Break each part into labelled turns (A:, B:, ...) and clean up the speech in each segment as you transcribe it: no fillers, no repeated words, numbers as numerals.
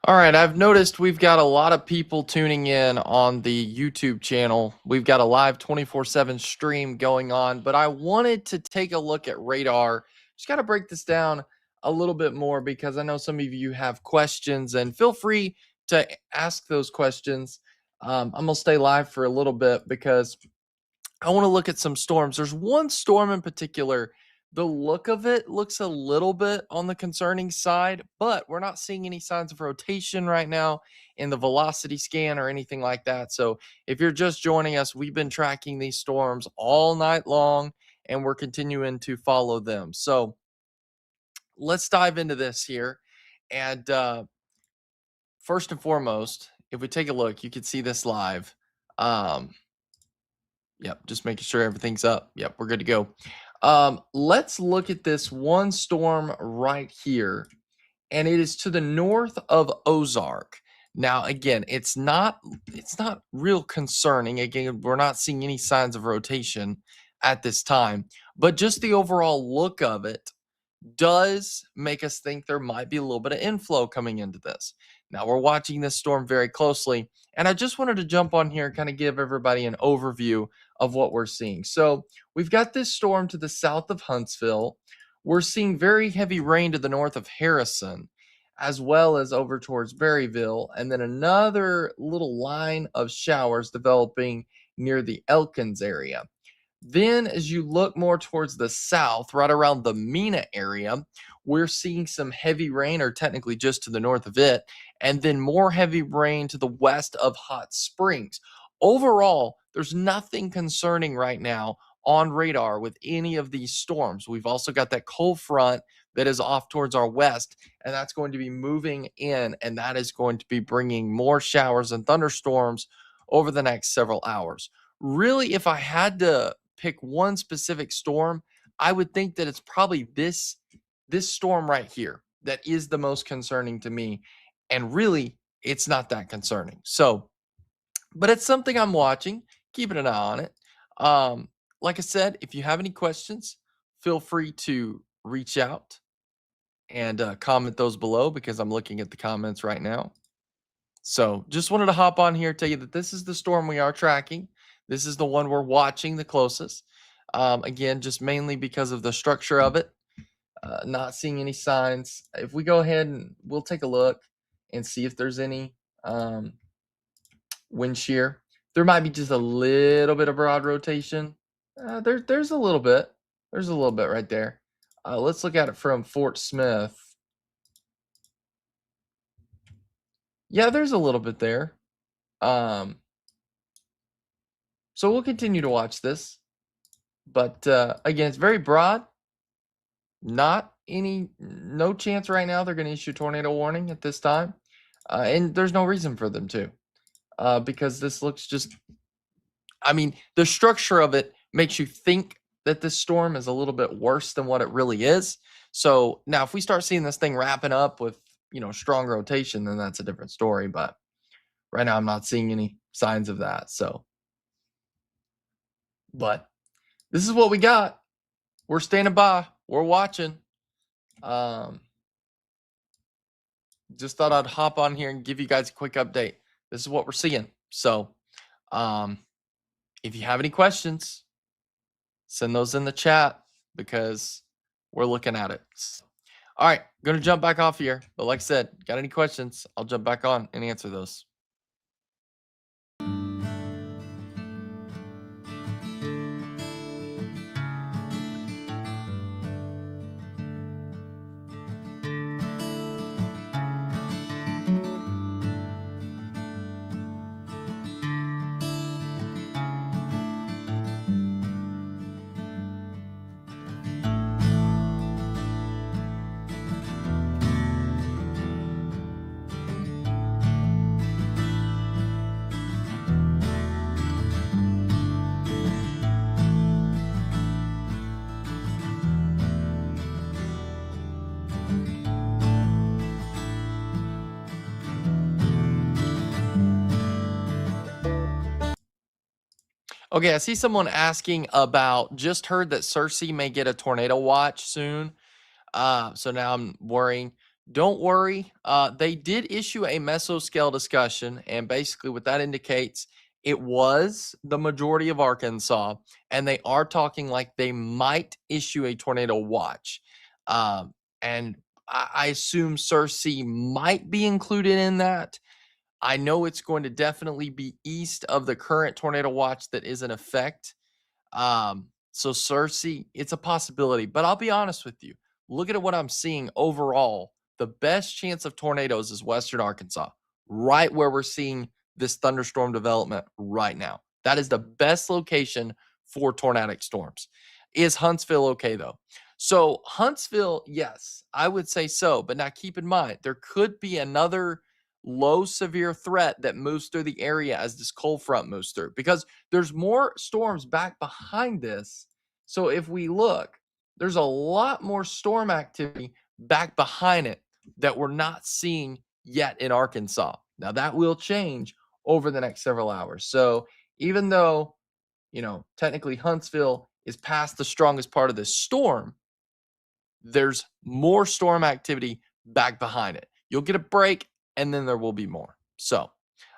A: All right, I've noticed we've got a lot of people tuning in on the YouTube channel. We've got a live 24/7 stream going on, but I wanted to take a look at radar. Just got to break this down a little bit more because I know some of you have questions, and feel free to ask those questions. I'm going to stay live for a little bit because I want to look at some storms. There's one storm in particular. The look of it looks a little bit on the concerning side, but we're not seeing any signs of rotation right now in the velocity scan or anything like that. So, if you're just joining us, we've been tracking these storms all night long and we're continuing to follow them. So, let's dive into this here. And first and foremost, if we take a look, you can see this live. Um, Yep, just making sure everything's up. Yep, we're good to go. Let's look at this one storm right here, and it is to the north of Ozark. Now, again, it's not real concerning. Again, we're not seeing any signs of rotation at this time, but just the overall look of it does make us think there might be a little bit of inflow coming into this. Now, we're watching this storm very closely, and I just wanted to jump on here and kind of give everybody an overview of what we're seeing. So, we've got this storm to the south of Huntsville. We're seeing very heavy rain to the north of Harrison, as well as over towards Berryville, and then another little line of showers developing near the Elkins area. Then, as you look more towards the south, right around the Mena area, we're seeing some heavy rain, or technically just to the north of it, and then more heavy rain to the west of Hot Springs. Overall, there's nothing concerning right now on radar with any of these storms. We've also got that cold front that is off towards our west, and that's going to be moving in, and that is going to be bringing more showers and thunderstorms over the next several hours. Really, if I had to pick one specific storm, I would think that it's probably this storm right here that is the most concerning to me. And really, it's not that concerning. So, but it's something I'm watching, keeping an eye on it. Um, like I said, if you have any questions, feel free to reach out and comment those below because I'm looking at the comments right now. So just wanted to hop on here, tell you that this is the storm we are tracking. This is the one we're watching the closest. Again, just mainly because of the structure of it, not seeing any signs. If we go ahead and we'll take a look and see if there's any wind shear. There might be just a little bit of broad rotation. There's a little bit. There's a little bit right there. Let's look at it from Fort Smith. Yeah, there's a little bit there. So we'll continue to watch this. But again, it's very broad. No chance right now they're going to issue tornado warning at this time. And there's no reason for them to. Because this looks just, I mean, the structure of it makes you think that this storm is a little bit worse than what it really is. So now if we start seeing this thing wrapping up with, strong rotation, then that's a different story. But right now I'm not seeing any signs of that. So, but this is what we got. We're standing by. We're watching. Just thought I'd hop on here and give you guys a quick update. This is what we're seeing. So, if you have any questions, send those in the chat because we're looking at it. All right, gonna jump back off here. But like I said, got any questions, I'll jump back on and answer those. Okay, I see someone asking about, just heard that Cersei may get a tornado watch soon. So now I'm worrying. Don't worry. They did issue a mesoscale discussion, and basically, what that indicates, it was the majority of Arkansas, and they are talking like they might issue a tornado watch. And I assume Cersei might be included in that. I know it's going to definitely be east of the current tornado watch that is in effect. So Cersei, it's a possibility, but I'll be honest with you. Looking at what I'm seeing overall, the best chance of tornadoes is Western Arkansas, right where we're seeing this thunderstorm development right now. That is the best location for tornadic storms. Is Huntsville okay though? So Huntsville, yes, I would say so. But now keep in mind, there could be another low severe threat that moves through the area as this cold front moves through because there's more storms back behind this. So if we look, there's a lot more storm activity back behind it that we're not seeing yet in Arkansas. Now that will change over the next several hours. So even though, technically Huntsville is past the strongest part of this storm, there's more storm activity back behind it. You'll get a break and then there will be more. So,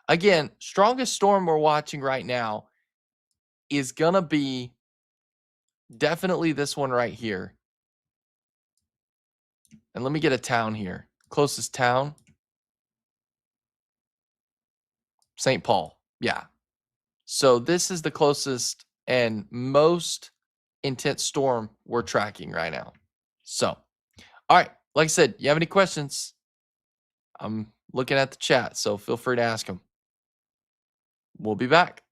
A: again, strongest storm we're watching right now is going to be definitely this one right here. And let me get a town here. Closest town, St. Paul. Yeah. So this is the closest and most intense storm we're tracking right now. So, all right. Like I said, you have any questions? I'm looking at the chat, so feel free to ask them. We'll be back.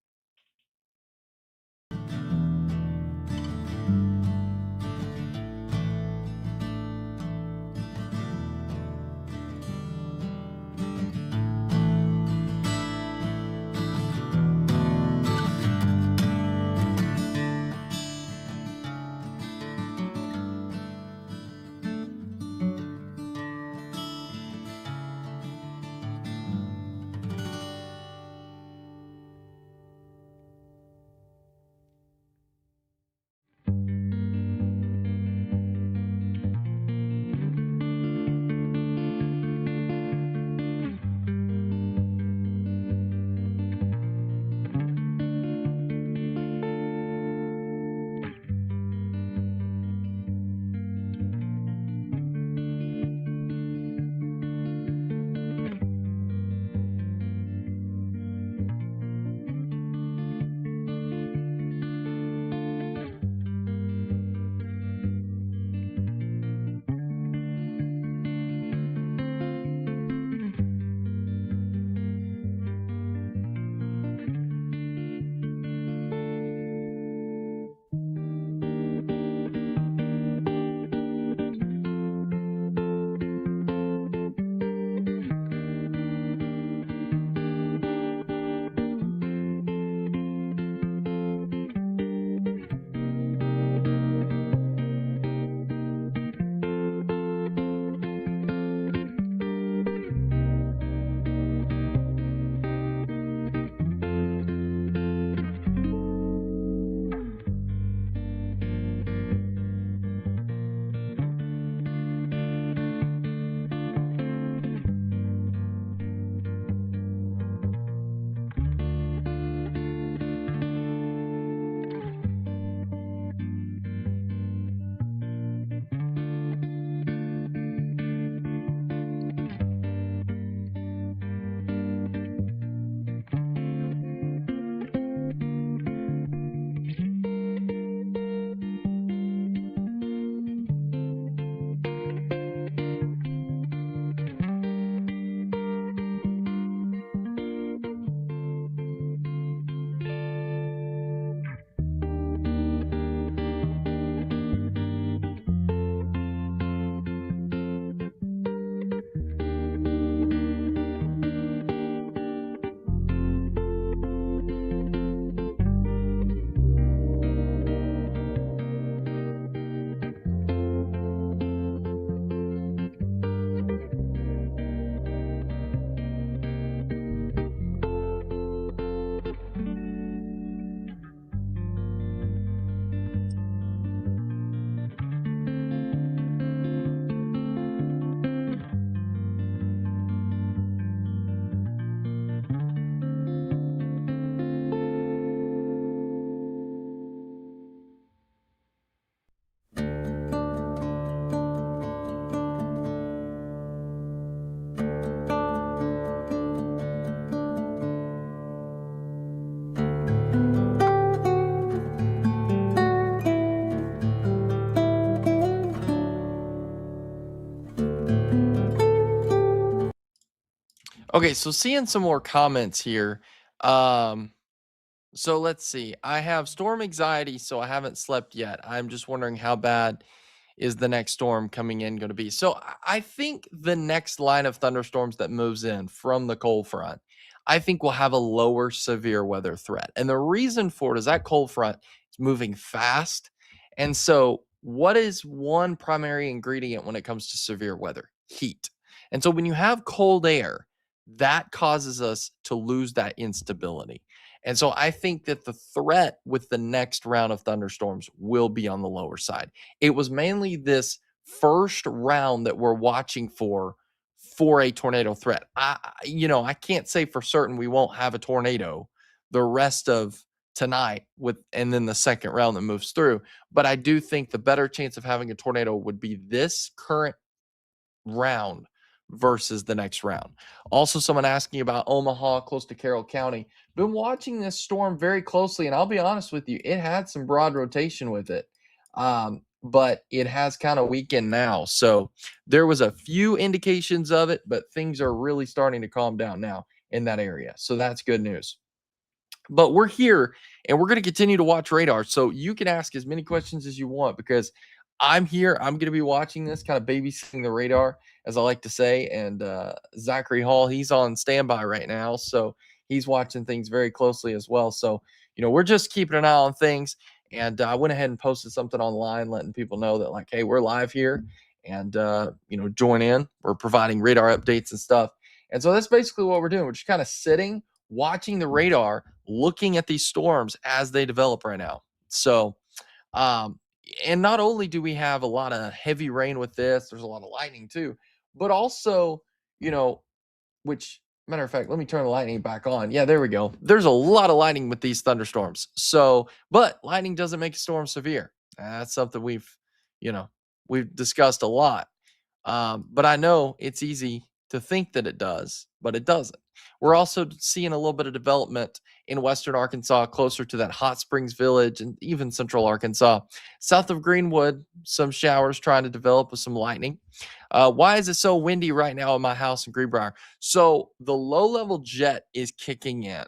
A: Okay, so seeing some more comments here. Um, so let's see. I have storm anxiety, so I haven't slept yet. I'm just wondering how bad is the next storm coming in going to be. So I think the next line of thunderstorms that moves in from the cold front, I think will have a lower severe weather threat. And the reason for it is that cold front is moving fast. And so, what is one primary ingredient when it comes to severe weather? Heat. And so, when you have cold air, that causes us to lose that instability. And so I think that the threat with the next round of thunderstorms will be on the lower side. It was mainly this first round that we're watching for a tornado threat. I can't say for certain we won't have a tornado the rest of tonight with and then the second round that moves through, but I do think the better chance of having a tornado would be this current round versus the next round. Also, someone asking about Omaha, close to Carroll County. Been watching this storm very closely, and I'll be honest with you, it had some broad rotation with it, but it has kind of weakened now. So there was a few indications of it, but things are really starting to calm down now in that area. So that's good news. But we're here and we're going to continue to watch radar. So you can ask as many questions as you want because I'm here. I'm going to be watching this, kind of babysitting the radar, as I like to say. And Zachary Hall, he's on standby right now. So he's watching things very closely as well. So, we're just keeping an eye on things. And I went ahead and posted something online letting people know that, like, hey, we're live here and, join in. We're providing radar updates and stuff. And so that's basically what we're doing. We're just kind of sitting, watching the radar, looking at these storms as they develop right now. So, um, and not only do we have a lot of heavy rain with this, there's a lot of lightning too, but also, you know, which matter of fact, let me turn the lightning back on. Yeah, there we go. There's a lot of lightning with these thunderstorms. So, but lightning doesn't make a storm severe. That's something you know, we've discussed a lot. But I know it's easy to think that it does, but it doesn't. We're also seeing a little bit of development in western Arkansas, closer to that Hot Springs Village and even central Arkansas. South of Greenwood, some showers trying to develop with some lightning. Why is it so windy right now in my house in Greenbrier? So the low level jet is kicking in.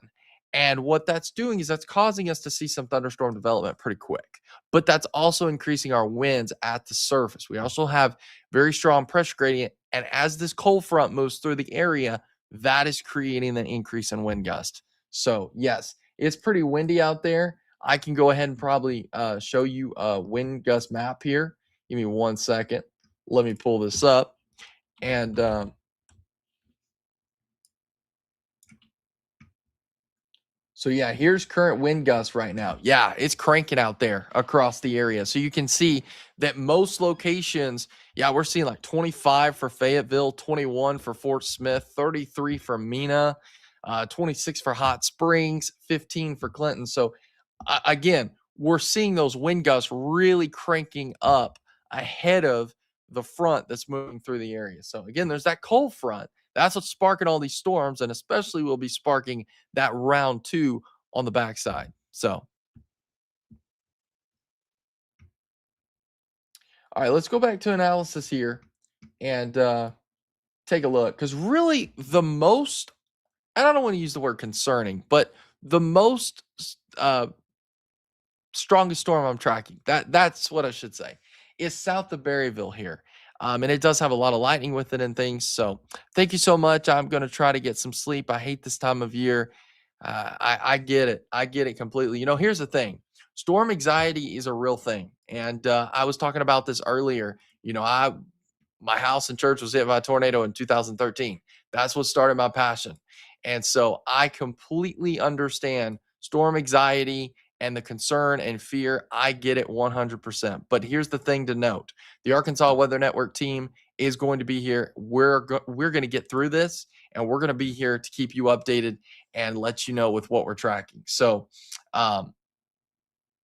A: And what that's doing is that's causing us to see some thunderstorm development pretty quick. But that's also increasing our winds at the surface. We also have very strong pressure gradient. And as this cold front moves through the area, that is creating an increase in wind gust. So, yes, it's pretty windy out there. I can go ahead and probably show you a wind gust map here. Give me 1 second. Let me pull this up. And so, yeah, here's current wind gusts right now. Yeah, it's cranking out there across the area. So you can see that most locations, yeah, we're seeing like 25 for Fayetteville, 21 for Fort Smith, 33 for Mena, 26 for Hot Springs, 15 for Clinton. So again, we're seeing those wind gusts really cranking up ahead of the front that's moving through the area. So again, there's that cold front. That's what's sparking all these storms, and especially will be sparking that round two on the backside. So, all right, let's go back to analysis here and take a look. Because really, the most, I don't want to use the word concerning, but the most uh, strongest storm I'm tracking, that's what I should say, is south of Berryville here. And it does have a lot of lightning with it and things. So thank you so much. I'm going to try to get some sleep. I hate this time of year. I get it. I get it completely. Here's the thing. Storm anxiety is a real thing. And I was talking about this earlier. My house and church was hit by a tornado in 2013. That's what started my passion. And so I completely understand storm anxiety and the concern and fear. I get it 100%. But here's the thing to note. The Arkansas Weather Network team is going to be here. We're going to get through this, and we're going to be here to keep you updated and let you know with what we're tracking. So, um,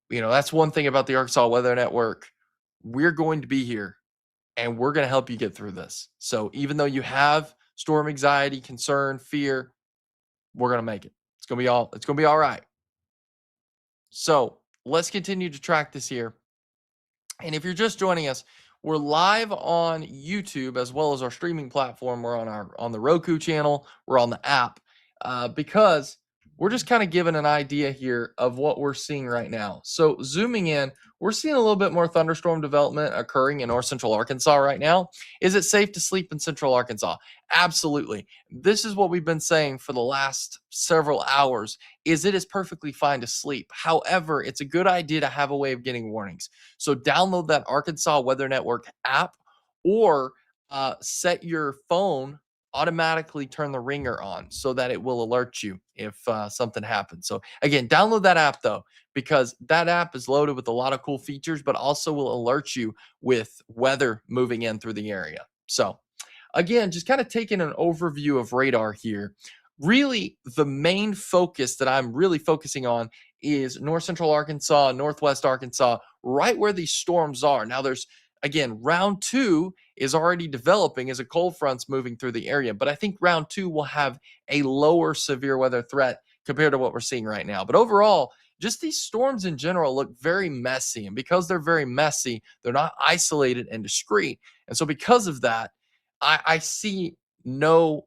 A: that's one thing about the Arkansas Weather Network. We're going to be here and we're going to help you get through this. So even though you have storm anxiety, concern, fear, we're going to make it. It's going to be all right. So let's continue to track this here. And if you're just joining us, We're live on YouTube as well as our streaming platform. We're on the Roku channel. We're on the app because we're just kind of giving an idea here of what we're seeing right now. So zooming in, we're seeing a little bit more thunderstorm development occurring in north central Arkansas right now. Is it safe to sleep in central Arkansas? Absolutely. This is what we've been saying for the last several hours. Is it is perfectly fine to sleep. However, it's a good idea to have a way of getting warnings. So download that Arkansas Weather Network app or set your phone automatically turn the ringer on so that it will alert you if something happens. So again, download that app though, because that app is loaded with a lot of cool features, but also will alert you with weather moving in through the area. So again, just kind of taking an overview of radar here. Really, the main focus that I'm really focusing on is north central Arkansas, northwest Arkansas, right where these storms are. Now, there's again, round two is already developing as a cold front's moving through the area, but I think round two will have a lower severe weather threat compared to what we're seeing right now. But overall, just these storms in general look very messy. And because they're very messy, they're not isolated and discrete. And so, because of that, I see no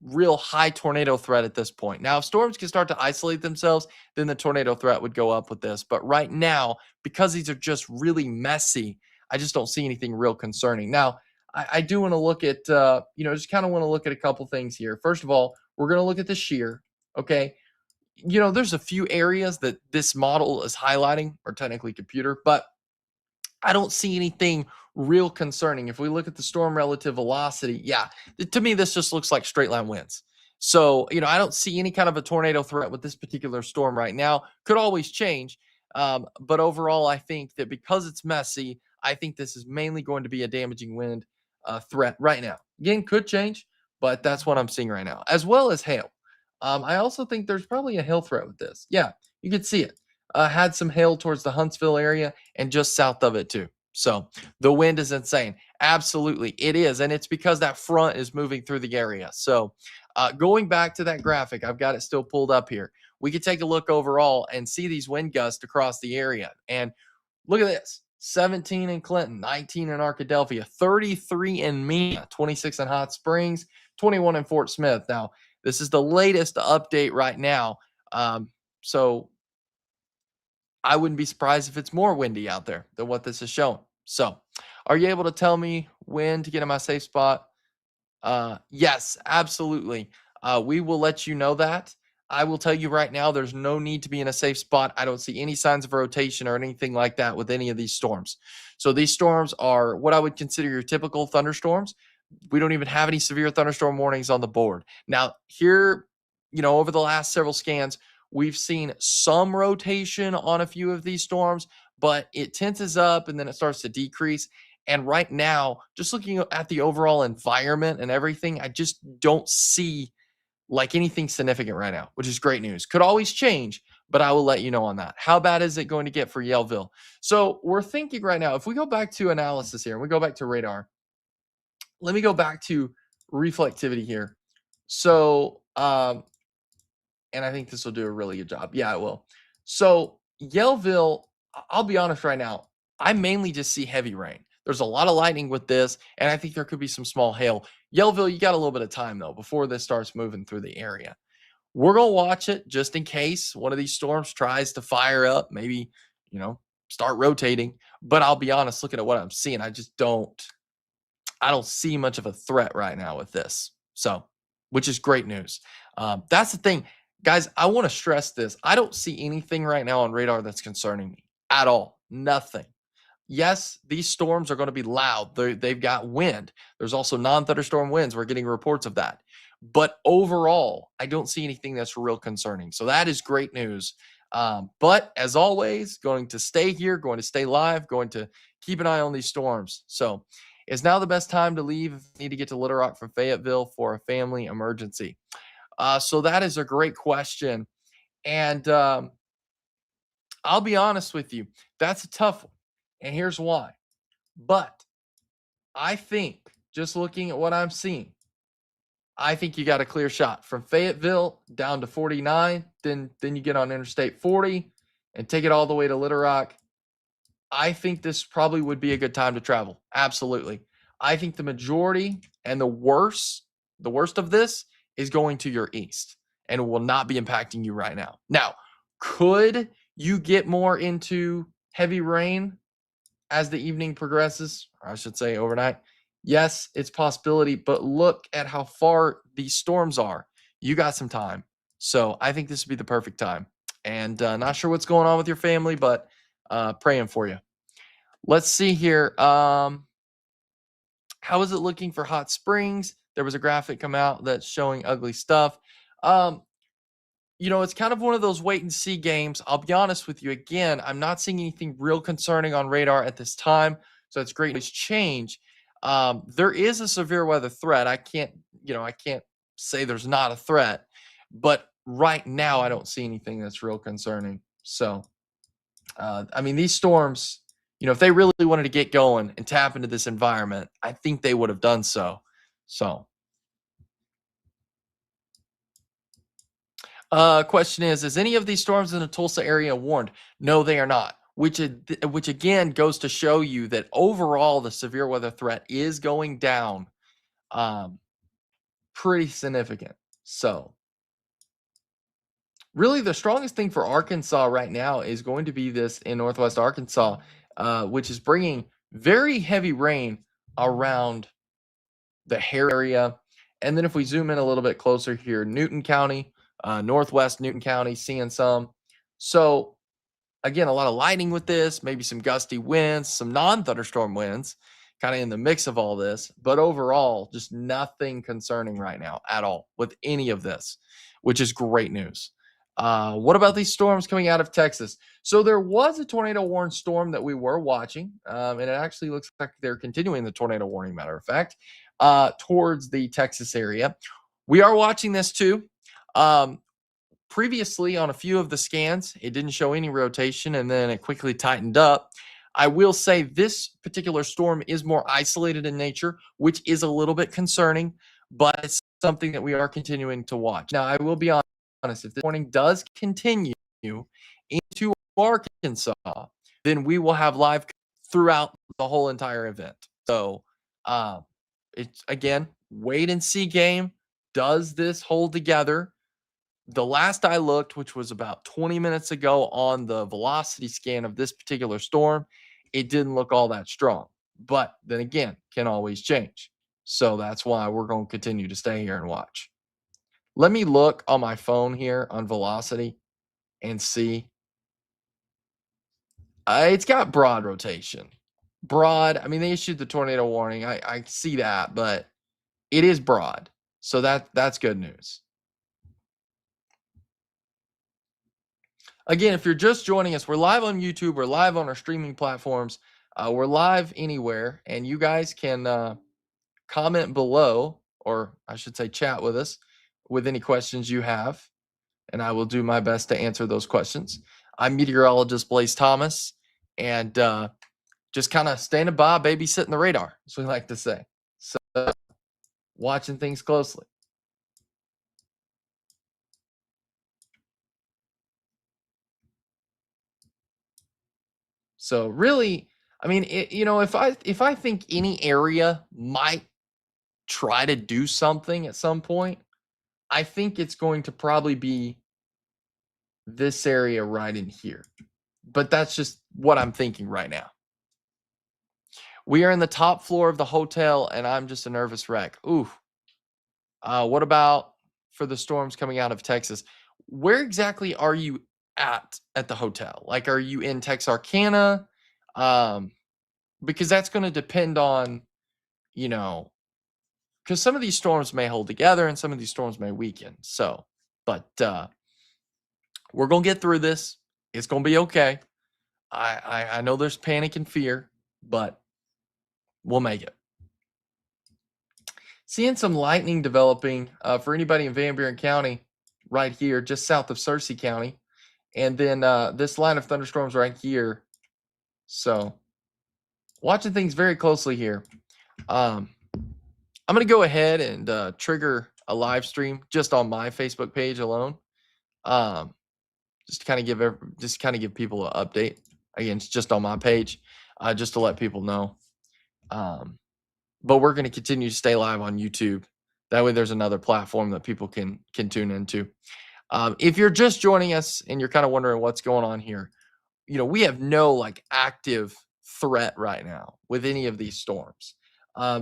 A: real high tornado threat at this point. Now, if storms can start to isolate themselves, then the tornado threat would go up with this. But right now, because these are just really messy, I just don't see anything real concerning. Now, I do want to look at, just kind of want to look at a couple things here. First of all, we're going to look at the shear. Okay. There's a few areas that this model is highlighting, or technically computer, but I don't see anything real concerning. If we look at the storm relative velocity, yeah, to me, this just looks like straight line winds. So, I don't see any kind of a tornado threat with this particular storm right now. Could always change. But overall, I think that because it's messy, I think this is mainly going to be a damaging wind threat right now. Again, could change, but that's what I'm seeing right now, as well as hail. I also think there's probably a hail threat with this. Yeah, you could see it. Had some hail towards the Huntsville area and just south of it too. So the wind is insane. Absolutely, it is. And it's because that front is moving through the area. So going back to that graphic, I've got it still pulled up here. We could take a look overall and see these wind gusts across the area. And look at this. 17 in Clinton, 19 in Arkadelphia, 33 in Mena, 26 in Hot Springs, 21 in Fort Smith. Now, this is the latest update right now. So I wouldn't be surprised if it's more windy out there than what this is showing. So, are you able to tell me when to get in my safe spot? Yes, absolutely. We will let you know that. I will tell you right now, there's no need to be in a safe spot. I don't see any signs of rotation or anything like that with any of these storms. So these storms are what I would consider your typical thunderstorms. We don't even have any severe thunderstorm warnings on the board. Now, here, over the last several scans, we've seen some rotation on a few of these storms, but it tenses up and then it starts to decrease. And right now, just looking at the overall environment and everything, I just don't see like anything significant right now, which is great news. Could always change, but I will let you know on that. How bad is it going to get for Yellville? So we're thinking right now, if we go back to analysis here and we go back to radar, let me go back to reflectivity here. So, and I think this will do a really good job. Yeah, it will. So Yellville, I'll be honest right now, I mainly just see heavy rain. There's a lot of lightning with this, and I think there could be some small hail. Yellville, you got a little bit of time though before this starts moving through the area. We're gonna watch it just in case one of these storms tries to fire up, maybe, start rotating. But I'll be honest, looking at what I'm seeing, I don't see much of a threat right now with this. So, which is great news. That's the thing, guys. I want to stress this. I don't see anything right now on radar that's concerning me at all. Nothing. Yes, these storms are going to be loud. They've got wind. There's also non-thunderstorm winds. We're getting reports of that. But overall, I don't see anything that's real concerning. So that is great news. But as always, going to stay here, going to stay live, going to keep an eye on these storms. So is now the best time to leave if you need to get to Little Rock from Fayetteville for a family emergency? So that is a great question. And I'll be honest with you, that's a tough one. And here's why. But I think just looking at what I'm seeing, I think you got a clear shot from Fayetteville down to 49. Then you get on Interstate 40 and take it all the way to Little Rock. I think this probably would be a good time to travel. Absolutely. I think the majority and the worst of this is going to your east and will not be impacting you right now. Now, could you get more into heavy rain as the evening progresses, or I should say overnight? Yes, it's a possibility, but look at how far these storms are. You got some time. So I think this would be the perfect time. And not sure what's going on with your family, but praying for you. Let's see here. How is it looking for Hot Springs? There was a graphic come out that's showing ugly stuff. Um, it's kind of one of those wait and see games. I'll be honest with you. Again, I'm not seeing anything real concerning on radar at this time. So it's great news change. There is a severe weather threat. I can't say there's not a threat, but right now I don't see anything that's real concerning. So, these storms, if they really wanted to get going and tap into this environment, I think they would have done so. So, question is any of these storms in the Tulsa area warned? No, they are not. Which again goes to show you that overall the severe weather threat is going down, um, pretty significant. So, really, the strongest thing for Arkansas right now is going to be this in Northwest Arkansas, which is bringing very heavy rain around the Harris area. And then if we zoom in a little bit closer here, Newton County, Northwest Newton County, seeing some. So again, a lot of lightning with this, maybe some gusty winds, some non-thunderstorm winds, kind of in the mix of all this. But overall, just nothing concerning right now at all with any of this, which is great news. What about these storms coming out of Texas? So there was a tornado warning storm that we were watching, and it actually looks like they're continuing the tornado warning, matter of fact, towards the Texas area. We are watching this too. Previously, on a few of the scans, it didn't show any rotation, and then it quickly tightened up. I will say this particular storm is more isolated in nature, which is a little bit concerning, but it's something that we are continuing to watch. Now, I will be honest, if this warning does continue into Arkansas, then we will have live throughout the whole entire event. So, it's again, wait and see game. Does this hold together? The last I looked, which was about 20 minutes ago on the velocity scan of this particular storm, it didn't look all that strong. But then again, can always change. So that's why we're going to continue to stay here and watch. Let me look on my phone here on velocity and see. It's got broad rotation. Broad, they issued the tornado warning. I see that, but it is broad. So that's good news. Again, if you're just joining us, we're live on YouTube. We're live on our streaming platforms. We're live anywhere, and you guys can comment below, or I should say chat with us with any questions you have, and I will do my best to answer those questions. I'm meteorologist Blaze Thomas, and just kind of standing by, babysitting the radar, as we like to say. So, watching things closely. So really, if I think any area might try to do something at some point, I think it's going to probably be this area right in here. But that's just what I'm thinking right now. We are in the top floor of the hotel, and I'm just a nervous wreck. Ooh. What about for the storms coming out of Texas? Where exactly are you at the hotel? Like, are you in Texarkana? Because that's going to depend on, because some of these storms may hold together and some of these storms may weaken. So, but we're going to get through this. It's going to be okay. I know there's panic and fear, but we'll make it. Seeing some lightning developing for anybody in Van Buren County right here, just south of Searcy County. And then this line of thunderstorms right here. So watching things very closely here. I'm going to go ahead and trigger a live stream just on my Facebook page alone. Just to kind of give people an update. Again, it's just on my page, just to let people know. But we're going to continue to stay live on YouTube. That way, there's another platform that people can tune into. If you're just joining us and you're kind of wondering what's going on here, we have no like active threat right now with any of these storms.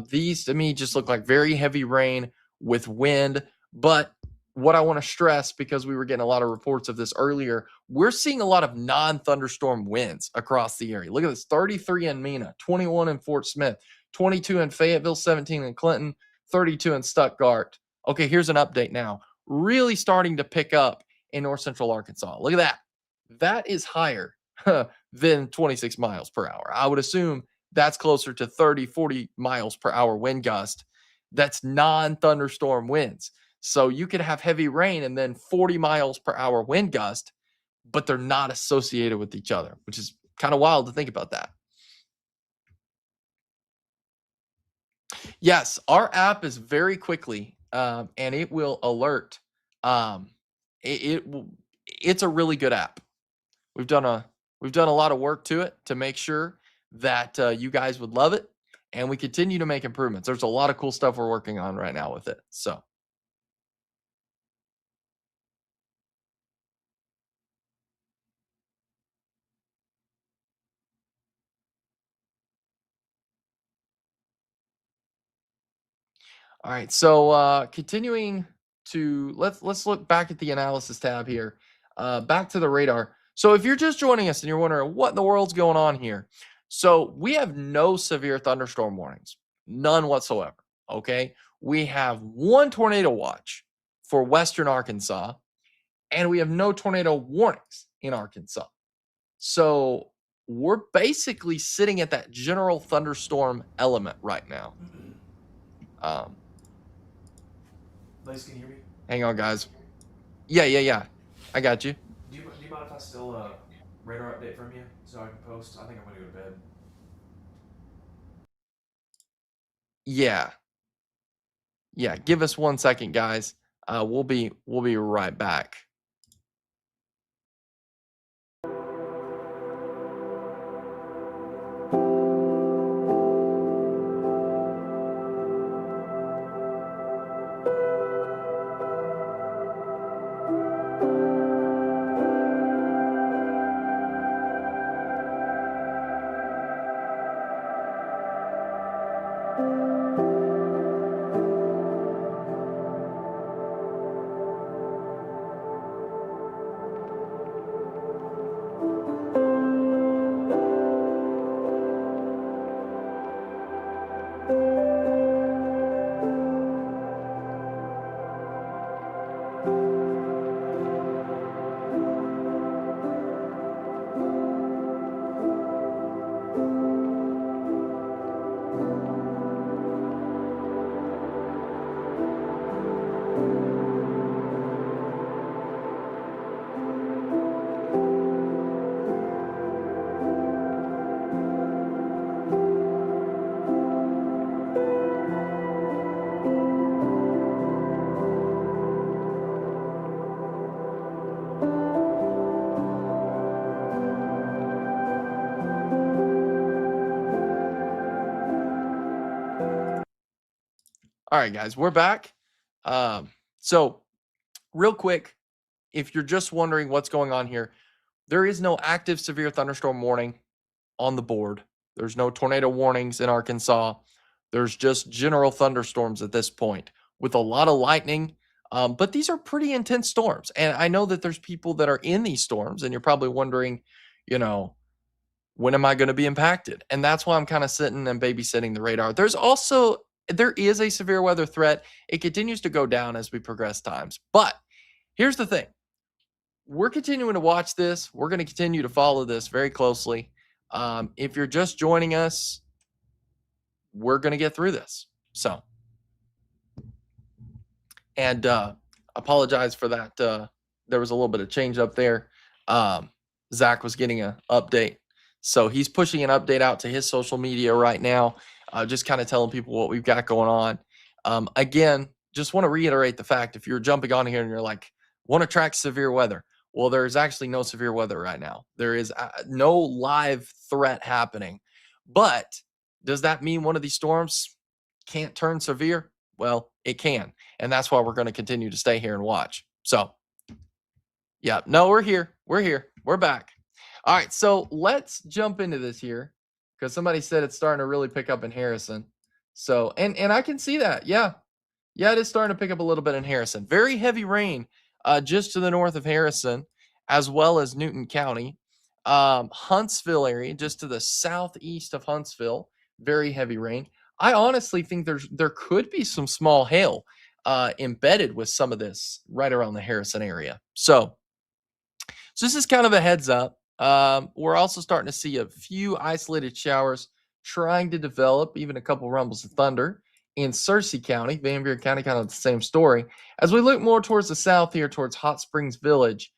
A: These to me just look like very heavy rain with wind. But what I want to stress, because we were getting a lot of reports of this earlier, we're seeing a lot of non-thunderstorm winds across the area. Look at this: 33 in Mena, 21 in Fort Smith, 22 in Fayetteville, 17 in Clinton, 32 in Stuttgart. Okay, here's an update now. Really starting to pick up in north central Arkansas. Look at that. That is higher than 26 miles per hour. I would assume that's closer to 30, 40 miles per hour wind gust. That's non-thunderstorm winds. So you could have heavy rain and then 40 miles per hour wind gust, but they're not associated with each other, which is kind of wild to think about that. Yes, our app is very quickly, and it will alert. It's a really good app. We've done a lot of work to it to make sure that you guys would love it, and we continue to make improvements. There's a lot of cool stuff we're working on right now with it. So, all right. So, continuing to let's look back at the analysis tab here. Back to the radar. So, if you're just joining us and you're wondering what in the world's going on here, so we have no severe thunderstorm warnings, none whatsoever. Okay, we have one tornado watch for Western Arkansas, and we have no tornado warnings in Arkansas. So we're basically sitting at that general thunderstorm element right now.
B: Blaze, can you hear me?
A: Hang on, guys. Yeah. I got you.
B: Do you mind if I still radar update from you so I can post? I think I'm gonna go to bed.
A: Yeah. Give us 1 second, guys. We'll be right back. All right, guys, we're back. So real quick, if you're just wondering what's going on here, there is no active severe thunderstorm warning on the board. There's no tornado warnings in Arkansas. There's just general thunderstorms at this point with a lot of lightning. But these are pretty intense storms. And I know that there's people that are in these storms, and you're probably wondering, when am I going to be impacted? And that's why I'm kind of sitting and babysitting the radar. There is a severe weather threat. It continues to go down as we progress times. But here's the thing. We're continuing to watch this. We're going to continue to follow this very closely. If you're just joining us, we're going to get through this. So, and apologize for that. There was a little bit of change up there. Zach was getting an update. So he's pushing an update out to his social media right now, just kind of telling people what we've got going on. Again, just want to reiterate the fact, if you're jumping on here and you're like, want to track severe weather, Well, there's actually no severe weather right now. There is no live threat happening. But does that mean one of these storms can't turn severe? Well, it can. And that's why we're going to continue to stay here and watch. So, yeah, no, we're here. We're here. We're back. All right. So let's jump into this here because somebody said it's starting to really pick up in Harrison. So, and I can see that. Yeah. Yeah, it is starting to pick up a little bit in Harrison. Very heavy rain just to the north of Harrison, as well as Newton County. Huntsville area, just to the southeast of Huntsville, very heavy rain. I honestly think there could be some small hail embedded with some of this right around the Harrison area. So this is kind of a heads up. We're also starting to see a few isolated showers trying to develop, even a couple rumbles of thunder in Searcy County, Van Buren County, kind of the same story. As we look more towards the south here, towards Hot Springs Village,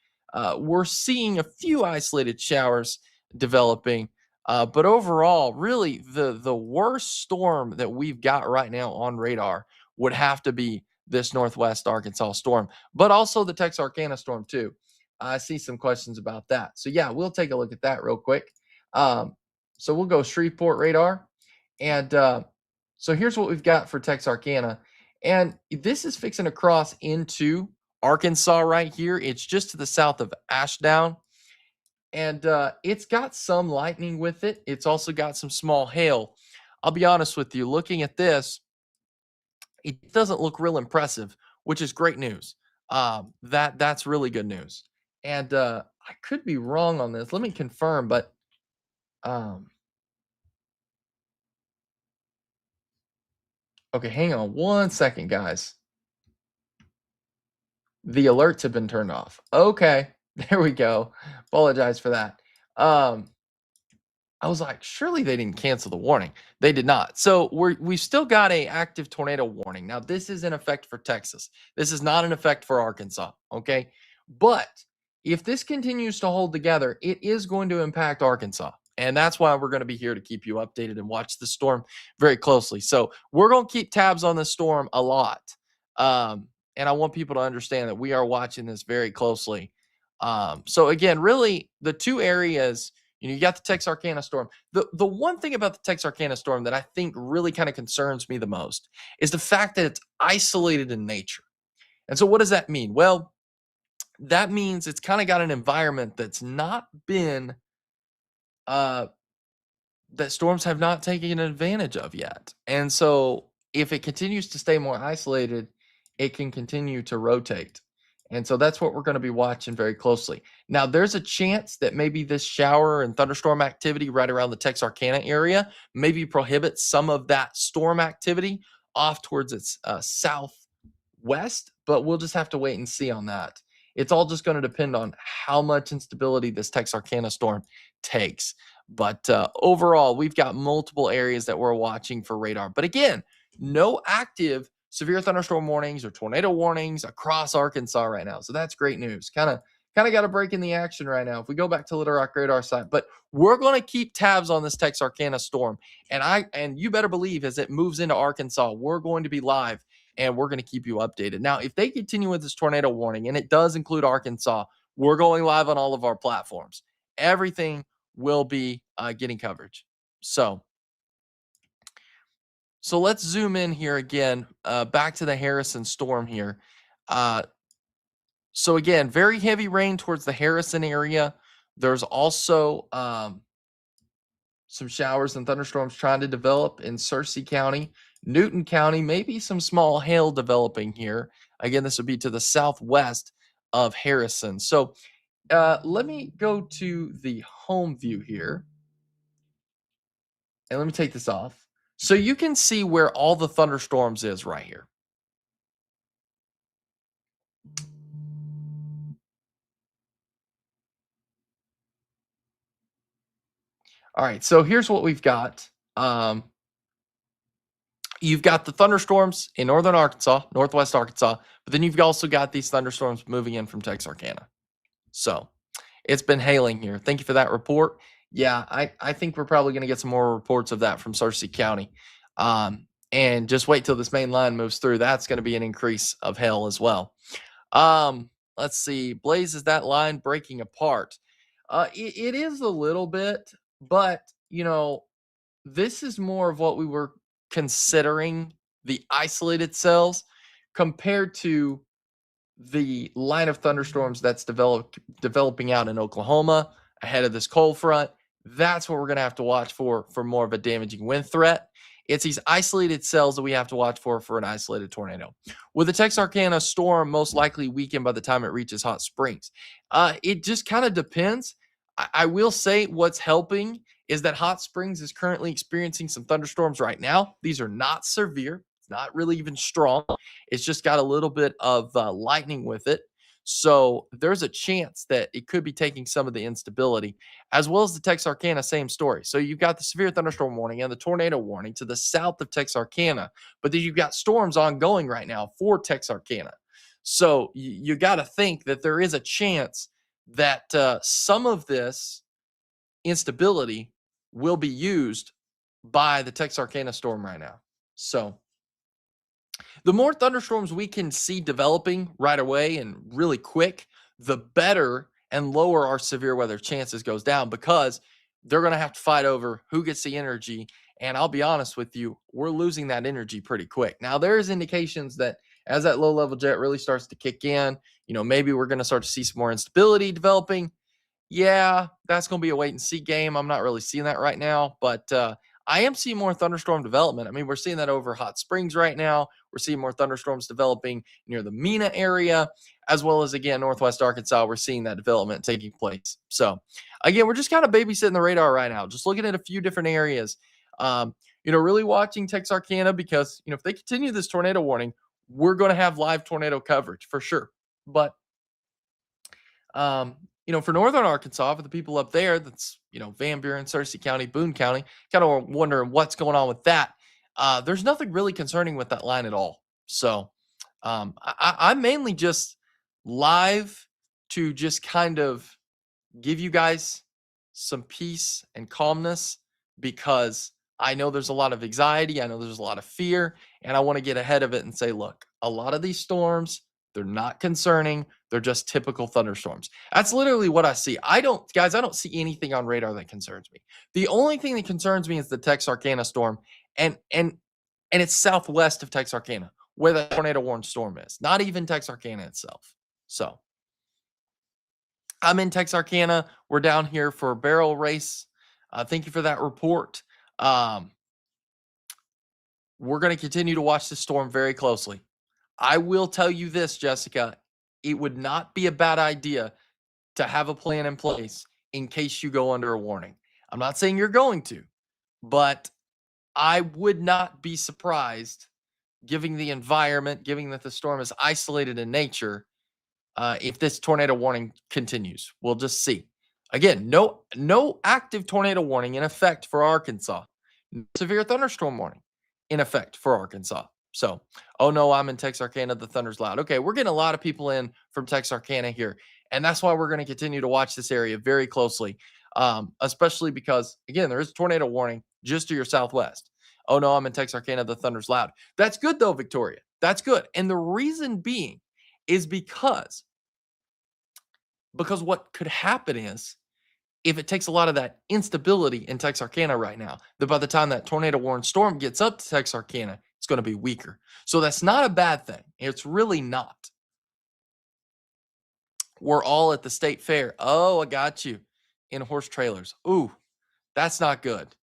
A: we're seeing a few isolated showers developing. But overall, really, the worst storm that we've got right now on radar would have to be this Northwest Arkansas storm, but also the Texarkana storm too. I see some questions about that. So yeah, we'll take a look at that real quick. So we'll go Shreveport radar. And so here's what we've got for Texarkana. And this is fixing to cross into Arkansas right here. It's just to the south of Ashdown. And it's got some lightning with it. It's also got some small hail. I'll be honest with you, looking at this, it doesn't look real impressive, which is great news. That's really good news. And I could be wrong on this. Let me confirm, but um, okay, hang on one second, guys. The alerts have been turned off. Okay, there we go. Apologize for that. I was like, surely they didn't cancel the warning. They did not. So we've still got a active tornado warning. Now, this is in effect for Texas. This is not in effect for Arkansas. Okay. But if this continues to hold together, it is going to impact Arkansas. And that's why we're going to be here to keep you updated and watch the storm very closely. So we're going to keep tabs on this storm a lot. And I want people to understand that we are watching this very closely. So again, really the two areas, you got the Texarkana storm. The one thing about the Texarkana storm that I think really kind of concerns me the most is the fact that it's isolated in nature. And so what does that mean? Well, that means it's kind of got an environment that's not been that storms have not taken advantage of yet. And so if it continues to stay more isolated, it can continue to rotate. And so that's what we're going to be watching very closely. Now, there's a chance that maybe this shower and thunderstorm activity right around the Texarkana area maybe prohibits some of that storm activity off towards its southwest, but we'll just have to wait and see on that. It's all just going to depend on how much instability this Texarkana storm takes. But overall, we've got multiple areas that we're watching for radar. But again, no active severe thunderstorm warnings or tornado warnings across Arkansas right now. So that's great news. Kind of got a break in the action right now. If we go back to Little Rock radar site, but we're going to keep tabs on this Texarkana storm. And you better believe as it moves into Arkansas, we're going to be live and we're going to keep you updated. Now, if they continue with this tornado warning, and it does include Arkansas, we're going live on all of our platforms. Everything will be getting coverage. So let's zoom in here again, back to the Harrison storm here. So again, very heavy rain towards the Harrison area. There's also some showers and thunderstorms trying to develop in Searcy County, Newton County, maybe some small hail developing here. Again, this would be to the southwest of Harrison. So let me go to the home view here. And let me take this off. So you can see where all the thunderstorms is right here. All right, so here's what we've got. You've got the thunderstorms in northern Arkansas, northwest Arkansas, but then you've also got these thunderstorms moving in from Texarkana. So it's been hailing here. Thank you for that report. Yeah, I think we're probably going to get some more reports of that from Searcy County. And just wait till this main line moves through. That's going to be an increase of hail as well. Let's see. Blaze, is that line breaking apart? It is a little bit, but this is more of what we were considering the isolated cells compared to the line of thunderstorms that's developing out in Oklahoma ahead of this cold front. That's what we're going to have to watch for more of a damaging wind threat. It's these isolated cells that we have to watch for an isolated tornado. With the Texarkana storm most likely weakened by the time it reaches Hot Springs, it just kind of depends. I will say what's helping is that Hot Springs is currently experiencing some thunderstorms right now. These are not severe. It's not really even strong. It's just got a little bit of lightning with it. So there's a chance that it could be taking some of the instability, as well as the Texarkana, same story. So you've got the severe thunderstorm warning and the tornado warning to the south of Texarkana, but then you've got storms ongoing right now for Texarkana. So you got to think that there is a chance that some of this instability will be used by the Texarkana storm right now. So the more thunderstorms we can see developing right away and really quick, the better and lower our severe weather chances goes down, because they're going to have to fight over who gets the energy. And I'll be honest with you, we're losing that energy pretty quick. Now, there's indications that as that low level jet really starts to kick in, maybe we're going to start to see some more instability developing. Yeah, that's going to be a wait and see game. I'm not really seeing that right now, but I am seeing more thunderstorm development. I mean, we're seeing that over Hot Springs right now. We're seeing more thunderstorms developing near the Mena area, as well as, again, Northwest Arkansas. We're seeing that development taking place. So, again, we're just kind of babysitting the radar right now, just looking at a few different areas. Really watching Texarkana, because, if they continue this tornado warning, we're going to have live tornado coverage for sure. But, for northern Arkansas, for the people up there, that's, Van Buren, Searcy County, Boone County, kind of wondering what's going on with that. There's nothing really concerning with that line at all. So I'm mainly just live to just kind of give you guys some peace and calmness, because I know there's a lot of anxiety. I know there's a lot of fear, and I want to get ahead of it and say, look, a lot of these storms, they're not concerning. They're just typical thunderstorms. That's literally what I see. I don't see anything on radar that concerns me. The only thing that concerns me is the Texarkana storm, and it's southwest of Texarkana, where the tornado warned storm is. Not even Texarkana itself. So I'm in Texarkana. We're down here for a barrel race. Thank you for that report. We're going to continue to watch this storm very closely. I will tell you this, Jessica, it would not be a bad idea to have a plan in place in case you go under a warning. I'm not saying you're going to, but I would not be surprised, given the environment, given that the storm is isolated in nature, if this tornado warning continues. We'll just see. Again, no active tornado warning in effect for Arkansas. Severe thunderstorm warning in effect for Arkansas. So, oh no, I'm in Texarkana. The thunder's loud. Okay, we're getting a lot of people in from Texarkana here, and that's why we're going to continue to watch this area very closely, especially because, again, there is a tornado warning just to your southwest. Oh no, I'm in Texarkana. The thunder's loud. That's good though, Victoria. That's good. And the reason being is because what could happen is, if it takes a lot of that instability in Texarkana right now, that by the time that tornado warned storm gets up to Texarkana, it's going to be weaker. So that's not a bad thing. It's really not. We're all at the state fair. Oh, I got you. In horse trailers. Ooh, that's not good.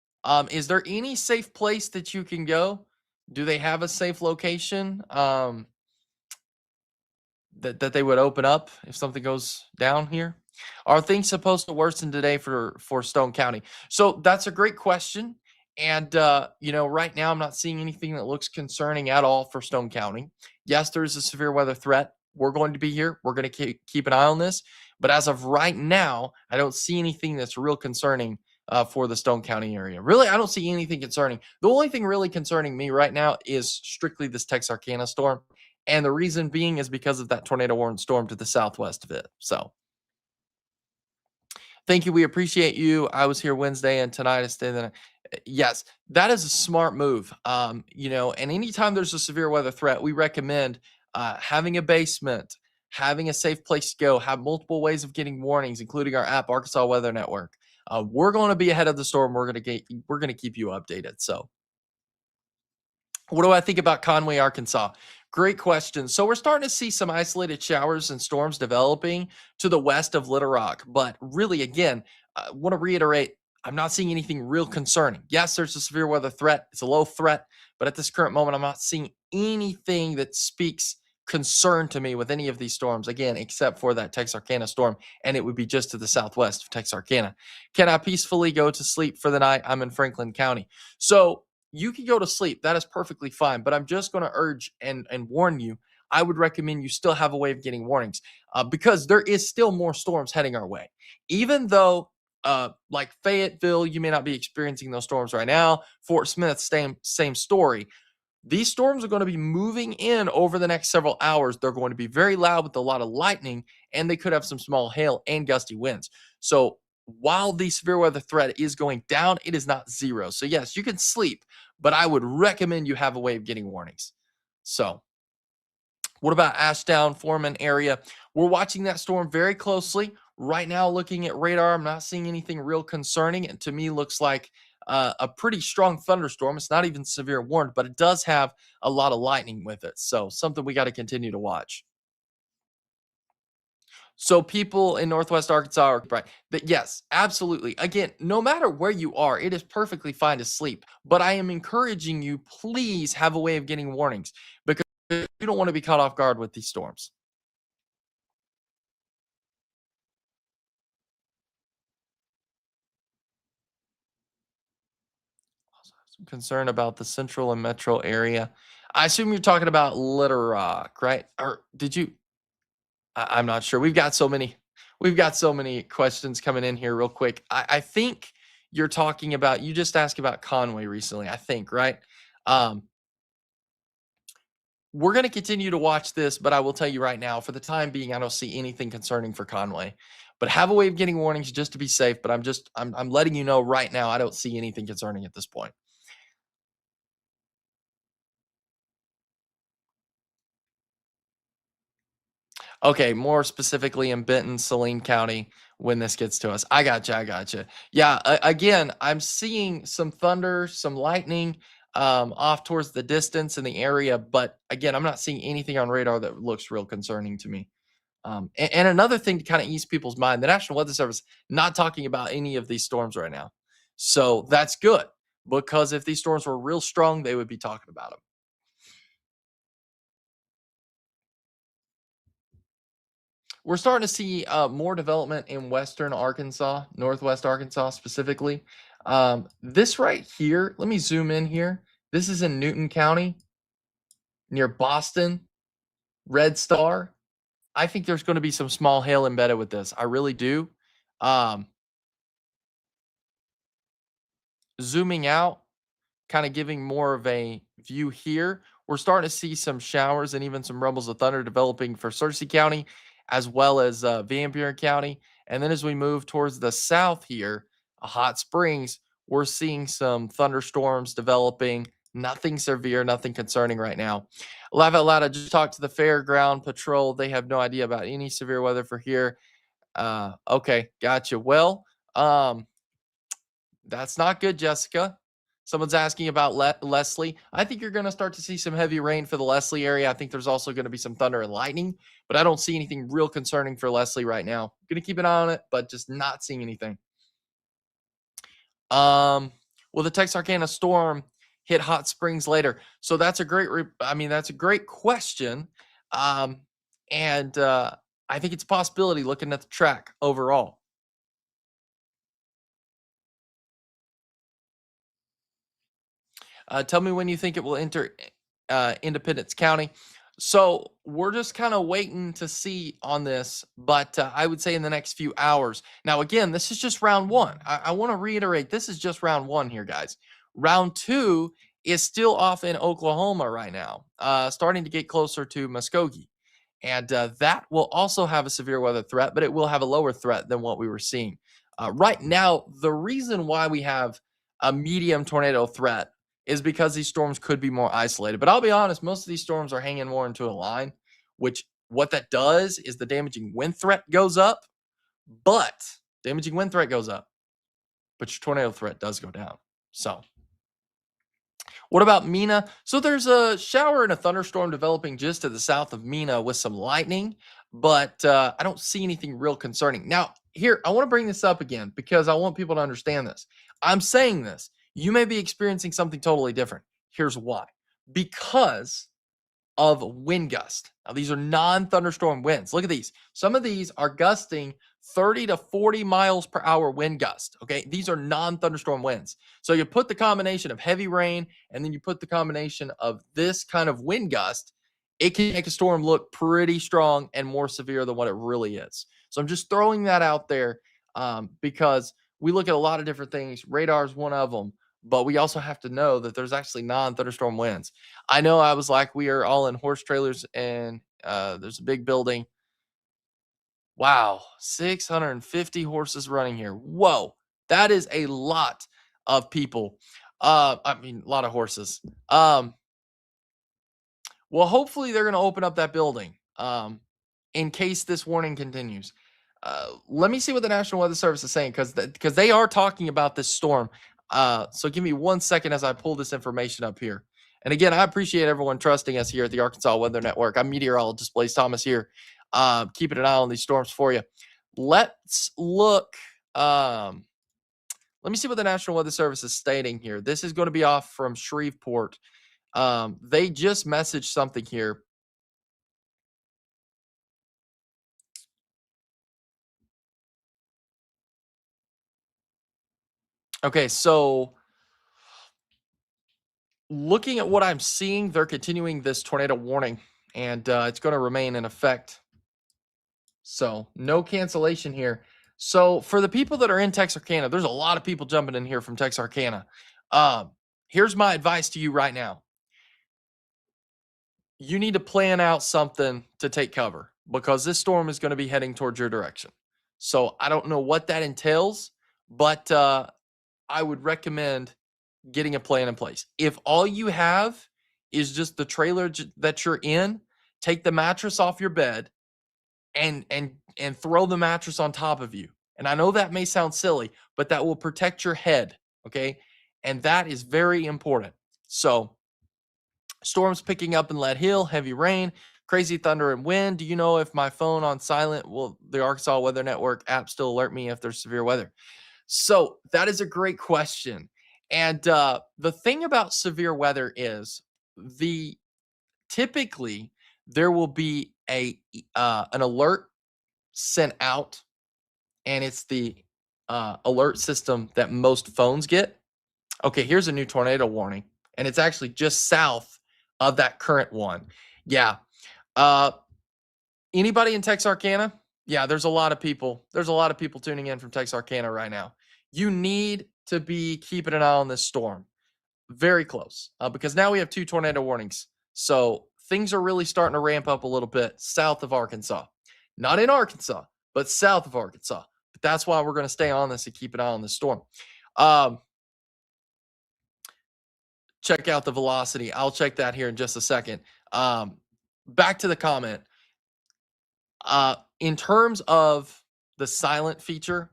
A: Is there any safe place that you can go? Do they have a safe location that they would open up if something goes down here? Are things supposed to worsen today for Stone County? So that's a great question. And, right now I'm not seeing anything that looks concerning at all for Stone County. Yes, there is a severe weather threat. We're going to be here. We're going to keep an eye on this. But as of right now, I don't see anything that's real concerning for the Stone County area. Really, I don't see anything concerning. The only thing really concerning me right now is strictly this Texarkana storm. And the reason being is because of that tornado warned storm to the southwest of it. So thank you. We appreciate you. I was here Wednesday and tonight is staying. Yes, that is a smart move. And anytime there's a severe weather threat, we recommend having a basement, having a safe place to go, have multiple ways of getting warnings, including our app, Arkansas Weather Network. We're going to be ahead of the storm. We're going to keep you updated. So, what do I think about Conway, Arkansas? Great question. So we're starting to see some isolated showers and storms developing to the west of Little Rock. But really, again, I want to reiterate, I'm not seeing anything real concerning. Yes, there's a severe weather threat. It's a low threat. But at this current moment, I'm not seeing anything that speaks concern to me with any of these storms, again, except for that Texarkana storm. And it would be just to the southwest of Texarkana. Can I peacefully go to sleep for the night? I'm in Franklin County. So you can go to sleep. That is perfectly fine. But I'm just going to urge and warn you. I would recommend you still have a way of getting warnings because there is still more storms heading our way. Even though, like Fayetteville, you may not be experiencing those storms right now. Fort Smith, same story. These storms are going to be moving in over the next several hours. They're going to be very loud with a lot of lightning, and they could have some small hail and gusty winds. So while the severe weather threat is going down, it is not zero. So yes, you can sleep, but I would recommend you have a way of getting warnings. So what about Ashdown, Foreman area? We're watching that storm very closely. Right now, looking at radar, I'm not seeing anything real concerning. And to me, looks like a pretty strong thunderstorm. It's not even severe warned, but it does have a lot of lightning with it. So something we got to continue to watch. So people in Northwest Arkansas are right. But yes, absolutely. Again, no matter where you are, it is perfectly fine to sleep. But I am encouraging you, please have a way of getting warnings because you don't want to be caught off guard with these storms. Also have some concern about the central and metro area. I assume you're talking about Little Rock, right? Or did you? I'm not sure. We've got so many questions coming in here real quick. I think you're talking about you just asked about Conway recently, I think, right? Um, we're going to continue to watch this, but I will tell you right now, for the time being, I don't see anything concerning for Conway. But have a way of getting warnings just to be safe. But I'm letting you know right now, I don't see anything concerning at this point. Okay, more specifically in Benton, Saline County, when this gets to us. I gotcha. I gotcha. Yeah. Again, I'm seeing some thunder, some lightning off towards the distance in the area, but again, I'm not seeing anything on radar that looks real concerning to me. And another thing to kind of ease people's mind, the National Weather Service not talking about any of these storms right now, so that's good because if these storms were real strong, they would be talking about them. We're starting to see more development in western Arkansas, northwest Arkansas specifically. This right here, let me zoom in here. This is in Newton County near Boston, Red Star. I think there's going to be some small hail embedded with this. I really do. Um, Zooming out, kind of giving more of a view here. We're starting to see some showers and even some rumbles of thunder developing for Searcy County as well as Van Buren County. And then as we move towards the south here, Hot Springs, we're seeing some thunderstorms developing. Nothing severe, nothing concerning right now. Laugh out loud. I just talked to the Fairground Patrol. They have no idea about any severe weather for here. Okay, gotcha. Well, that's not good, Jessica. Someone's asking about Leslie. I think you're going to start to see some heavy rain for the Leslie area. I think there's also going to be some thunder and lightning, but I don't see anything real concerning for Leslie right now. Going to keep an eye on it, but just not seeing anything. Will the Texarkana storm hit Hot Springs later? So that's a great. That's a great question. And I think it's a possibility looking at the track overall. Tell me when you think it will enter Independence County. So we're just kind of waiting to see on this, but I would say in the next few hours. Now, again, this is just round one. I want to reiterate this is just round one here, guys. Round two is still off in Oklahoma right now, starting to get closer to Muskogee. And that will also have a severe weather threat, but it will have a lower threat than what we were seeing. Right now, the reason why we have a medium tornado threat is because these storms could be more isolated. But I'll be honest, most of these storms are hanging more into a line, which What that does is the damaging wind threat goes up, but damaging wind threat goes up, but your tornado threat does go down. So what about Mina? So there's a shower and a thunderstorm developing just to the south of Mina with some lightning, but I don't see anything real concerning. Now, here, I want to bring this up again because I want people to understand this. I'm saying this. You may be experiencing something totally different. Here's why. Because of wind gust. Now, these are non-thunderstorm winds. Look at these. Some of these are gusting 30 to 40 miles per hour wind gust. Okay, these are non-thunderstorm winds. So you put the combination of heavy rain and then you put the combination of this kind of wind gust, it can make a storm look pretty strong and more severe than what it really is. So I'm just throwing that out there because we look at a lot of different things. Radar is one of them, but we also have to know that there's actually non-thunderstorm winds. I know I was like, we are all in horse trailers and there's a big building. Wow, 650 horses running here. Whoa, that is a lot of people. I mean, a lot of horses. Well, hopefully they're going to open up that building in case this warning continues. Let me see what the National Weather Service is saying because they are talking about this storm. So give me 1 second as I pull this information up here. And again, I appreciate everyone trusting us here at the Arkansas Weather Network. I'm meteorologist Blaze Thomas here, keeping an eye on these storms for you. Let's look. Let me see what the National Weather Service is stating here. This is going to be off from Shreveport. They just messaged something here. Okay, so looking at what I'm seeing, they're continuing this tornado warning, and it's going to remain in effect. So no cancellation here. So for the people that are in Texarkana, there's a lot of people jumping in here from Texarkana. Here's my advice to you right now. You need to plan out something to take cover because this storm is going to be heading towards your direction. So I don't know what that entails, but I would recommend getting a plan in place. If all you have is just the trailer that you're in, take the mattress off your bed and throw the mattress on top of you. And I know that may sound silly, but that will protect your head, okay? And that is very important. So, storms picking up in Lead Hill, heavy rain, crazy thunder and wind. Do you know if my phone on silent will the Arkansas Weather Network app still alert me if there's severe weather? So that is a great question. And the thing about severe weather is typically there will be an alert sent out, and it's the alert system that most phones get. Okay, here's a new tornado warning, and it's actually just south of that current one. Yeah. Anybody in Texarkana? Yeah, there's a lot of people. There's a lot of people tuning in from Texarkana right now. You need to be keeping an eye on this storm. Very close because now we have 2 tornado warnings. So things are really starting to ramp up a little bit south of Arkansas. Not in Arkansas, but south of Arkansas. But that's why we're going to stay on this and keep an eye on this storm. Check out the velocity. I'll check that here in just a second. Back to the comment. In terms of the silent feature,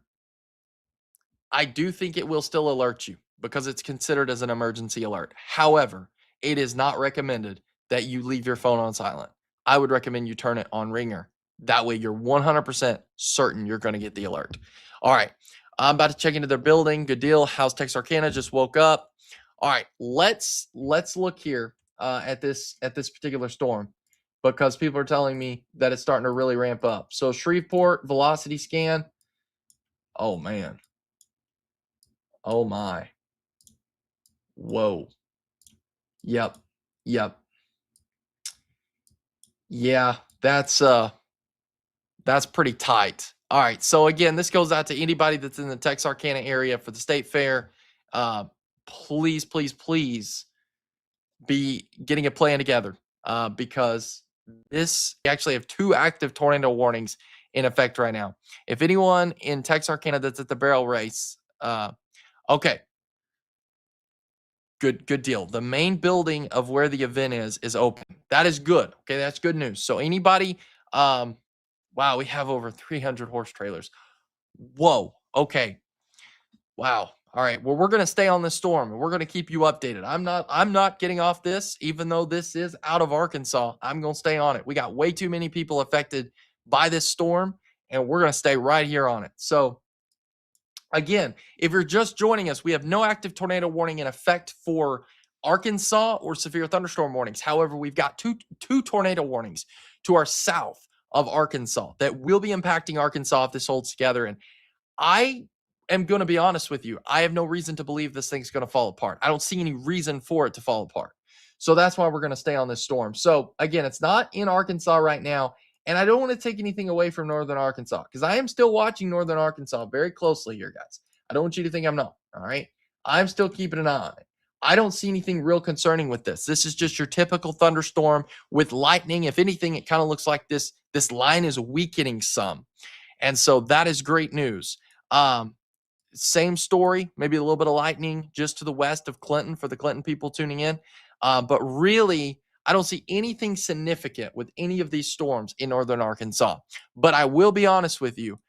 A: I do think it will still alert you because it's considered as an emergency alert. However, it is not recommended that you leave your phone on silent. I would recommend you turn it on ringer. That way you're 100% certain you're going to get the alert. All right. I'm about to check into their building. Good deal. How's Texarkana? Just woke up. All right. Let's look here at this particular storm because people are telling me that it's starting to really ramp up. So Shreveport velocity scan. Oh man. Oh my. Whoa. Yep. Yeah, that's pretty tight. All right. So again, this goes out to anybody that's in the Texarkana area for the state fair. Please be getting a plan together because we actually have 2 active tornado warnings in effect right now. If anyone in Texarkana that's at the barrel race, okay. Good deal. The main building of where the event is open. That is good. Okay, that's good news. So anybody Wow, we have over 300 horse trailers. Whoa. Okay. Wow. All right. Well, we're going to stay on this storm and we're going to keep you updated. I'm not getting off this even though this is out of Arkansas. I'm going to stay on it. We got way too many people affected by this storm and we're going to stay right here on it. So, again, if you're just joining us, we have no active tornado warning in effect for Arkansas or severe thunderstorm warnings. However, we've got two tornado warnings to our south of Arkansas that will be impacting Arkansas if this holds together. And I am going to be honest with you. I have no reason to believe this thing's going to fall apart. I don't see any reason for it to fall apart. So that's why we're going to stay on this storm. So again, it's not in Arkansas right now. And I don't want to take anything away from Northern Arkansas because I am still watching Northern Arkansas very closely here, guys. I don't want you to think I'm not. All right. I'm still keeping an eye on it. I don't see anything real concerning with this. This is just your typical thunderstorm with lightning. If anything, it kind of looks like this line is weakening some. And so that is great news. Same story, maybe a little bit of lightning just to the west of Clinton for the Clinton people tuning in. But really, I don't see anything significant with any of these storms in Northern Arkansas. But I will be honest with you,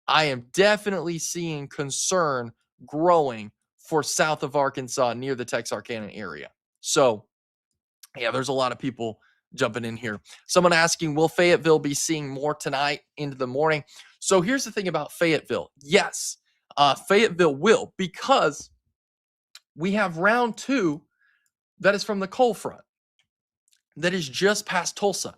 A: I am definitely seeing concern growing for south of Arkansas near the Texarkana area. So, yeah, there's a lot of people jumping in here. Someone asking, will Fayetteville be seeing more tonight into the morning? So here's the thing about Fayetteville. Yes, Fayetteville will, because we have round 2 that is from the cold front that is just past Tulsa.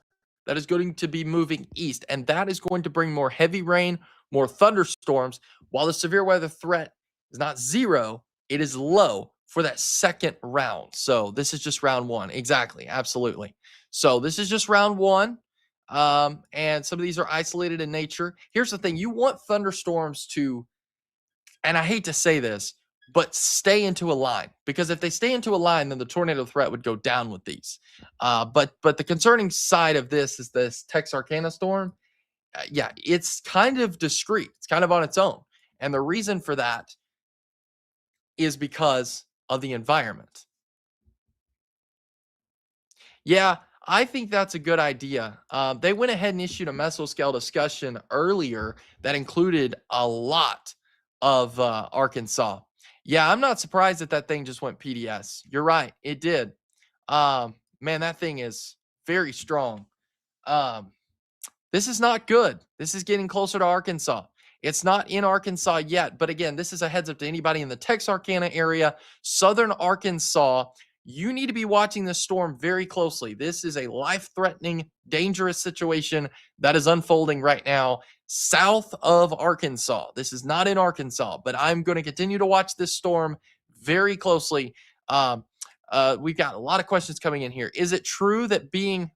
A: That is going to be moving east, and that is going to bring more heavy rain, more thunderstorms. While the severe weather threat is not 0, it is low for that second round. So this is just round 1. Exactly. Absolutely. So this is just round 1. And some of these are isolated in nature. Here's the thing. You want thunderstorms to, and I hate to say this, but stay into a line, because if they stay into a line, then the tornado threat would go down with these. But the concerning side of this is this Texarkana storm. Yeah, it's kind of discreet. It's kind of on its own. And the reason for that is because of the environment. Yeah, I think that's a good idea. They went ahead and issued a mesoscale discussion earlier that included a lot of Arkansas. Yeah, I'm not surprised that that thing just went PDS. You're right, it did. Man, that thing is very strong. Um, this is not good. This is getting closer to Arkansas. It's not in Arkansas yet, but again, this is a heads up to anybody in the Texarkana area, southern Arkansas. You need to be watching this storm very closely. This is a life-threatening, dangerous situation that is unfolding right now south of Arkansas. This is not in Arkansas, but I'm going to continue to watch this storm very closely. We've got a lot of questions coming in here. Is it true that being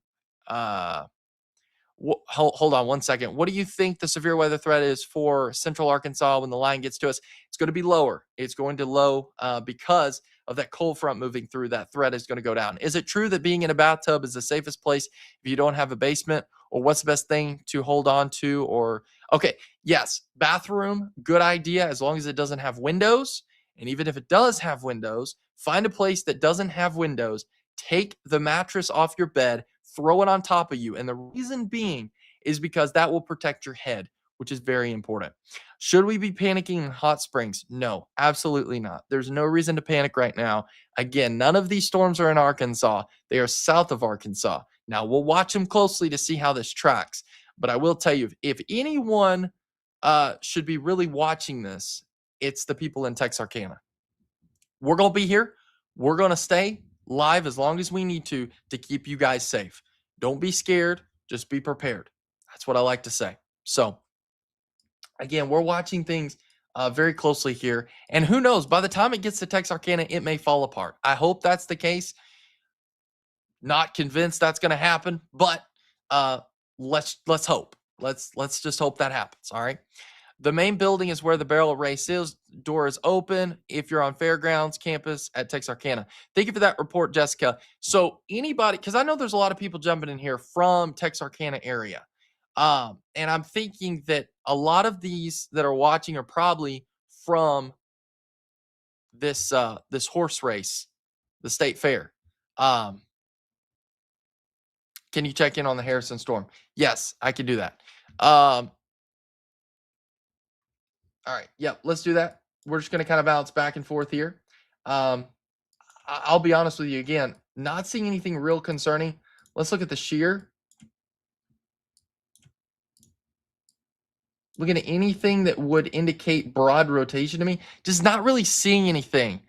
A: hold on one second. What do you think the severe weather threat is for central Arkansas when the line gets to us? It's going to be lower. It's going to low because of that cold front moving through. That threat is going to go down. Is it true that being in a bathtub is the safest place if you don't have a basement? Or what's the best thing to hold on to? Or, okay, yes, bathroom, good idea as long as it doesn't have windows. And even if it does have windows, find a place that doesn't have windows. Take the mattress off your bed, throw it on top of you. And the reason being is because that will protect your head, which is very important. Should we be panicking in hot springs? No, absolutely not. There's no reason to panic right now. Again, none of these storms are in Arkansas. They are south of Arkansas. Now, we'll watch them closely to see how this tracks. But I will tell you, if anyone should be really watching this, it's the people in Texarkana. We're going to be here. We're going to stay live as long as we need to keep you guys safe. Don't be scared. Just be prepared. That's what I like to say. So, again, we're watching things very closely here. And who knows, by the time it gets to Texarkana, it may fall apart. I hope that's the case. Not convinced that's going to happen, but let's hope. Let's just hope that happens. All right. The main building is where the barrel race is. Door is open if you're on Fairgrounds campus at Texarkana. Thank you for that report, Jessica. So anybody, because I know there's a lot of people jumping in here from Texarkana area. And I'm thinking that a lot of these that are watching are probably from this horse race, the state fair. Can can you check in on the Harrison storm? Yes, I can do that. All right. Yep. Let's do that. We're just going to kind of bounce back and forth here. Um, I'll be honest with you again, not seeing anything real concerning. Let's look at the shear. Looking at anything that would indicate broad rotation to me, just not really seeing anything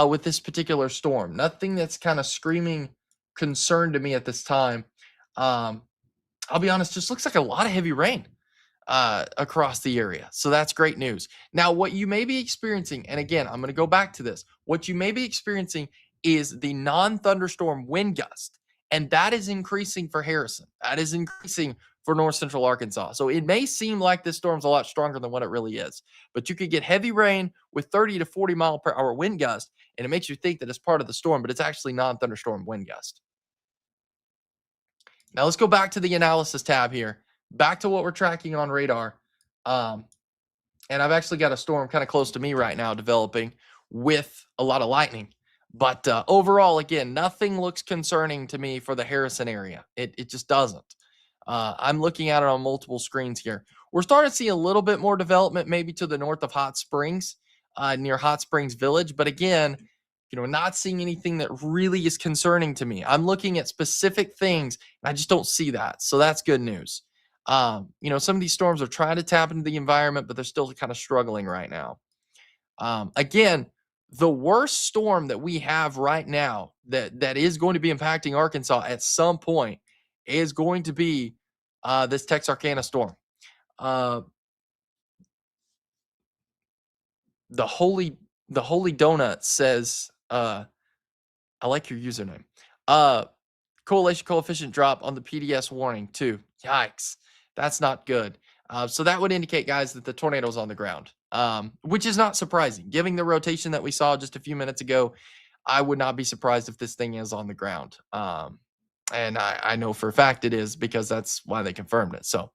A: with this particular storm. Nothing that's kind of screaming concern to me at this time. I'll be honest, just looks like a lot of heavy rain across the area. So that's great news. Now, what you may be experiencing, and again, I'm going to go back to this, what you may be experiencing is the non-thunderstorm wind gust, and that is increasing for Harrison. That is increasing for north central Arkansas. So it may seem like this storm's a lot stronger than what it really is, but you could get heavy rain with 30 to 40 mile per hour wind gust, and it makes you think that it's part of the storm, but it's actually non-thunderstorm wind gust. Now let's go back to the analysis tab here, back to what we're tracking on radar. And I've actually got a storm kind of close to me right now developing with a lot of lightning. But overall, again, nothing looks concerning to me for the Harrison area. It just doesn't. I'm looking at it on multiple screens here. We're starting to see a little bit more development maybe to the north of Hot Springs, near Hot Springs Village. But again, not seeing anything that really is concerning to me. I'm looking at specific things, and I just don't see that. So that's good news. Some of these storms are trying to tap into the environment, but they're still kind of struggling right now. Again, the worst storm that we have right now that is going to be impacting Arkansas at some point is going to be this Texarkana storm. The Holy Donut says, I like your username. Coalition coefficient drop on the PDS warning too. Yikes. That's not good. So that would indicate, guys, that the tornado's on the ground, which is not surprising. Given the rotation that we saw just a few minutes ago, I would not be surprised if this thing is on the ground. And I know for a fact it is, because that's why they confirmed it. So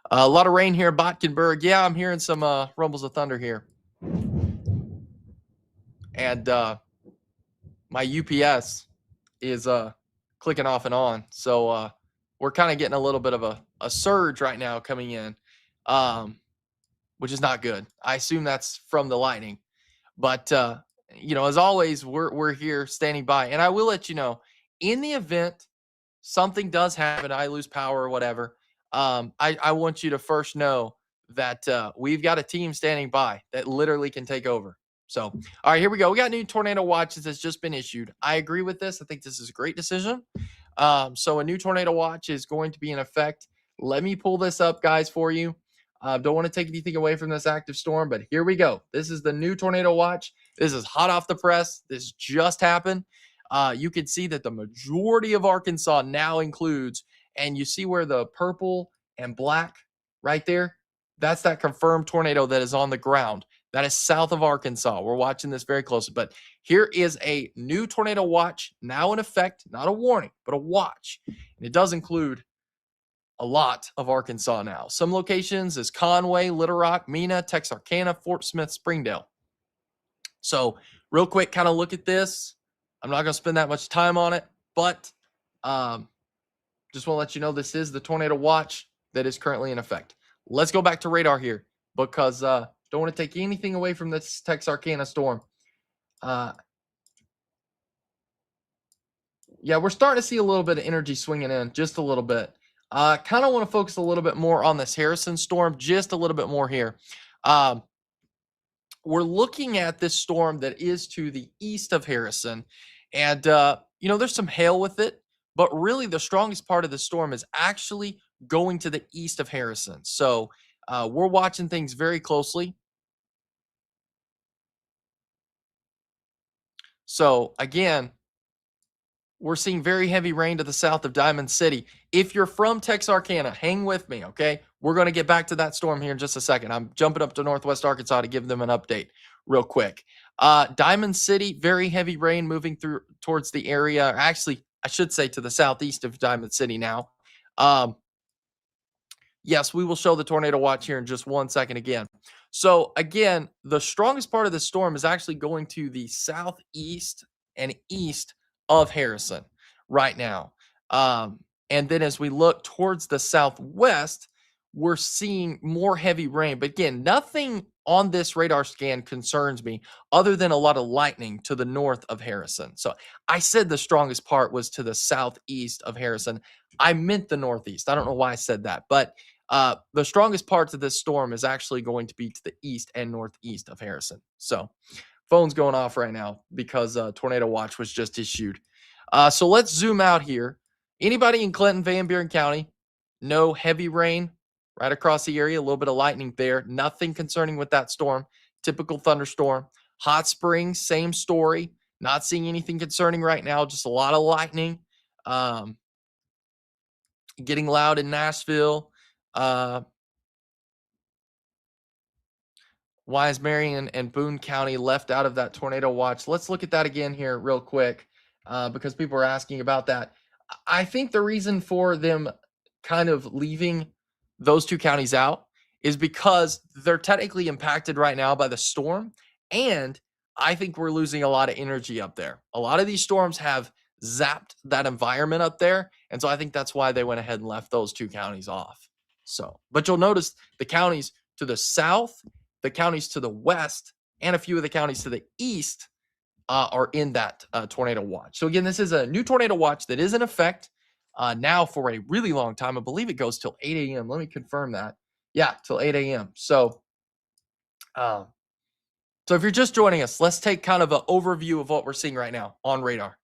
A: a lot of rain here, Botkenberg. Yeah, I'm hearing some rumbles of thunder here. And my UPS is clicking off and on. So we're kind of getting a little bit of a surge right now coming in, which is not good. I assume that's from the lightning. But, as always, we're here standing by. And I will let you know, in the event something does happen, I lose power or whatever, I want you to first know that we've got a team standing by that literally can take over. So, all right, here we go. We got new tornado watches that's just been issued. I agree with this. I think this is a great decision. So a new tornado watch is going to be in effect. Let me pull this up, guys, for you. Don't want to take anything away from this active storm, but here we go. This is the new tornado watch. This is hot off the press. This just happened. You can see that the majority of Arkansas now includes, and you see where the purple and black right there, that's that confirmed tornado that is on the ground. That is south of Arkansas. We're watching this very closely. But here is a new tornado watch now in effect, not a warning, but a watch. And it does include a lot of Arkansas now. Some locations is Conway, Little Rock, Mena, Texarkana, Fort Smith, Springdale. So real quick, kind of look at this. I'm not going to spend that much time on it, but just want to let you know this is the tornado watch that is currently in effect. Let's go back to radar here, because don't want to take anything away from this Texarkana storm. Yeah, we're starting to see a little bit of energy swinging in, just a little bit. Kind of want to focus a little bit more on this Harrison storm, just a little bit more here. We're looking at this storm that is to the east of Harrison, and there's some hail with it, but really the strongest part of the storm is actually going to the east of Harrison. So we're watching things very closely. So again, we're seeing very heavy rain to the south of Diamond City. If you're from Texarkana, hang with me, okay? We're going to get back to that storm here in just a second. I'm jumping up to Northwest Arkansas to give them an update real quick. Diamond City, very heavy rain moving through towards the area. Actually, I should say to the southeast of Diamond City now. Yes, we will show the tornado watch here in just 1 second again. So again, the strongest part of the storm is actually going to the southeast and east of Harrison right now. And then as we look towards the southwest, we're seeing more heavy rain. But again, nothing on this radar scan concerns me other than a lot of lightning to the north of Harrison. So I said the strongest part was to the southeast of Harrison. I meant the northeast. I don't know why I said that, but the strongest parts of this storm is actually going to be to the east and northeast of Harrison. So phone's going off right now because tornado watch was just issued. So let's zoom out here. Anybody in Clinton, Van Buren County, no heavy rain right across the area, a little bit of lightning there. Nothing concerning with that storm. Typical thunderstorm. Hot Springs, same story. Not seeing anything concerning right now, just a lot of lightning. Getting loud in Nashville. Why is Marion and Boone County left out of that tornado watch? Let's look at that again here real quick because people are asking about that. I think the reason for them kind of leaving those two counties out is because they're technically impacted right now by the storm. And I think we're losing a lot of energy up there. A lot of these storms have zapped that environment up there. And so I think that's why they went ahead and left those two counties off. So, but you'll notice the counties to the south, the counties to the west, and a few of the counties to the east are in that tornado watch. So again, this is a new tornado watch that is in effect now for a really long time. I believe it goes till 8 a.m. Let me confirm that. Yeah, till 8 a.m. So if you're just joining us, let's take kind of an overview of what we're seeing right now on radar.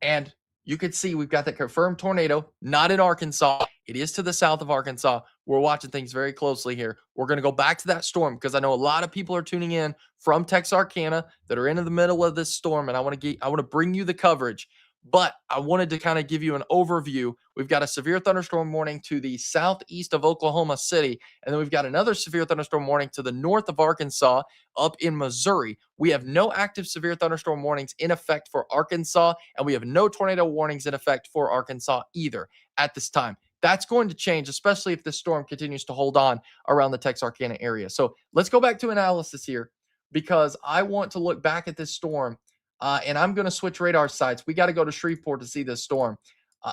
A: And you can see we've got the confirmed tornado, not in Arkansas. It is to the south of Arkansas. We're watching things very closely here. We're going to go back to that storm because I know a lot of people are tuning in from Texarkana that are into the middle of this storm, and I want to bring you the coverage. But I wanted to kind of give you an overview. We've got a severe thunderstorm warning to the southeast of Oklahoma City, and then we've got another severe thunderstorm warning to the north of Arkansas up in Missouri. We have no active severe thunderstorm warnings in effect for Arkansas, and we have no tornado warnings in effect for Arkansas either at this time. That's going to change, especially if this storm continues to hold on around the Texarkana area. So let's go back to analysis here because I want to look back at this storm. And I'm going to switch radar sites. We got to go to Shreveport to see this storm.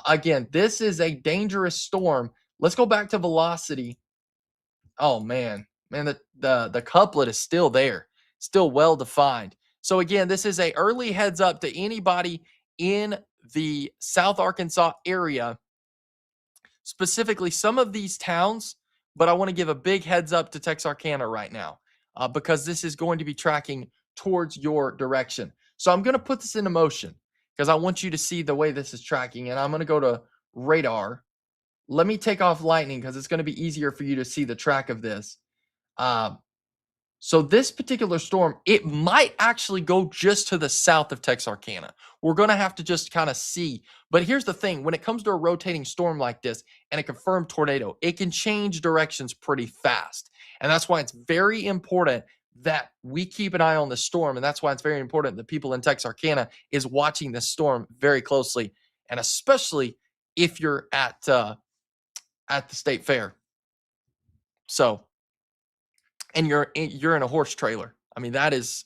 A: Again, this is a dangerous storm. Let's go back to velocity. Oh man, the couplet is still there, still well defined. So again, this is a early heads up to anybody in the South Arkansas area, specifically some of these towns. But I want to give a big heads up to Texarkana right now because this is going to be tracking towards your direction. So I'm going to put this into motion because I want you to see the way this is tracking. And I'm going to go to radar. Let me take off lightning because it's going to be easier for you to see the track of this. So this particular storm, it might actually go just to the south of Texarkana. We're going to have to just kind of see. But here's the thing. When it comes to a rotating storm like this and a confirmed tornado, it can change directions pretty fast. And that's why it's very important that we keep an eye on the storm. And that's why it's very important that people in Texarkana is watching this storm very closely. And especially if you're at the state fair. So, and you're in a horse trailer. I mean, that is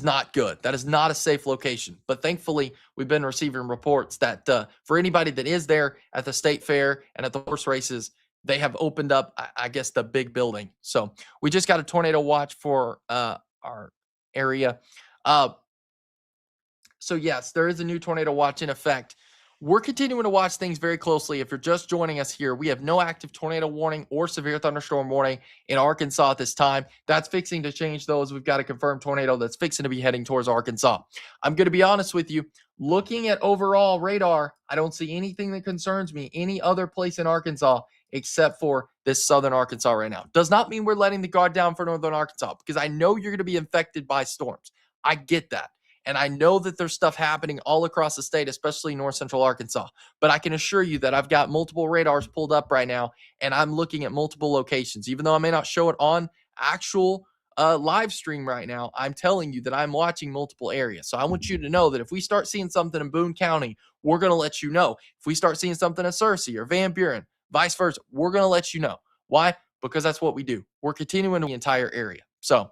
A: not good. That is not a safe location. But thankfully, we've been receiving reports that for anybody that is there at the state fair and at the horse races, they have opened up, I guess, the big building. So we just got a tornado watch for our area. So yes, there is a new tornado watch in effect. We're continuing to watch things very closely. If you're just joining us here, we have no active tornado warning or severe thunderstorm warning in Arkansas at this time. That's fixing to change those. We've got a confirmed tornado that's fixing to be heading towards Arkansas. I'm going to be honest with you. Looking at overall radar, I don't see anything that concerns me any other place in Arkansas except for this southern Arkansas right now. Does not mean we're letting the guard down for northern Arkansas because I know you're going to be infected by storms. I get that. And I know that there's stuff happening all across the state, especially north central Arkansas. But I can assure you that I've got multiple radars pulled up right now, and I'm looking at multiple locations. Even though I may not show it on actual live stream right now, I'm telling you that I'm watching multiple areas. So I want you to know that if we start seeing something in Boone County, we're going to let you know. If we start seeing something in Searcy or Van Buren, vice versa, we're going to let you know. Why? Because that's what we do. We're continuing the entire area. So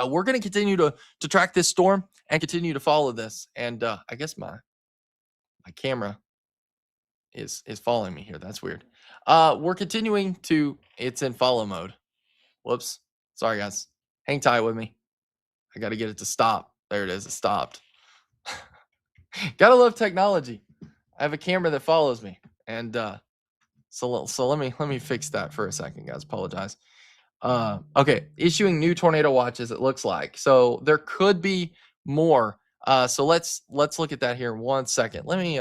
A: we're going to continue to track this storm and continue to follow this. And I guess my camera is following me here. That's weird. We're continuing to. It's in follow mode. Whoops. Sorry, guys. Hang tight with me. I got to get it to stop. There it is. It stopped. Gotta love technology. I have a camera that follows me, and so let me fix that for a second, guys. Apologize. Okay, issuing new tornado watches. It looks like so there could be more. So let's look at that here in 1 second. Let me.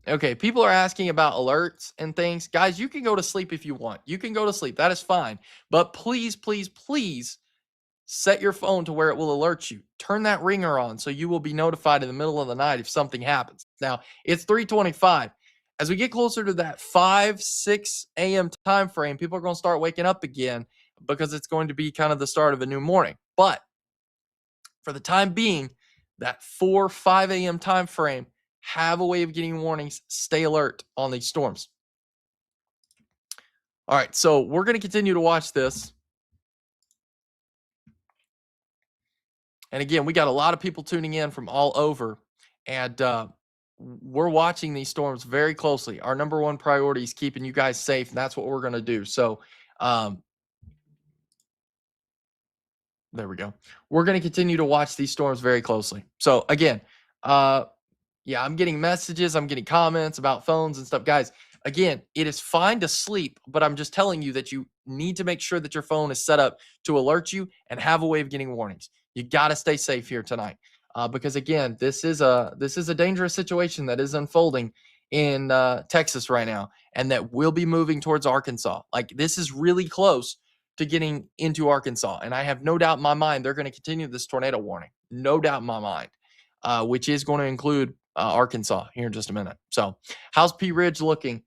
A: Okay, people are asking about alerts and things. Guys, you can go to sleep if you want. You can go to sleep. That is fine. But please, please, please set your phone to where it will alert you. Turn that ringer on so you will be notified in the middle of the night if something happens. Now, it's 3:25. As we get closer to that 5, 6 a.m. time frame, people are going to start waking up again because it's going to be kind of the start of a new morning. But for the time being, that 4, 5 a.m. time frame, have a way of getting warnings. Stay alert on these storms. All right, so we're going to continue to watch this. And again, we got a lot of people tuning in from all over, and we're watching these storms very closely. Our number one priority is keeping you guys safe, and that's what we're going to do. So, there we go. We're going to continue to watch these storms very closely. So, again, yeah, I'm getting messages, I'm getting comments about phones and stuff. Guys, again, it is fine to sleep, but I'm just telling you that you need to make sure that your phone is set up to alert you and have a way of getting warnings. You got to stay safe here tonight, because again, this is a dangerous situation that is unfolding in Texas right now, and that will be moving towards Arkansas. Like, this is really close to getting into Arkansas, and I have no doubt in my mind they're going to continue this tornado warning. No doubt in my mind, which is going to include Arkansas here in just a minute. So, how's Pea Ridge looking?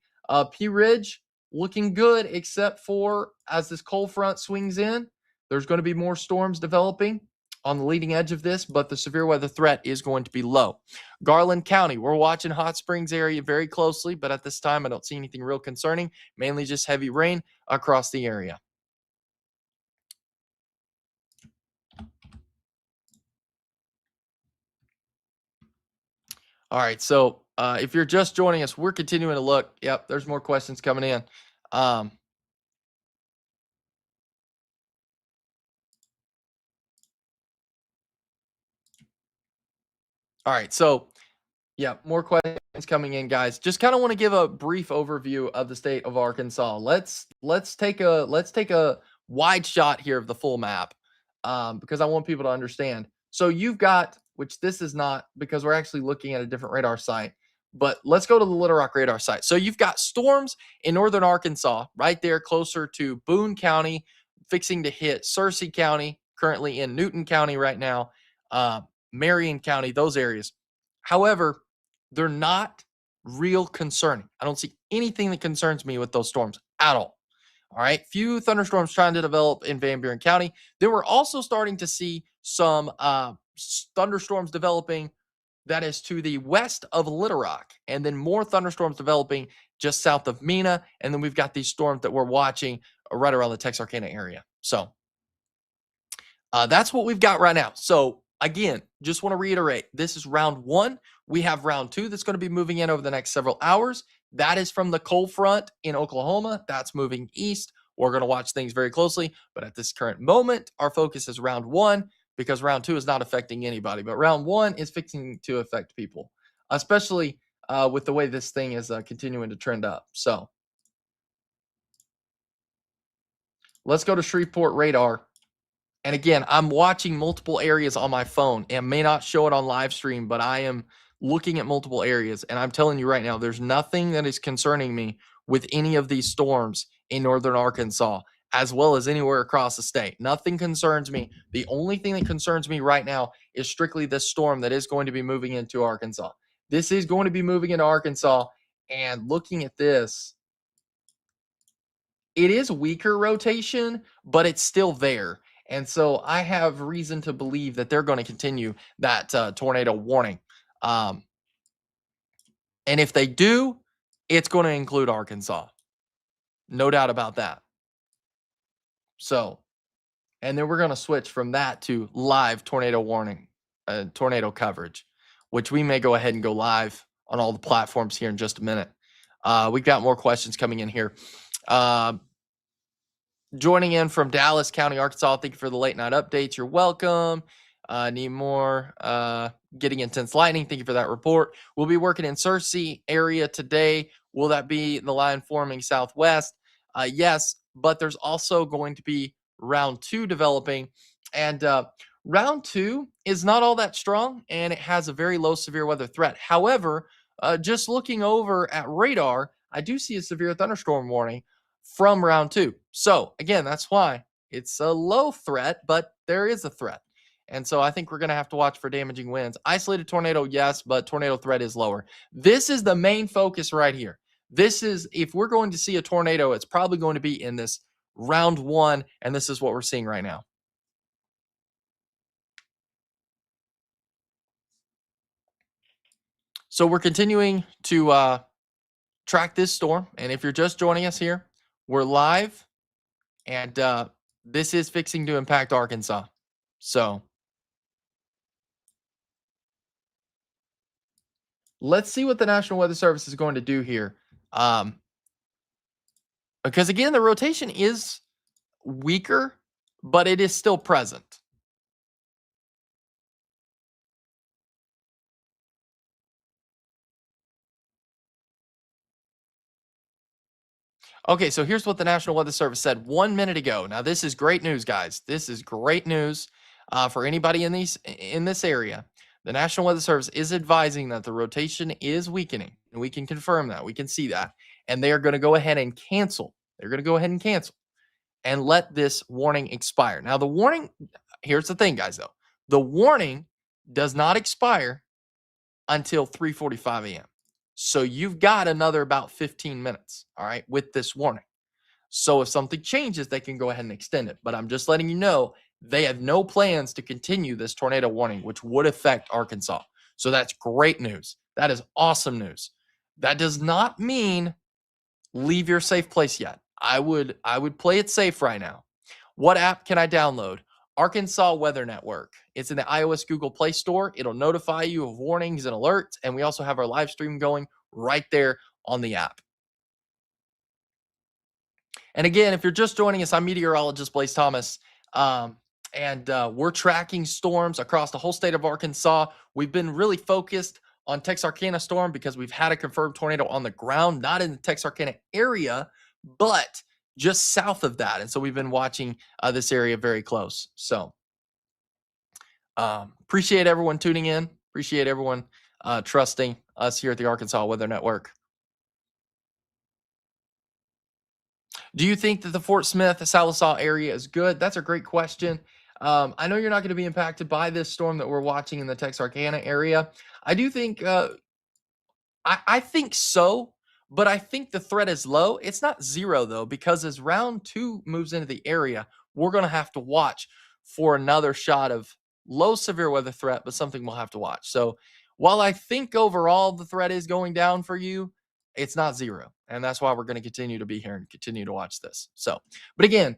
A: Pea Ridge looking good, except for as this cold front swings in, there's going to be more storms developing on the leading edge of this, but the severe weather threat is going to be low. Garland County, we're watching Hot Springs area very closely, but at this time, I don't see anything real concerning, mainly just heavy rain across the area. All right, so if you're just joining us, we're continuing to look. Yep, there's more questions coming in. All right, so yeah, more questions coming in, guys. Just kind of want to give a brief overview of the state of Arkansas. Let's take a wide shot here of the full map, because I want people to understand. So you've got, which this is not because we're actually looking at a different radar site, but let's go to the Little Rock radar site. So you've got storms in northern Arkansas, right there closer to Boone County, fixing to hit Searcy County, currently in Newton County right now, Marion County, those areas. However, they're not real concerning. I don't see anything that concerns me with those storms at all. All right. Few thunderstorms trying to develop in Van Buren County. Then we're also starting to see some thunderstorms developing that is to the west of Little Rock, and then more thunderstorms developing just south of Mena. And then we've got these storms that we're watching right around the Texarkana area. So that's what we've got right now. So again, just want to reiterate, this is round one. We have round two that's going to be moving in over the next several hours. That is from the cold front in Oklahoma. That's moving east. We're going to watch things very closely. But at this current moment, our focus is round one, because round two is not affecting anybody. But round one is fixing to affect people, especially with the way this thing is continuing to trend up. So let's go to Shreveport radar. And again, I'm watching multiple areas on my phone, and may not show it on live stream, but I am looking at multiple areas. And I'm telling you right now, there's nothing that is concerning me with any of these storms in northern Arkansas, as well as anywhere across the state. Nothing concerns me. The only thing that concerns me right now is strictly this storm that is going to be moving into Arkansas. This is going to be moving into Arkansas, and looking at this, it is weaker rotation, but it's still there. And so I have reason to believe that they're going to continue that tornado warning. And if they do, it's going to include Arkansas. No doubt about that. So, and then we're going to switch from that to live tornado warning, tornado coverage. which we may go ahead and go live on all the platforms here in just a minute. We've got more questions coming in here. Joining in from Dallas County, Arkansas. Thank you for the late night updates. You're welcome. Need more. Getting intense lightning. Thank you for that report. We'll be working in Searcy area today. Will that be the line forming southwest? Yes, but there's also going to be round 2 developing. And round 2 is not all that strong, and it has a very low severe weather threat. However, just looking over at radar, I do see a severe thunderstorm warning from round 2. So again, that's why it's a low threat, but there is a threat. And so I think we're going to have to watch for damaging winds. Isolated tornado, yes, but tornado threat is lower. This is the main focus right here. This is, if we're going to see a tornado, it's probably going to be in this round 1, and this is what we're seeing right now. So we're continuing to track this storm. And if you're just joining us here, we're live, and this is fixing to impact Arkansas. So let's see what the National Weather Service is going to do here. Because again, the rotation is weaker, but it is still present. Okay, so here's what the National Weather Service said 1 minute ago. Now, this is great news, guys. This is great news for anybody in this area. The National Weather Service is advising that the rotation is weakening, and we can confirm that. We can see that. And they are going to go ahead and cancel. They're going to go ahead and cancel and let this warning expire. Now, the warning, here's the thing, guys, though. The warning does not expire until 3:45 a.m. So you've got another about 15 minutes, all right, with this warning. So if something changes, they can go ahead and extend it. But I'm just letting you know they have no plans to continue this tornado warning, which would affect Arkansas. So that's great news. That is awesome news. That does not mean leave your safe place yet. I would play it safe right now. What app can I download? Arkansas Weather Network. It's in the iOS Google Play Store. It'll notify you of warnings and alerts. And we also have our live stream going right there on the app. And again, if you're just joining us, I'm meteorologist Blaze Thomas. And we're tracking storms across the whole state of Arkansas. We've been really focused on Texarkana storm because we've had a confirmed tornado on the ground, not in the Texarkana area, but just south of that. And so we've been watching this area very close. So appreciate everyone tuning in. Appreciate everyone trusting us here at the Arkansas Weather Network. Do you think that the Fort Smith, Sallisaw area is good? That's a great question. I know you're not going to be impacted by this storm that we're watching in the Texarkana area. I do think, I think so, but I think the threat is low. It's not zero, though, because as round 2 moves into the area, we're going to have to watch for another shot of low severe weather threat, but something we'll have to watch. So while I think overall the threat is going down for you, it's not zero. And that's why we're going to continue to be here and continue to watch this. So, but again,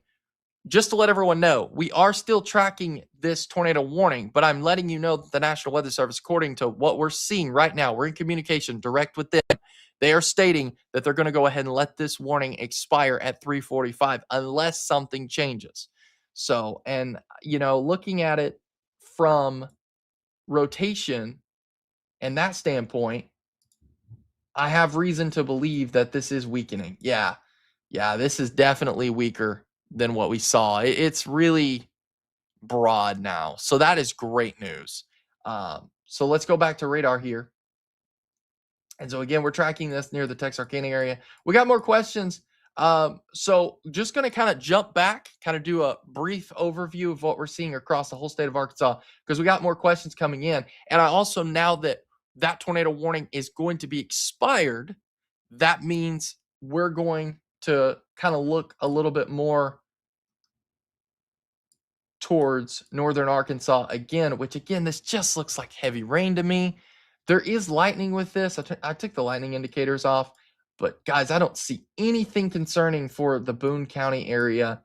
A: just to let everyone know, we are still tracking this tornado warning, but I'm letting you know that the National Weather Service, according to what we're seeing right now, we're in communication direct with them. They are stating that they're going to go ahead and let this warning expire at 3:45 unless something changes. So, and, you know, looking at it from rotation and that standpoint, I have reason to believe that this is weakening. Yeah, this is definitely weaker than what we saw. It's really broad now. So that is great news. So let's go back to radar here. And so again, we're tracking this near the Texarkana area. We got more questions. So just going to kind of jump back, kind of do a brief overview of what we're seeing across the whole state of Arkansas, because we got more questions coming in. And I also, now that that tornado warning is going to be expired, that means we're going to kind of look a little bit more towards northern Arkansas again, which again, this just looks like heavy rain to me. There is lightning with this. I took the lightning indicators off, but guys, I don't see anything concerning for the Boone County area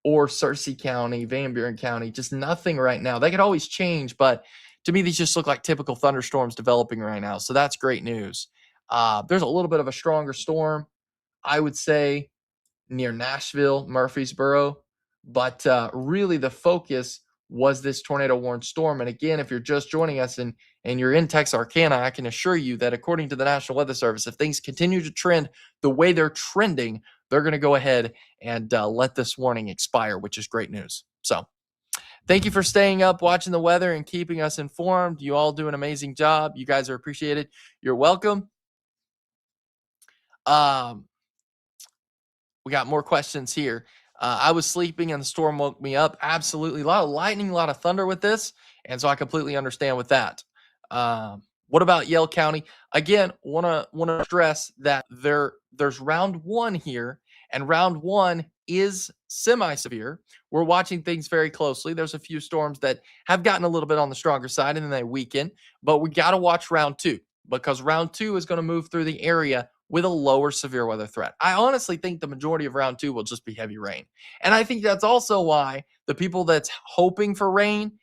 A: or Searcy County, Van Buren County, just nothing right now. They could always change, but to me, these just look like typical thunderstorms developing right now. So that's great news. There's a little bit of a stronger storm, I would say, near Nashville, Murfreesboro. But really, the focus was this tornado warned storm. And again, if you're just joining us and you're in Texarkana, I can assure you that according to the National Weather Service, if things continue to trend the way they're trending, they're going to go ahead and let this warning expire, which is great news. So thank you for staying up, watching the weather, and keeping us informed. You all do an amazing job. You guys are appreciated. You're welcome. We got more questions here. I was sleeping and the storm woke me up. Absolutely. A lot of lightning, a lot of thunder with this. And so I completely understand with that. What about Yell County? Again, want to stress that there's round one here, and round one is semi-severe. We're watching things very closely. There's a few storms that have gotten a little bit on the stronger side and then they weaken, but we got to watch round two because round two is going to move through the area with a lower severe weather threat. I honestly think the majority of round two will just be heavy rain. And I think that's also why the people that's hoping for rain,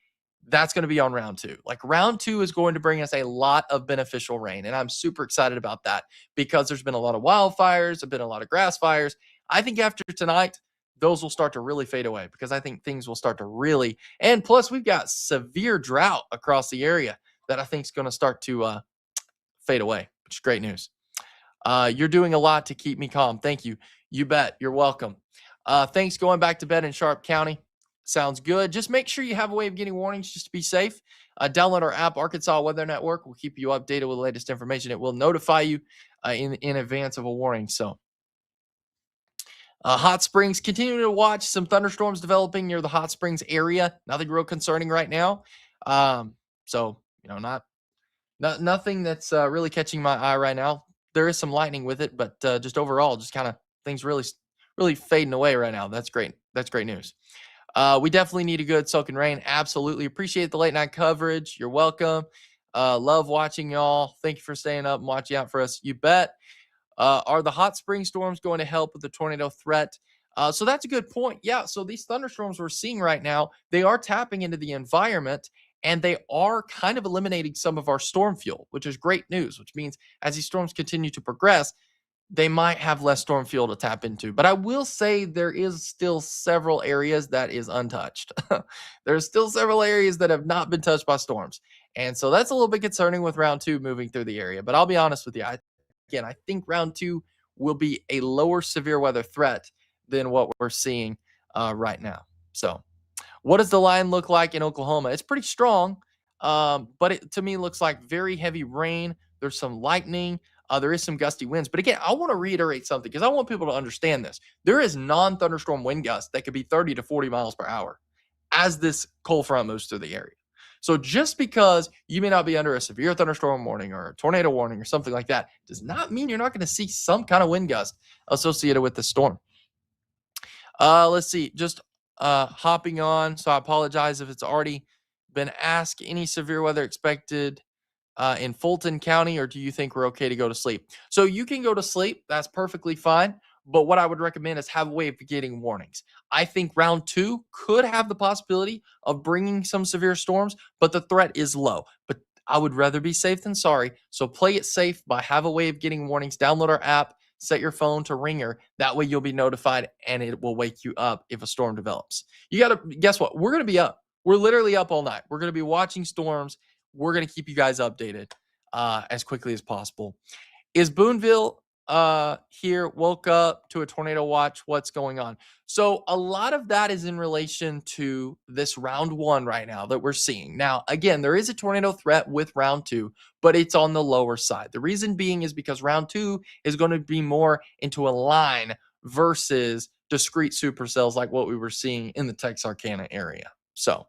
A: that's going to be on round two. Like round two is going to bring us a lot of beneficial rain. And I'm super excited about that because there's been a lot of wildfires, there've been a lot of grass fires. I think after tonight, those will start to really fade away because I think things will start to really, and plus we've got severe drought across the area that I think is going to start to fade away, which is great news. You're doing a lot to keep me calm. Thank you. You bet. You're welcome. Thanks. Going back to bed in Sharp County. Sounds good. Just make sure you have a way of getting warnings just to be safe. Download our app, Arkansas Weather Network. We'll keep you updated with the latest information. It will notify you in advance of a warning. So, Hot Springs, continue to watch some thunderstorms developing near the Hot Springs area. Nothing real concerning right now. So, nothing that's really catching my eye right now. There is some lightning with it, but just overall, just kind of things really fading away right now. That's great. That's great news. We definitely need a good soaking rain. Absolutely. Appreciate the late night coverage. You're welcome. Love watching y'all. Thank you for staying up and watching out for us. You bet. Are the hot spring storms going to help with the tornado threat? So that's a good point. Yeah. So these thunderstorms we're seeing right now, they are tapping into the environment and they are kind of eliminating some of our storm fuel, which is great news, which means as these storms continue to progress, they might have less storm fuel to tap into. But I will say there is still several areas that is untouched. There's still several areas that have not been touched by storms. And so that's a little bit concerning with round two moving through the area. But I'll be honest with you. I think round two will be a lower severe weather threat than what we're seeing right now. So what does the line look like in Oklahoma? It's pretty strong, but it to me looks like very heavy rain. There's some lightning. There is some gusty winds. But again, I want to reiterate something because I want people to understand this. There is non-thunderstorm wind gusts that could be 30 to 40 miles per hour as this cold front moves through the area. So just because you may not be under a severe thunderstorm warning or a tornado warning or something like that does not mean you're not going to see some kind of wind gust associated with the storm. Let's see. Just hopping on. So I apologize if it's already been asked. Any severe weather expected in Fulton County, or do you think we're okay to go to sleep? So you can go to sleep. That's perfectly fine. But what I would recommend is have a way of getting warnings. I think round two could have the possibility of bringing some severe storms, but the threat is low. But I would rather be safe than sorry. So play it safe by have a way of getting warnings. Download our app, set your phone to ringer. That way you'll be notified and it will wake you up if a storm develops. You got to guess what? We're going to be up. We're literally up all night. We're going to be watching storms. We're going to keep you guys updated as quickly as possible. Is Boonville here woke up to a tornado watch? What's going on? So a lot of that is in relation to this round one right now that we're seeing. Now, again, there is a tornado threat with round two, but it's on the lower side. The reason being is because round two is going to be more into a line versus discrete supercells like what we were seeing in the Texarkana area. So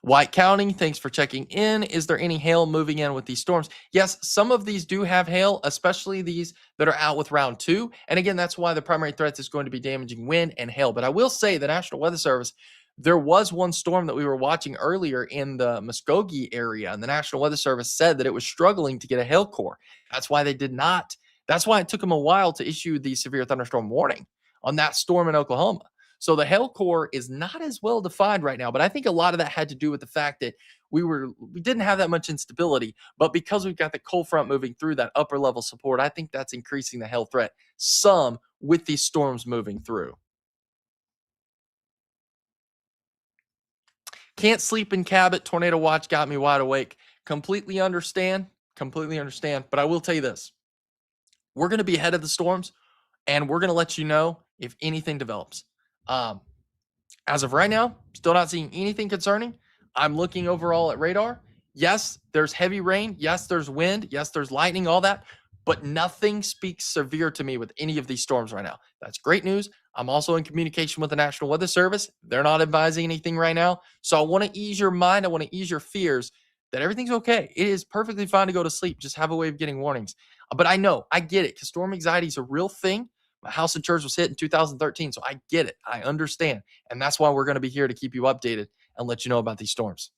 A: White County, thanks for checking in. Is there any hail moving in with these storms? Yes, some of these do have hail, especially these that are out with round two. And again, that's why the primary threat is going to be damaging wind and hail. But I will say the National Weather Service, there was one storm that we were watching earlier in the Muskogee area, and the National Weather Service said that it was struggling to get a hail core. That's why they did not. That's why it took them a while to issue the severe thunderstorm warning on that storm in Oklahoma. So the hail core is not as well defined right now, but I think a lot of that had to do with the fact that we didn't have that much instability, but because we've got the cold front moving through that upper level support, I think that's increasing the hail threat some with these storms moving through. Can't sleep in Cabot. Tornado watch got me wide awake. Completely understand. Completely understand. But I will tell you this: we're going to be ahead of the storms, and we're going to let you know if anything develops. Um, as of right now, still not seeing anything concerning. I'm looking overall at radar. Yes, there's heavy rain. Yes, there's wind. Yes, there's lightning, all that. But nothing speaks severe to me with any of these storms right now. That's great news. I'm also in communication with the National Weather Service. They're not advising anything right now. So I want to ease your mind. I want to ease your fears that everything's okay. It is perfectly fine to go to sleep. Just have a way of getting warnings. But I know, I get it, because storm anxiety is a real thing. My house and church was hit in 2013. So I get it. I understand. And that's why we're going to be here to keep you updated and let you know about these storms.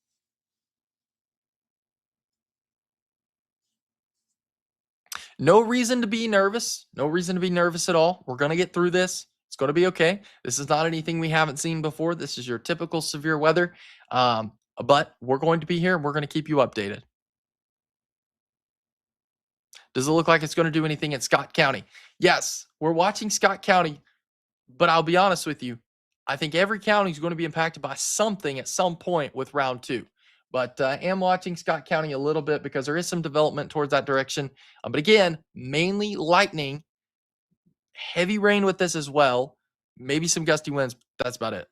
A: No reason to be nervous. No reason to be nervous at all. We're going to get through this. It's going to be okay. This is not anything we haven't seen before. This is your typical severe weather. But we're going to be here. We're going to keep you updated. Does it look like it's going to do anything in Scott County? Yes, we're watching Scott County, but I'll be honest with you. I think every county is going to be impacted by something at some point with round two. But I am watching Scott County a little bit because there is some development towards that direction. But again, mainly lightning, heavy rain with this as well, maybe some gusty winds. That's about it.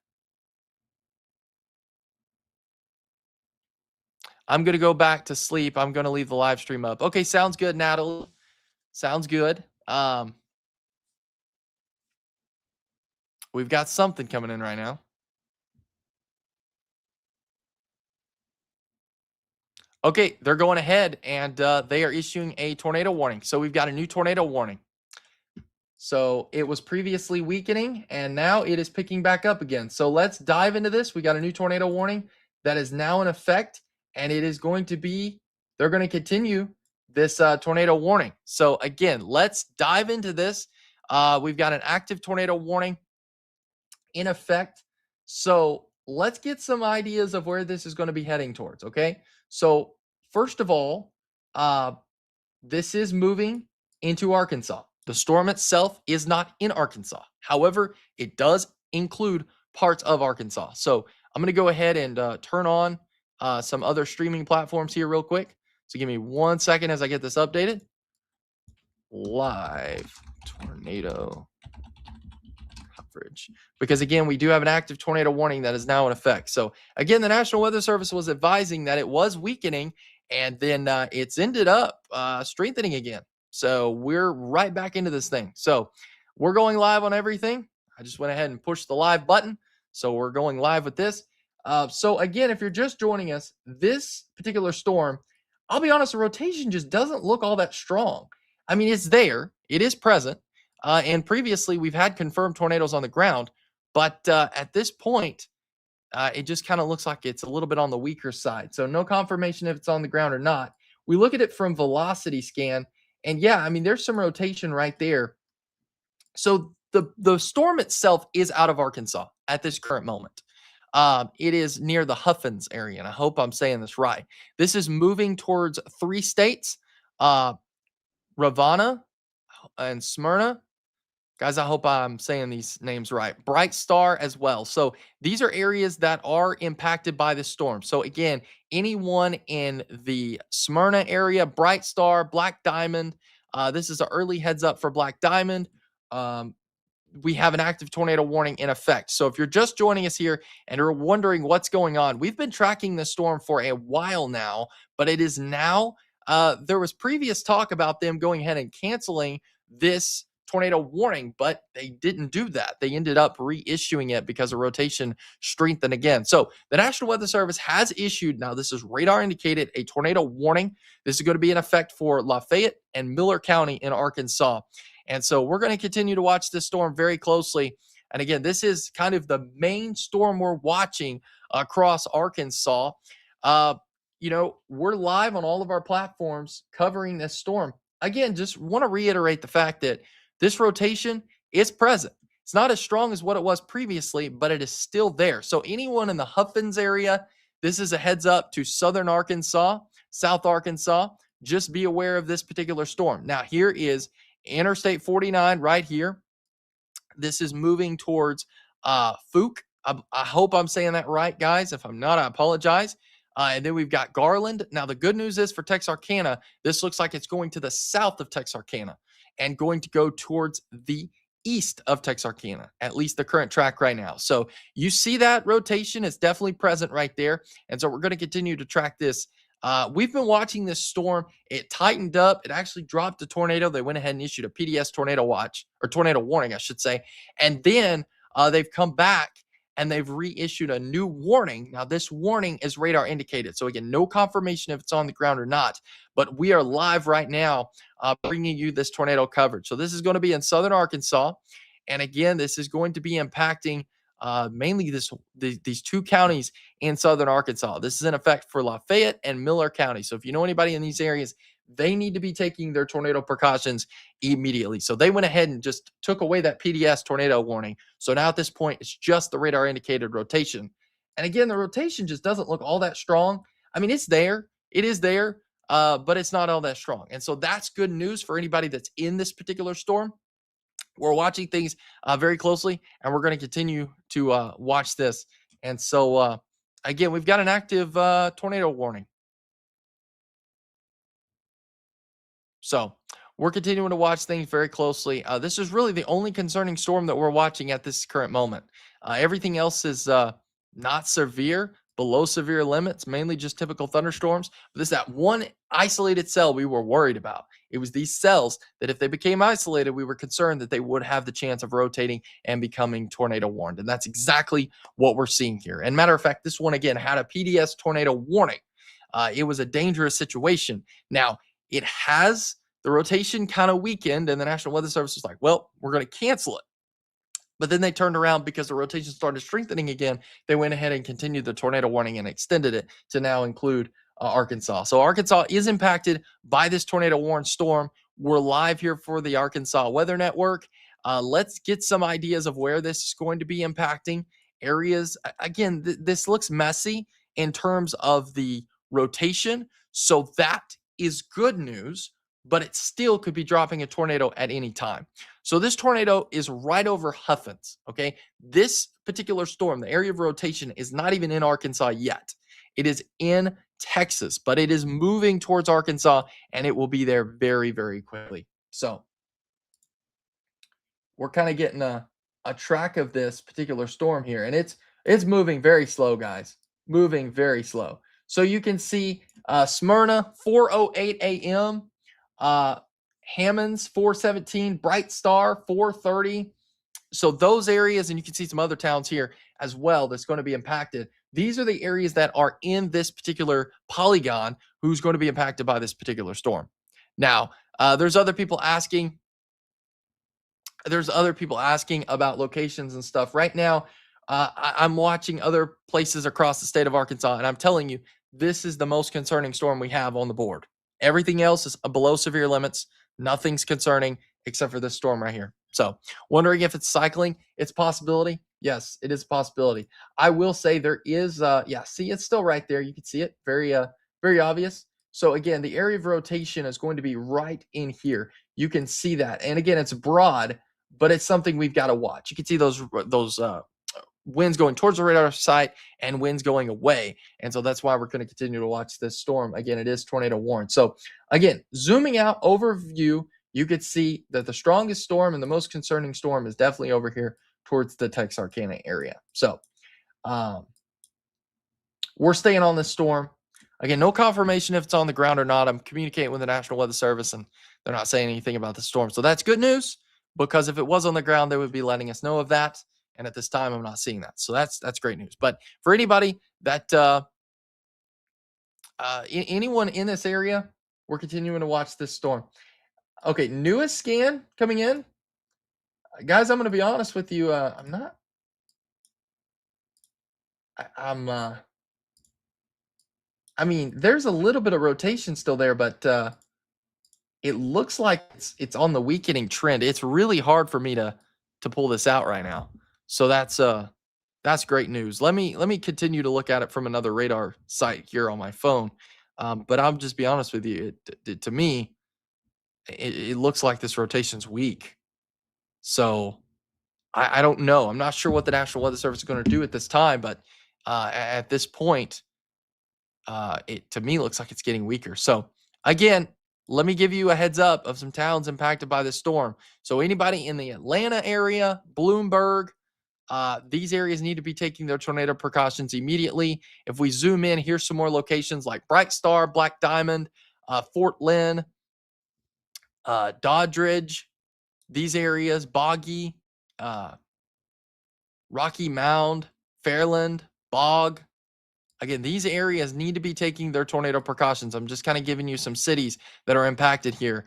A: I'm going to go back to sleep. I'm going to leave the live stream up. Okay, sounds good, Natalie. Sounds good. We've got something coming in right now. Okay, they're going ahead and they are issuing a tornado warning. So we've got a new tornado warning. So it was previously weakening and now it is picking back up again. So let's dive into this. We got a new tornado warning that is now in effect, and it is going to be, they're going to continue this tornado warning. So again, let's dive into this. We've got an active tornado warning in effect. So let's get some ideas of where this is going to be heading towards. Okay. So first of all, this is moving into Arkansas. The storm itself is not in Arkansas. However, it does include parts of Arkansas. So I'm going to go ahead and turn on some other streaming platforms here real quick. So give me 1 second as I get this updated. Live tornado coverage. Because again, we do have an active tornado warning that is now in effect. So again, the National Weather Service was advising that it was weakening, and then it's ended up strengthening again. So we're right back into this thing. So we're going live on everything. I just went ahead and pushed the live button. So we're going live with this. So again, if you're just joining us, this particular storm, I'll be honest, the rotation just doesn't look all that strong. I mean, it's there. It is present. And previously, we've had confirmed tornadoes on the ground. But at this point, it just kind of looks like it's a little bit on the weaker side. So no confirmation if it's on the ground or not. We look at it from velocity scan. And yeah, I mean, there's some rotation right there. So the storm itself is out of Arkansas at this current moment. It is near the Huffins area, and I hope I'm saying this right. This is moving towards 3 states, Ravenna and Smyrna. Guys, I hope I'm saying these names right. Bright Star as well. So these are areas that are impacted by this storm. So again, anyone in the Smyrna area, Bright Star, Black Diamond, this is an early heads up for Black Diamond. We have an active tornado warning in effect. So if you're just joining us here and are wondering what's going on, we've been tracking this storm for a while now, but it is now, there was previous talk about them going ahead and canceling this tornado warning, but they didn't do that. They ended up reissuing it because of rotation strengthened again. So the National Weather Service has issued, now this is radar indicated, a tornado warning. This is going to be in effect for Lafayette and Miller County in Arkansas. And so we're going to continue to watch this storm very closely. And again, this is kind of the main storm we're watching across Arkansas. We're live on all of our platforms covering this storm. Again, just want to reiterate the fact that this rotation is present. It's not as strong as what it was previously, but it is still there. So anyone in the Huffins area, this is a heads up to southern Arkansas, South Arkansas. Just be aware of this particular storm. Now, here is Interstate 49 right here. This is moving towards Fuke. I hope I'm saying that right, guys. If I'm not, I apologize. And then we've got Garland. Now, the good news is for Texarkana, this looks like it's going to the south of Texarkana and going to go towards the east of Texarkana, at least the current track right now. So you see that rotation is definitely present right there. And so we're going to continue to track this. We've been watching this storm. It tightened up. It actually dropped a tornado. They went ahead and issued a PDS tornado watch, or tornado warning, I should say. And then they've come back and they've reissued a new warning. Now, this warning is radar indicated. So again, no confirmation if it's on the ground or not, but we are live right now bringing you this tornado coverage. So this is going to be in southern Arkansas. And again, this is going to be impacting mainly these two counties in southern Arkansas. This is in effect for Lafayette and Miller County. So if you know anybody in these areas, they need to be taking their tornado precautions immediately. So they went ahead and just took away that PDS tornado warning. So now at this point, it's just the radar indicated rotation. And again, the rotation just doesn't look all that strong. I mean, it's there. It is there, but it's not all that strong. And so that's good news for anybody that's in this particular storm. We're watching things very closely, and we're going to continue to watch this. And so, again, we've got an active tornado warning. So we're continuing to watch things very closely. This is really the only concerning storm that we're watching at this current moment. Everything else is not severe, below severe limits, mainly just typical thunderstorms. But this is that one isolated cell we were worried about. It was these cells that if they became isolated, we were concerned that they would have the chance of rotating and becoming tornado warned. And that's exactly what we're seeing here. And matter of fact, this one again had a PDS tornado warning. It was a dangerous situation. Now, it has the rotation kind of weakened, and the National Weather Service was like, well, we're going to cancel it. But then they turned around because the rotation started strengthening again. They went ahead and continued the tornado warning and extended it to now include Arkansas. So Arkansas is impacted by this tornado warned storm. We're live here for the Arkansas Weather Network. Let's get some ideas of where this is going to be impacting areas. Again, this looks messy in terms of the rotation. So that is good news, but it still could be dropping a tornado at any time. So this tornado is right over Huffins, okay? This particular storm, the area of rotation, is not even in Arkansas yet. It is in Texas, but it is moving towards Arkansas, and it will be there very, very quickly. So we're kind of getting a track of this particular storm here, and it's moving very slow, guys. Moving very slow. So you can see Smyrna, 4:08 a.m., Hammonds, 4:17, Bright Star, 4:30. So those areas, and you can see some other towns here as well that's going to be impacted. These are the areas that are in this particular polygon who's going to be impacted by this particular storm. Now, there's other people asking about locations and stuff. Right now, I'm watching other places across the state of Arkansas, and I'm telling you, this is the most concerning storm we have on the board. Everything else is below severe limits. Nothing's concerning except for this storm right here. So wondering if it's cycling. It's a possibility. Yes, it is a possibility. I will say there is, see, it's still right there. You can see it. Very, very obvious. So again, the area of rotation is going to be right in here. You can see that. And again, it's broad, but it's something we've got to watch. You can see those winds going towards the radar site and winds going away. And so that's why we're going to continue to watch this storm. Again, it is tornado warned. So again, zooming out overview, you could see that the strongest storm and the most concerning storm is definitely over here towards the Texarkana area. So we're staying on this storm. Again, no confirmation if it's on the ground or not. I'm communicating with the National Weather Service, and they're not saying anything about the storm. So that's good news, because if it was on the ground, they would be letting us know of that. And at this time, I'm not seeing that. So that's great news. But for anybody that anyone in this area, we're continuing to watch this storm. Okay, newest scan coming in. Guys, I'm going to be honest with you. I'm not. I mean, there's a little bit of rotation still there, but it looks like it's on the weakening trend. It's really hard for me to to pull this out right now. So that's great news. Let me continue to look at it from another radar site here on my phone. But I'll just be honest with you. To me, it looks like this rotation's weak. So I don't know. I'm not sure what the National Weather Service is going to do at this time, but at this point, it to me looks like it's getting weaker. So again, let me give you a heads up of some towns impacted by this storm. So anybody in the Atlanta area, Bloomberg, these areas need to be taking their tornado precautions immediately. If we zoom in, here's some more locations like Bright Star, Black Diamond, Fort Lynn, Doddridge, these areas, Boggy, uh, Rocky Mound, Fairland, Bog. Again, these areas need to be taking their tornado precautions. I'm just kind of giving you some cities that are impacted here.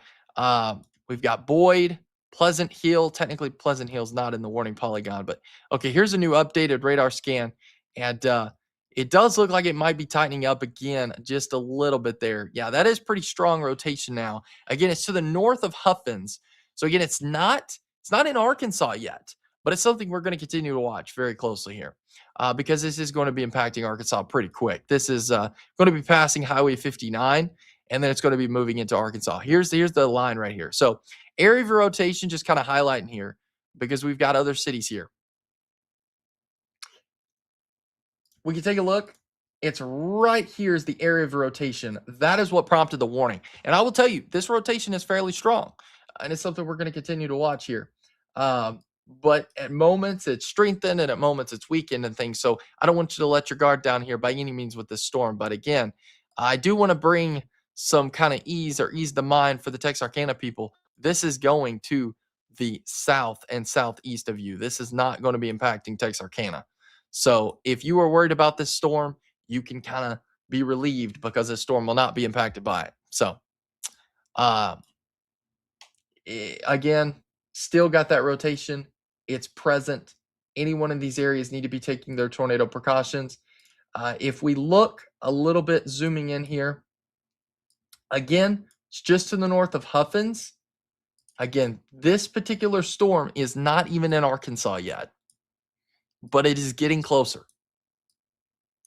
A: We've got Boyd, Pleasant Hill. Technically, Pleasant Hill's not in the warning polygon, but okay, here's a new updated radar scan. And it does look like it might be tightening up again just a little bit there. Yeah, that is pretty strong rotation now. Again, it's to the north of Huffins. So again, it's not in Arkansas yet, but it's something we're going to continue to watch very closely here. Because this is going to be impacting Arkansas pretty quick. This is going to be passing Highway 59, and then it's going to be moving into Arkansas. Here's the line right here. So area of rotation, just kind of highlighting here because we've got other cities here. We can take a look. It's right here is the area of rotation. That is what prompted the warning. And I will tell you, this rotation is fairly strong, and it's something we're going to continue to watch here. But at moments it's strengthened and at moments it's weakened and things. So I don't want you to let your guard down here by any means with this storm. But again, I do want to bring some kind of ease the mind for the Texarkana people. This is going to the south and southeast of you. This is not going to be impacting Texarkana. So if you are worried about this storm, you can kind of be relieved because this storm will not be impacted by it. So again, still got that rotation. It's present. Anyone in these areas need to be taking their tornado precautions. If we look a little bit, zooming in here, again, it's just to the north of Huffins. Again, this particular storm is not even in Arkansas yet, but it is getting closer.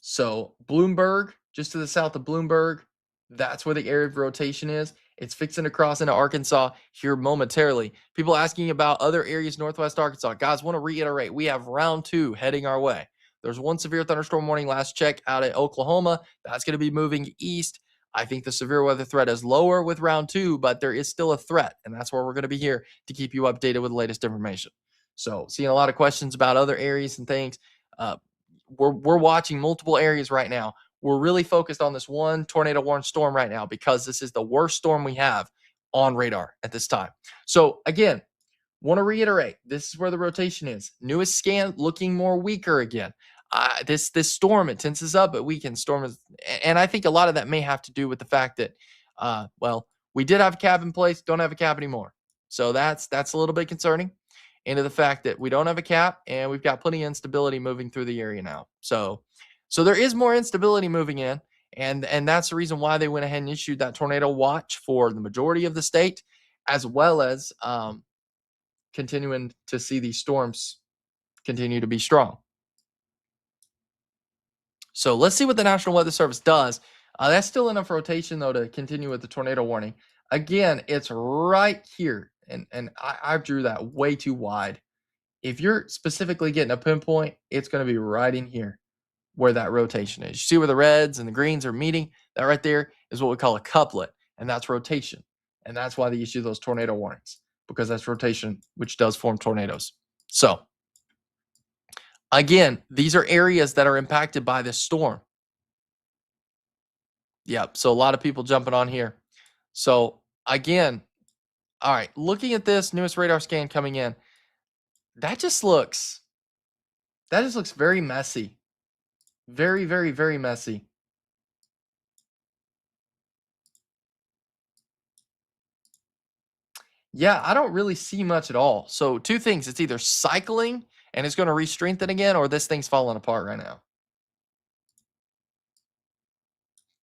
A: So Bloomberg, just to the south of Bloomberg, that's where the area of rotation is. It's fixing to cross into Arkansas here momentarily. People asking about other areas northwest Arkansas. Guys, want to reiterate, we have round 2 heading our way. There's one severe thunderstorm warning last check out at Oklahoma. That's going to be moving east. I think the severe weather threat is lower with round 2, but there is still a threat, and that's where we're going to be here to keep you updated with the latest information. So seeing a lot of questions about other areas and things. We're watching multiple areas right now. We're really focused on this one tornado warned storm right now because this is the worst storm we have on radar at this time. So again, want to reiterate, this is where the rotation is. Newest scan looking more weaker again. This storm, it tenses up, but weekend storm is, and I think a lot of that may have to do with the fact that, we did have a cap in place, don't have a cap anymore. So that's a little bit concerning. Into the fact that we don't have a cap and we've got plenty of instability moving through the area now. So there is more instability moving in, and that's the reason why they went ahead and issued that tornado watch for the majority of the state, as well as continuing to see these storms continue to be strong. So let's see what the National Weather Service does. That's still enough rotation, though, to continue with the tornado warning. Again, it's right here, and I drew that way too wide. If you're specifically getting a pinpoint, it's going to be right in here where that rotation is. You see where the reds and the greens are meeting? That right there is what we call a couplet, and that's rotation. And that's why they issue those tornado warnings, because that's rotation, which does form tornadoes. So again, these are areas that are impacted by this storm. Yep. So a lot of people jumping on here. So again, all right, looking at this newest radar scan coming in, that just looks very messy. Very, very, very messy. Yeah, I don't really see much at all. So two things. It's either cycling and it's going to re-strengthen again, or this thing's falling apart right now.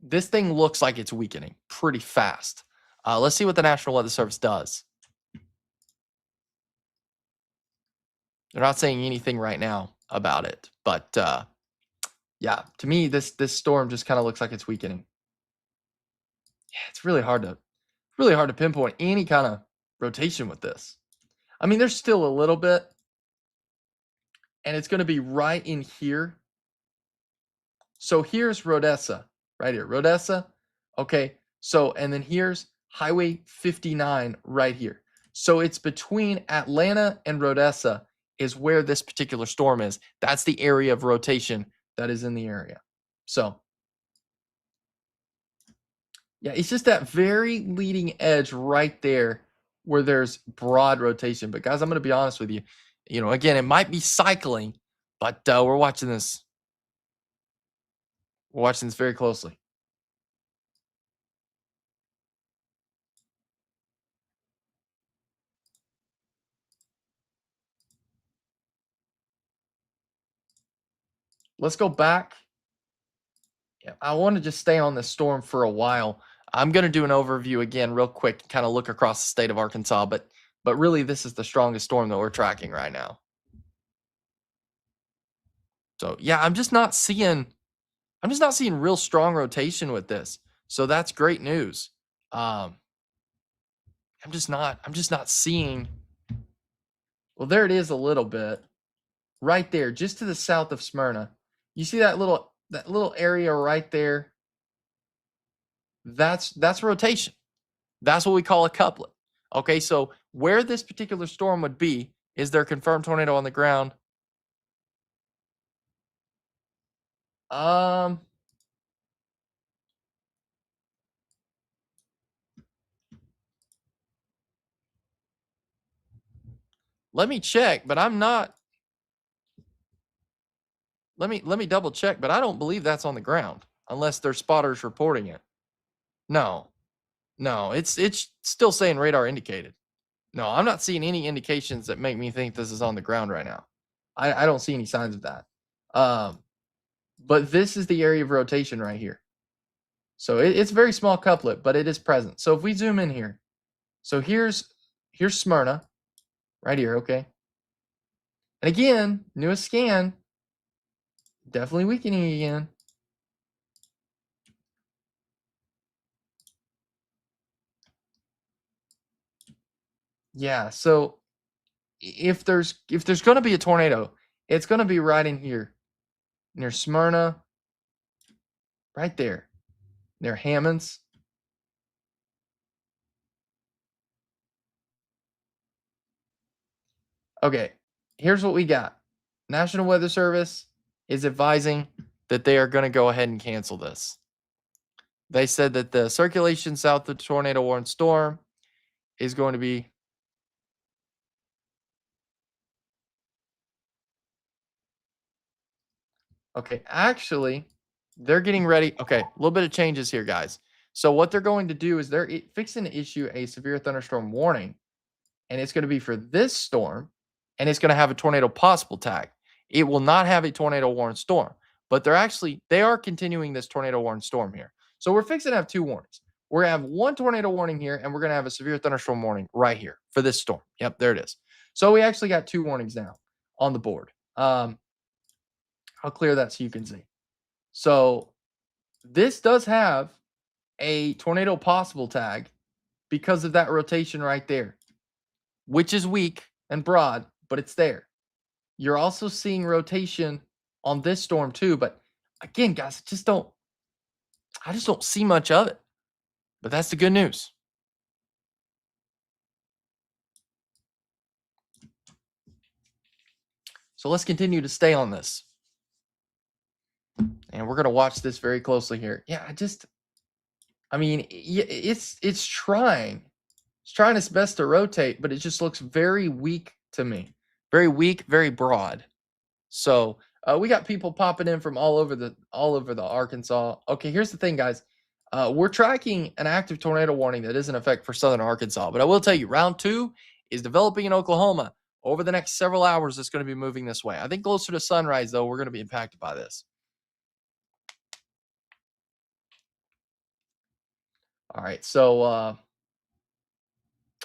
A: This thing looks like it's weakening pretty fast. Let's see what the National Weather Service does. They're not saying anything right now about it, but yeah, to me, this storm just kind of looks like it's weakening. Yeah, it's really hard to pinpoint any kind of rotation with this. I mean, there's still a little bit, and it's going to be right in here. So here's Rodessa, right here, Rodessa. Okay, so and then here's Highway 59 right here. So it's between Atlanta and Rodessa is where this particular storm is. That's the area of rotation that is in the area. So yeah, it's just that very leading edge right there where there's broad rotation. But guys, I'm going to be honest with you. You know, again, it might be cycling, but we're watching this. We're watching this very closely. Let's go back. Yeah, I want to just stay on this storm for a while. I'm going to do an overview again real quick, kind of look across the state of Arkansas, but really this is the strongest storm that we're tracking right now. So, yeah, I'm just not seeing real strong rotation with this. So that's great news. I'm just not seeing. Well, there it is a little bit. Right there, just to the south of Smyrna. You see that little area right there? That's rotation. That's what we call a couplet. Okay, so where this particular storm would be, is there a confirmed tornado on the ground? Um, let me check, but I'm not. Let me double check, but I don't believe that's on the ground unless there's spotters reporting it. No, no, it's still saying radar indicated. No, I'm not seeing any indications that make me think this is on the ground right now. I don't see any signs of that. But this is the area of rotation right here. So it's a very small couplet, but it is present. So if we zoom in here, so here's Smyrna right here, okay? And again, newest scan, definitely weakening again. Yeah, so if there's going to be a tornado, it's going to be right in here near Smyrna, right there, near Hammonds. Okay, here's what we got. National Weather Service is advising that they are going to go ahead and cancel this. They said that the circulation south of the tornado warned storm is going to be. Okay, actually, they're getting ready. Okay, a little bit of changes here, guys. So what they're going to do is they're fixing to issue a severe thunderstorm warning, and it's going to be for this storm, and it's going to have a tornado possible tag. It will not have a tornado warned storm, but they are continuing this tornado warned storm here. So we're fixing to have two warnings. We're going to have one tornado warning here, and we're going to have a severe thunderstorm warning right here for this storm. Yep, there it is. So we actually got two warnings now on the board. I'll clear that so you can see. So this does have a tornado possible tag because of that rotation right there, which is weak and broad, but it's there. You're also seeing rotation on this storm too, but again, guys, I just don't see much of it. But that's the good news. So let's continue to stay on this. And we're going to watch this very closely here. Yeah, I mean, it's trying. It's trying its best to rotate, but it just looks very weak to me. Very weak, very broad. So we got people popping in from all over the Arkansas. Okay, here's the thing, guys. We're tracking an active tornado warning that is in effect for southern Arkansas. But I will tell you, round 2 is developing in Oklahoma. Over the next several hours, it's going to be moving this way. I think closer to sunrise, though, we're going to be impacted by this. All right, so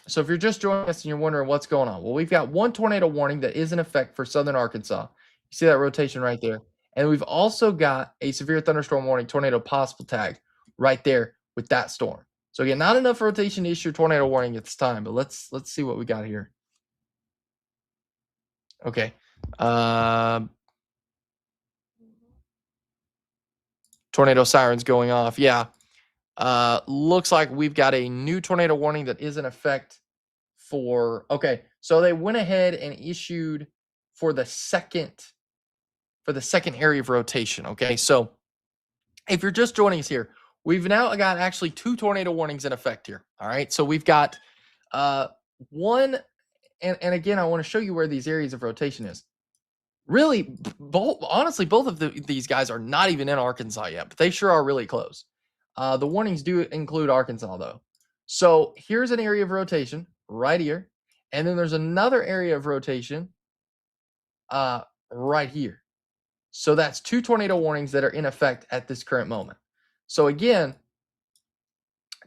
A: So if you're just joining us and you're wondering what's going on, well, we've got one tornado warning that is in effect for southern Arkansas. You see that rotation right there. And we've also got a severe thunderstorm warning, tornado possible tag right there with that storm. So again, not enough rotation to issue a tornado warning at this time, but let's see what we got here. Okay. Tornado sirens going off. Yeah. Looks like we've got a new tornado warning that is in effect for, okay. So they went ahead and issued for the second area of rotation. Okay. So if you're just joining us here, we've now got actually 2 tornado warnings in effect here. All right. So we've got one, and again, I want to show you where these areas of rotation is. Really, honestly, both of these guys are not even in Arkansas yet, but they sure are really close. The warnings do include Arkansas, though. So here's an area of rotation right here. And then there's another area of rotation right here. So that's 2 tornado warnings that are in effect at this current moment. So again,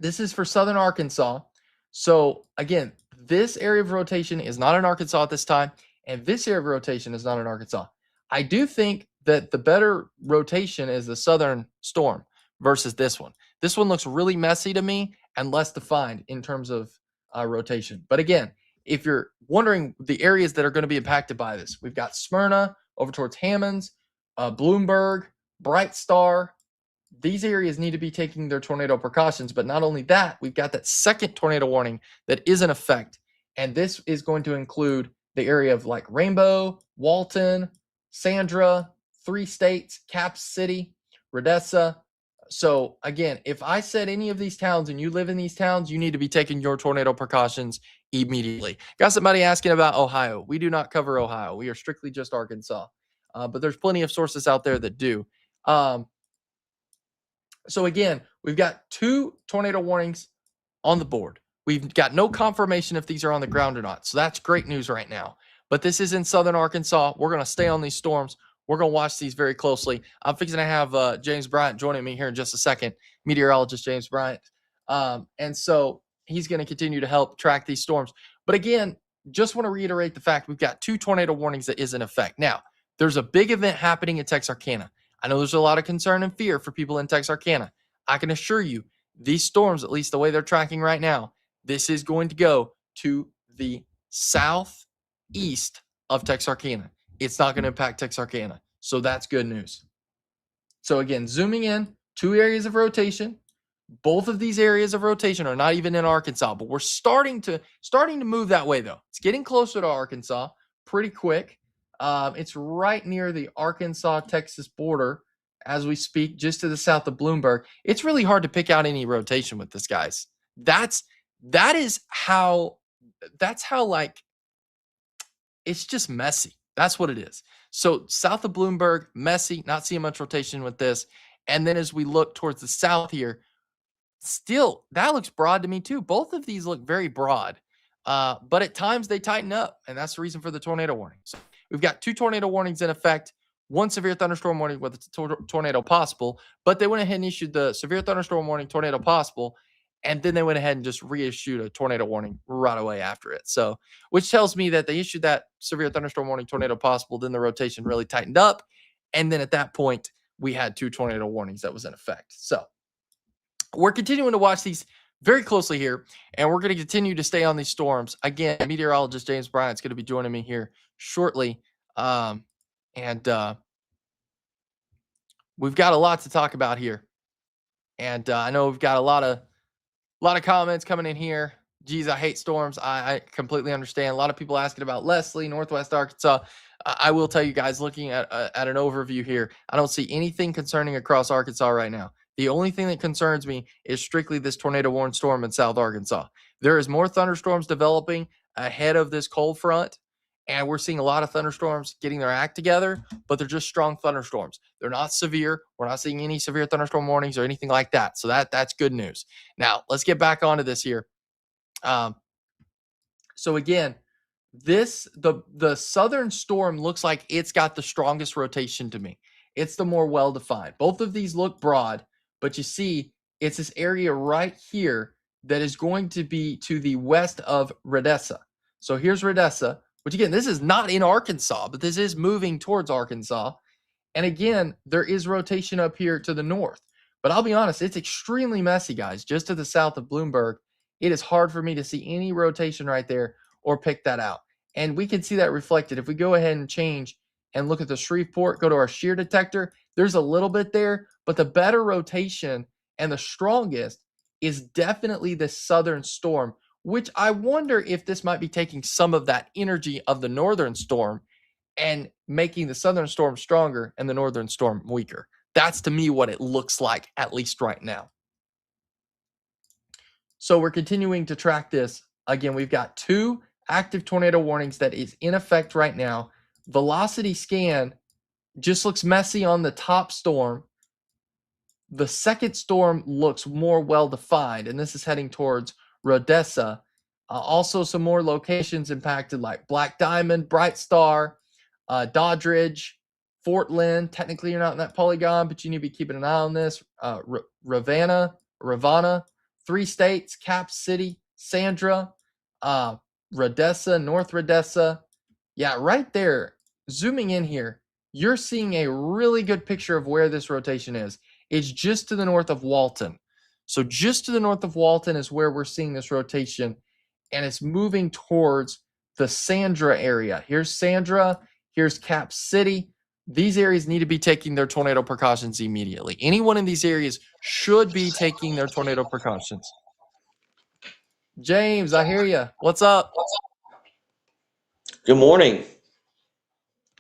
A: this is for southern Arkansas. So again, this area of rotation is not in Arkansas at this time, and this area of rotation is not in Arkansas. I do think that the better rotation is the southern storm versus this one. This one looks really messy to me and less defined in terms of rotation. But again, if you're wondering the areas that are going to be impacted by this, we've got Smyrna over towards Hammonds, Bloomberg, Bright Star. These areas need to be taking their tornado precautions. But not only that, we've got that second tornado warning that is in effect. And this is going to include the area of like Rainbow, Walton, Sandra, 3 States, Cap City, Redessa. So again, if I said any of these towns and you live in these towns, you need to be taking your tornado precautions immediately. Got somebody asking about Ohio. We do not cover Ohio. We are strictly just Arkansas. But there's plenty of sources out there that do. So again, we've got 2 tornado warnings on the board. We've got no confirmation if these are on the ground or not. So that's great news right now. But this is in southern Arkansas. We're going to stay on these storms. We're going to watch these very closely. I'm fixing to have James Bryant joining me here in just a second, meteorologist James Bryant. And so he's going to continue to help track these storms. But again, just want to reiterate the fact we've got 2 tornado warnings that is in effect. Now, there's a big event happening in Texarkana. I know there's a lot of concern and fear for people in Texarkana. I can assure you, these storms, at least the way they're tracking right now, this is going to go to the southeast of Texarkana. It's not going to impact Texarkana. So that's good news. So again, zooming in, 2 areas of rotation. Both of these areas of rotation are not even in Arkansas, but we're starting to move that way, though. It's getting closer to Arkansas pretty quick. It's right near the Arkansas-Texas border as we speak, just to the south of Bloomberg. It's really hard to pick out any rotation with this, guys. That's how like, it's just messy. That's what it is. So south of Bloomberg, messy, not seeing much rotation with this. And then as we look towards the south here, still, that looks broad to me too. Both of these look very broad, but at times they tighten up, and that's the reason for the tornado warning. So we've got 2 tornado warnings in effect, 1 severe thunderstorm warning with a tornado possible, but they went ahead and issued the severe thunderstorm warning, tornado possible, and then they went ahead and just reissued a tornado warning right away after it. So, which tells me that they issued that severe thunderstorm warning, tornado possible, then the rotation really tightened up, and then at that point, we had 2 tornado warnings that was in effect. So we're continuing to watch these very closely here, and we're going to continue to stay on these storms. Again, meteorologist James Bryant's going to be joining me here shortly. We've got a lot to talk about here. And I know we've got a lot of comments coming in here. Geez, I hate storms. I completely understand. A lot of people asking about Leslie, Northwest Arkansas. I will tell you guys, looking at an overview here, I don't see anything concerning across Arkansas right now. The only thing that concerns me is strictly this tornado warning storm in South Arkansas. There is more thunderstorms developing ahead of this cold front, and we're seeing a lot of thunderstorms getting their act together, but they're just strong thunderstorms. They're not severe. We're not seeing any severe thunderstorm warnings or anything like that. So that's good news. Now, let's get back onto this here. So again, the southern storm looks like it's got the strongest rotation to me. It's the more well-defined. Both of these look broad, but you see it's this area right here that is going to be to the west of Redessa. So here's Redessa, which again, this is not in Arkansas, but this is moving towards Arkansas. And again, there is rotation up here to the north. But I'll be honest, it's extremely messy, guys. Just to the south of Bloomberg, it is hard for me to see any rotation right there or pick that out. And we can see that reflected. If we go ahead and change and look at the Shreveport, go to our shear detector, there's a little bit there, but the better rotation and the strongest is definitely the southern storm, which I wonder if this might be taking some of that energy of the northern storm and making the southern storm stronger and the northern storm weaker. That's to me what it looks like, at least right now. So we're continuing to track this. Again, we've got 2 active tornado warnings that is in effect right now. Velocity scan just looks messy on the top storm. The second storm looks more well-defined, and this is heading towards Rodessa. Also, some more locations impacted like Black Diamond, Bright Star, Doddridge, Fort Lynn. Technically, you're not in that polygon, but you need to be keeping an eye on this. Ravenna, 3 states, Cap City, Sandra, Rodessa, North Rodessa. Yeah, right there. Zooming in here, you're seeing a really good picture of where this rotation is. It's just to the north of Walton. So just to the north of Walton is where we're seeing this rotation, and it's moving towards the Sandra area. Here's Sandra. Here's Cap City. These areas need to be taking their tornado precautions immediately. Anyone in these areas should be taking their tornado precautions. James, I hear you. What's up?
C: Good morning.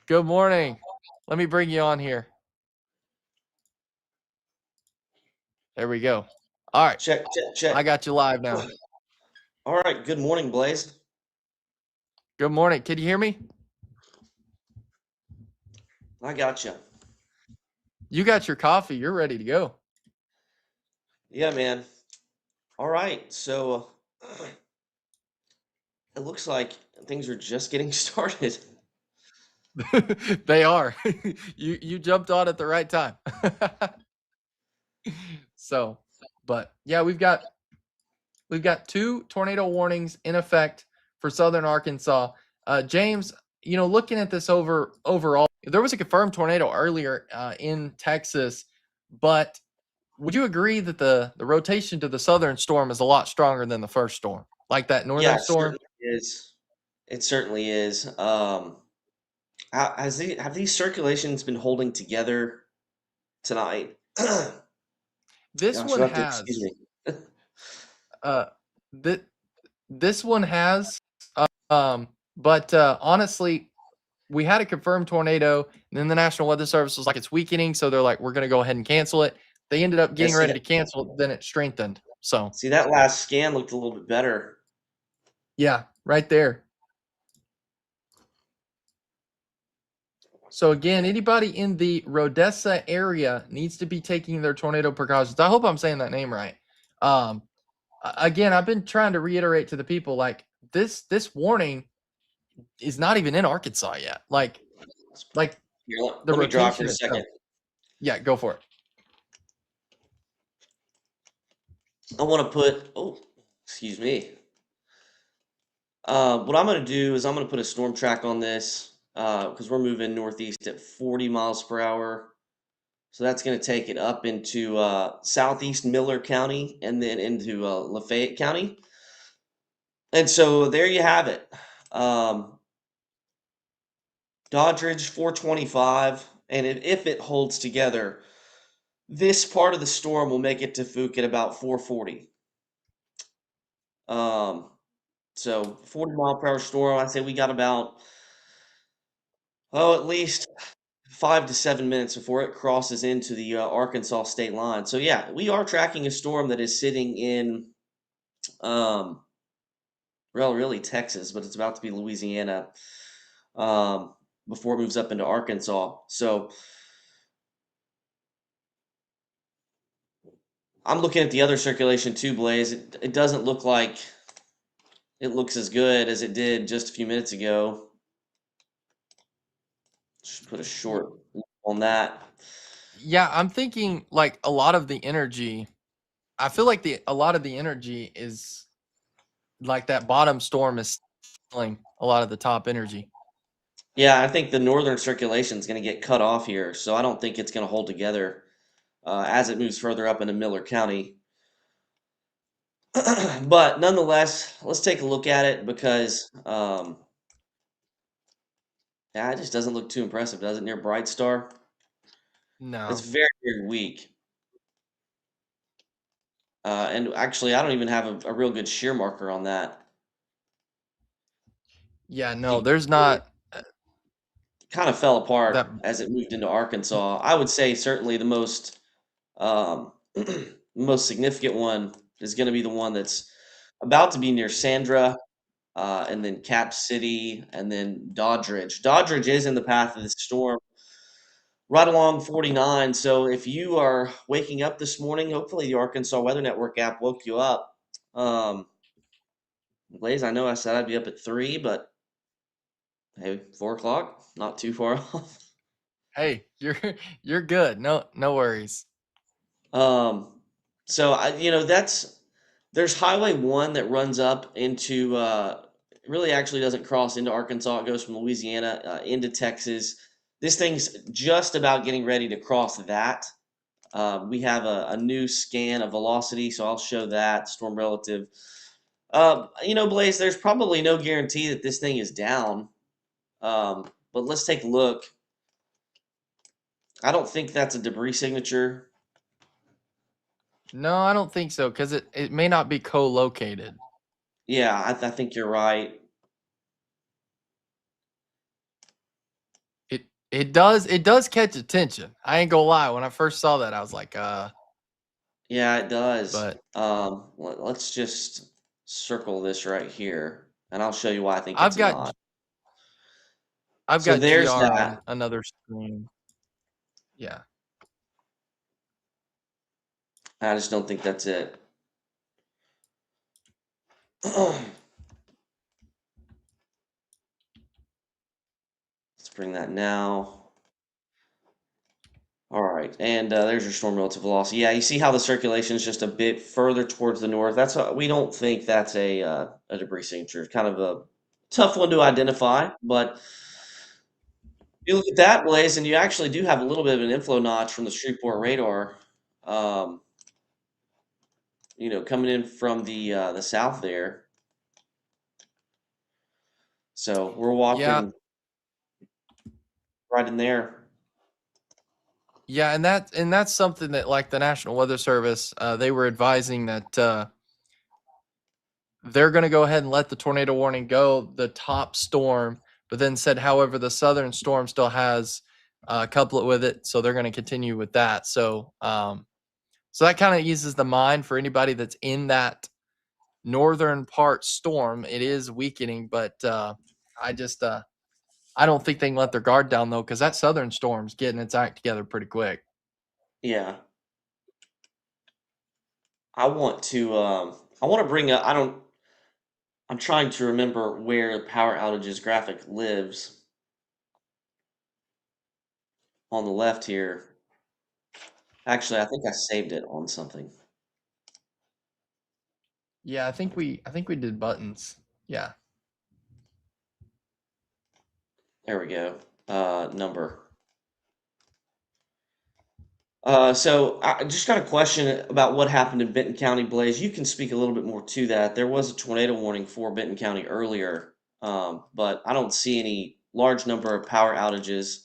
A: Good morning. Let me bring you on here. There we go. All right.
C: Check, check, check.
A: I got you live now.
C: All right. Good morning, Blaze.
A: Good morning. Can you hear me?
C: I got you.
A: You got your coffee. You're ready to go.
C: Yeah, man. All right. So it looks like things are just getting started.
A: They are. You jumped on at the right time. So, but yeah, we've got 2 tornado warnings in effect for southern Arkansas. James, looking at this overall, there was a confirmed tornado earlier in Texas, but would you agree that the rotation to the southern storm is a lot stronger than the first storm, like that northern
C: Yeah, it
A: storm?
C: certainly is. It certainly is. Have these circulations been holding together tonight?
A: This
C: Gosh,
A: one
C: you'll have to
A: has.
C: excuse me.
A: This one has. But honestly, we had a confirmed tornado, and then the National Weather Service was like, it's weakening, so they're like, we're going to go ahead and cancel it. They ended up getting ready to cancel it, then it strengthened. So
C: See, that last scan looked a little bit better.
A: yeah, right there. So again, anybody in the Rodessa area needs to be taking their tornado precautions. I hope I'm saying that name right. Again, I've been trying to reiterate to the people, like, this warning is not even in Arkansas yet. Like
C: Here, let me draw for a second.
A: Yeah, go for it.
C: I want to put, excuse me. What I'm going to do is I'm going to put a storm track on this because we're moving northeast at 40 miles per hour. So that's going to take it up into southeast Miller County and then into Lafayette County. And so there you have it. Doddridge 425. And if it holds together, this part of the storm will make it to Fuke at about 440. So 40 mile per hour storm, I'd say we got about, at least 5 to 7 minutes before it crosses into the Arkansas state line. So yeah, we are tracking a storm that is sitting in, really Texas, but it's about to be Louisiana before it moves up into Arkansas. So I'm looking at the other circulation too, Blaze. It doesn't look like it looks as good as it did just a few minutes ago. Should put a short on that.
A: Yeah, I'm thinking like a lot of the energy I feel like a lot of the energy is like that bottom storm is stealing a lot of the top energy.
C: Yeah, I think the northern circulation is going to get cut off here, so I don't think it's going to hold together as it moves further up into Miller County. But nonetheless, let's take a look at it because yeah, it just doesn't look too impressive, does it? Near Bright Star, it's
A: No.
C: very, very weak. And actually, I don't even have a real good shear marker on that.
A: Yeah, no,
C: He
A: there's not
C: kind of fell
A: that.
C: apart as it moved into Arkansas. I would say certainly the most most significant one is going to be the one that's about to be near Sandra, and then Cap City, and then Doddridge. Doddridge is in the path of the storm, right along 49. So if you are waking up this morning, hopefully the Arkansas Weather Network app woke you up. Um, Blaze, I know I said I'd be up at 3, but hey, 4 o'clock, not too far off.
A: Hey, you're good. No worries.
C: Um, so there's Highway 1 that runs up into really actually doesn't cross into Arkansas. It goes from Louisiana into Texas. This thing's just about getting ready to cross that. We have a new scan of velocity, so I'll show that storm relative. Blaze, there's probably no guarantee that this thing is down. But let's take a look. I don't think that's a debris signature.
A: No, I don't think so because it may not be co-located.
C: Yeah, I think you're right.
A: It does catch attention. I ain't gonna lie. When I first saw that, I was like,
C: Yeah, it does.
A: but
C: Let's just circle this right here, and I'll show you why I think
A: I've
C: it's
A: got
C: not.
A: I've
C: So
A: got
C: there's
A: GR
C: that.
A: on another screen. Yeah.
C: I just don't think that's it. Let's bring that now. All right, and there's your storm relative velocity. Yeah, you see how the circulation is just a bit further towards the north. We don't think that's a debris signature. It's kind of a tough one to identify, but you look at that, Blaze, and you actually do have a little bit of an inflow notch from the Shreveport radar. Um, coming in from the south there. So we're
A: Yeah.
C: walking right in there.
A: Yeah, and that's something that like the National Weather Service, they were advising that they're going to go ahead and let the tornado warning go, the top storm, but then said, however, the southern storm still has a couplet with it, so they're going to continue with that. So that kind of eases the mind for anybody that's in that northern part storm. It is weakening, but I just I don't think they can let their guard down though, because that southern storm's getting its act together pretty quick.
C: Yeah. I want to bring up, I'm trying to remember where the power outages graphic lives on the left here. Actually, I think I saved it on something.
A: Yeah, I think we did buttons. Yeah.
C: There we go. Number. So I just got a question about what happened in Benton County, Blaze. You can speak a little bit more to that. There was a tornado warning for Benton County earlier, but I don't see any large number of power outages.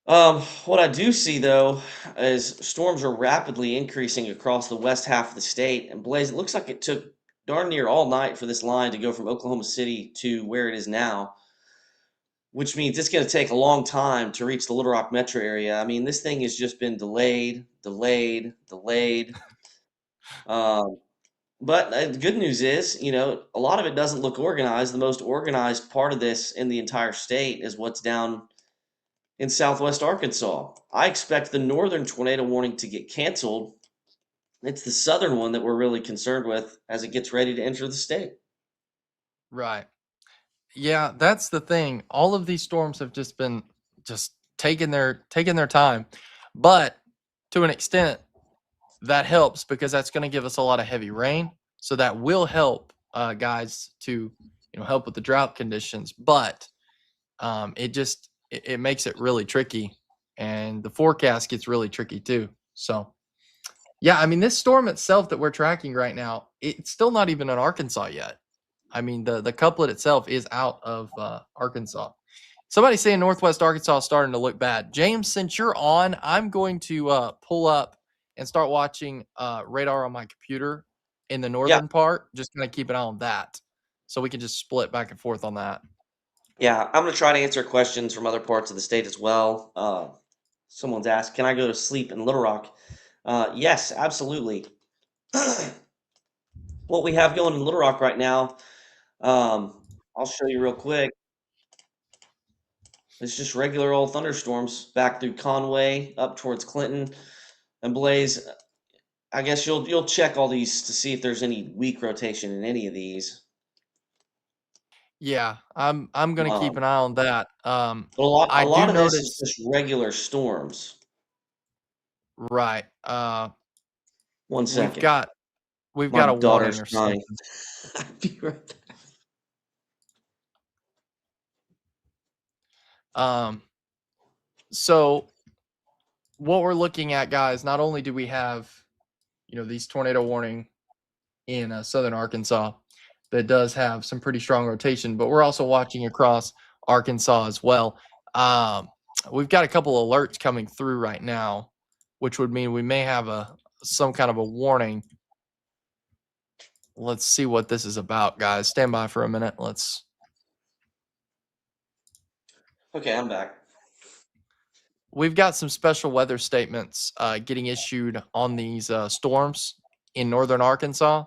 C: What I do see though is storms are rapidly increasing across the west half of the state. And Blaze, it looks like it took darn near all night for this line to go from Oklahoma City to where it is now, which means it's going to take a long time to reach the Little Rock metro area. I mean, this thing has just been delayed, delayed, delayed. Um, but the good news is, a lot of it doesn't look organized. The most organized part of this in the entire state is what's down in southwest Arkansas. I expect the northern tornado warning to get canceled. It's the southern one that we're really concerned with as it gets ready to enter the state.
A: Right. Yeah, that's the thing. All of these storms have just been just taking their time. But to an extent, that helps because that's going to give us a lot of heavy rain. So that will help guys to help with the drought conditions. But it makes it really tricky, and the forecast gets really tricky too. So yeah, I mean, this storm itself that we're tracking right now, it's still not even in Arkansas yet. I mean, the couplet itself is out of Arkansas. Somebody saying Northwest Arkansas is starting to look bad. James, since you're on, I'm going to pull up and start watching radar on my computer in the
C: Yeah,
A: northern part. Just kind of keep an eye on that, so we can just split back and forth on that.
C: yeah. I'm gonna try to answer questions from other parts of the state as well. Someone's asked, "Can I go to sleep in Little Rock?" Yes, absolutely. What we have going in Little Rock right now, I'll show you real quick. It's just regular old thunderstorms back through Conway up towards Clinton and Blaze. I guess you'll check all these to see if there's any weak rotation in any of these.
A: Yeah, I'm gonna keep
C: Um,
A: an eye on that.
C: but a
A: I do
C: lot of this is
A: notice,
C: just regular storms.
A: right?
C: One
A: We've
C: second,
A: got we've
C: my
A: got a warning
C: daughter's
A: or
C: crying.
A: something.
C: I'll be right back.
A: Um, so what we're looking at, guys, not only do we have these tornado warning in southern Arkansas that does have some pretty strong rotation, but we're also watching across Arkansas as well. Um, we've got a couple alerts coming through right now, which would mean we may have some kind of a warning. Let's see what this is about, guys. Stand by for a minute.
C: Okay, I'm back.
A: We've got some special weather statements getting issued on these storms in northern Arkansas.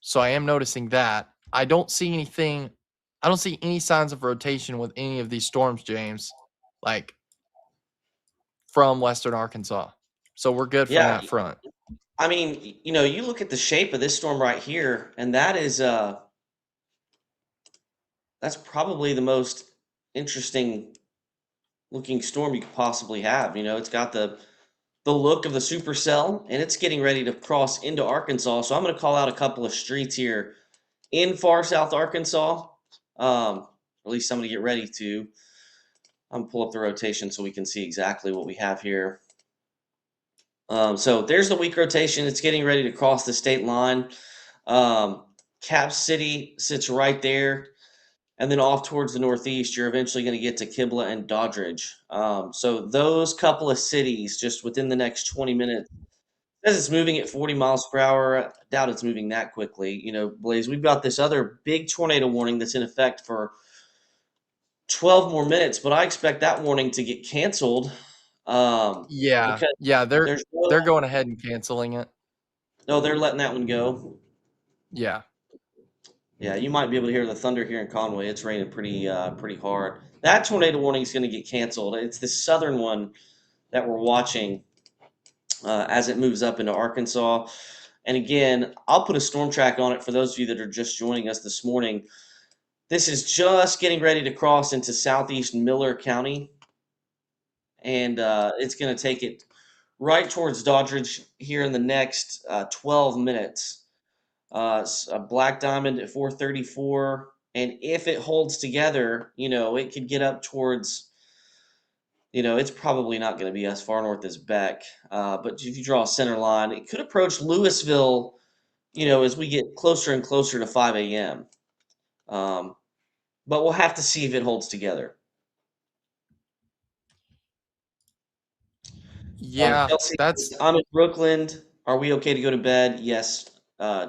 A: So I am noticing that. I don't see any signs of rotation with any of these storms, James, like from western Arkansas. So we're good from
C: Yeah,
A: that front.
C: I mean, you look at the shape of this storm right here, and that's probably the most interesting looking storm you could possibly have. It's got the look of the supercell, and it's getting ready to cross into Arkansas. So I'm going to call out a couple of streets here in far south Arkansas. Or at least I'm going to get ready to. I'm going to pull up the rotation so we can see exactly what we have here. So there's the weak rotation. It's getting ready to cross the state line. Cap City sits right there. And then off towards the northeast, you're eventually going to get to Kibla and Doddridge. So those couple of cities, just within the next 20 minutes, as it's moving at 40 miles per hour, I doubt it's moving that quickly. Blaze, we've got this other big tornado warning that's in effect for 12 more minutes, but I expect that warning to get canceled
A: Yeah,
C: because
A: yeah,
C: there's
A: they're going ahead and canceling it.
C: no, they're letting that one go.
A: Yeah.
C: Yeah, you might be able to hear the thunder here in Conway. It's raining pretty hard. That tornado warning is going to get canceled. It's the southern one that we're watching as it moves up into Arkansas. And again, I'll put a storm track on it for those of you that are just joining us this morning. This is just getting ready to cross into southeast Miller County, and it's going to take it right towards Doddridge here in the next 12 minutes. A black diamond at 434, and if it holds together, it could get up towards, it's probably not going to be as far north as Beck, but if you draw a center line, it could approach Louisville, as we get closer and closer to 5 a.m. But we'll have to see if it holds together.
A: Yeah,
C: Chelsea,
A: that's
C: I'm in Brooklyn. Are we okay to go to bed? Yes,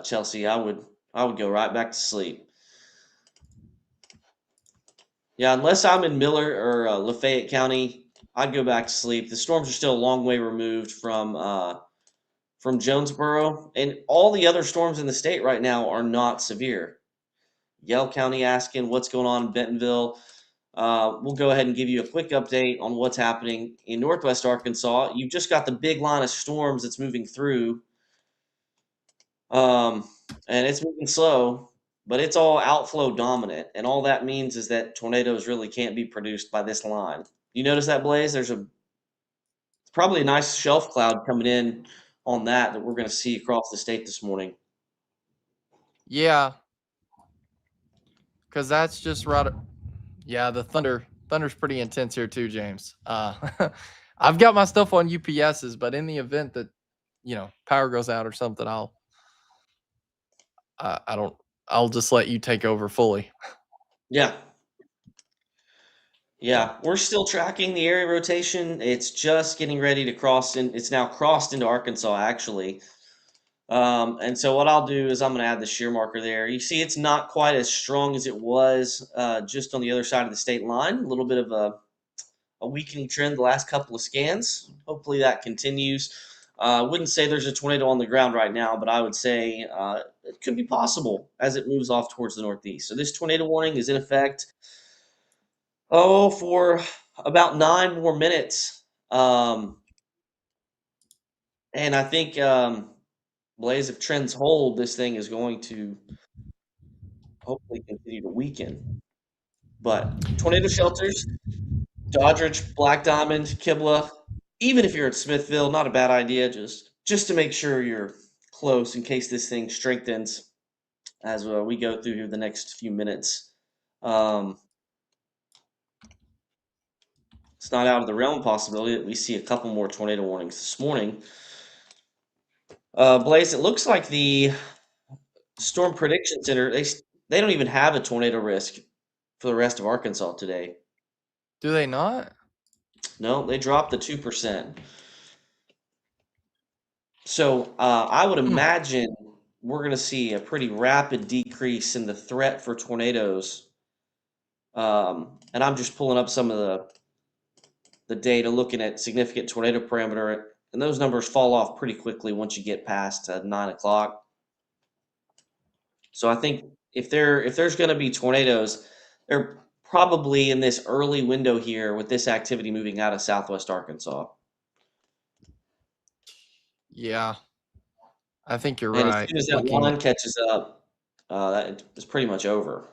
C: Chelsea. I would go right back to sleep. Yeah, unless I'm in Miller or Lafayette County, I'd go back to sleep. The storms are still a long way removed from Jonesboro, and all the other storms in the state right now are not severe. Yell County asking what's going on in Bentonville. We'll go ahead and give you a quick update on what's happening in Northwest Arkansas. You've just got the big line of storms that's moving through, and it's moving slow, but it's all outflow dominant, and all that means is that tornadoes really can't be produced by this line. You notice that, Blaze? There's a probably a nice shelf cloud coming in on that we're going to see across the state this morning.
A: Yeah, because that's just right. Yeah, the thunder's pretty intense here too, James. I've got my stuff on UPSs, but in the event that power goes out or something, I don't. I'll just let you take over fully.
C: Yeah. Yeah, we're still tracking the area rotation. It's just getting ready to cross in. It's now crossed into Arkansas, actually. And so what I'll do is I'm going to add the shear marker there. You see, it's not quite as strong as it was just on the other side of the state line. A little bit of a weakening trend the last couple of scans. Hopefully that continues. I wouldn't say there's a tornado on the ground right now, but I would say it could be possible as it moves off towards the northeast. So this tornado warning is in effect, for about 9 more minutes. And I think, Blaze, if trends hold, this thing is going to hopefully continue to weaken. But tornado shelters, Doddridge, Black Diamond, Kibla, even if you're at Smithville, not a bad idea, just to make sure you're close in case this thing strengthens as we go through here the next few minutes. It's not out of the realm of possibility that we see a couple more tornado warnings this morning. Blaze, it looks like the Storm Prediction Center, they don't even have a tornado risk for the rest of Arkansas today.
A: Do they not?
C: No, they dropped the 2%. So I would imagine we're going to see a pretty rapid decrease in the threat for tornadoes. And I'm just pulling up some of the data, looking at significant tornado parameter, and those numbers fall off pretty quickly once you get past 9 o'clock. So I think if there's going to be tornadoes, they're probably in this early window here with this activity moving out of southwest Arkansas.
A: Yeah, I think you're
C: And
A: right.
C: as soon as that line catches up, that is pretty much over.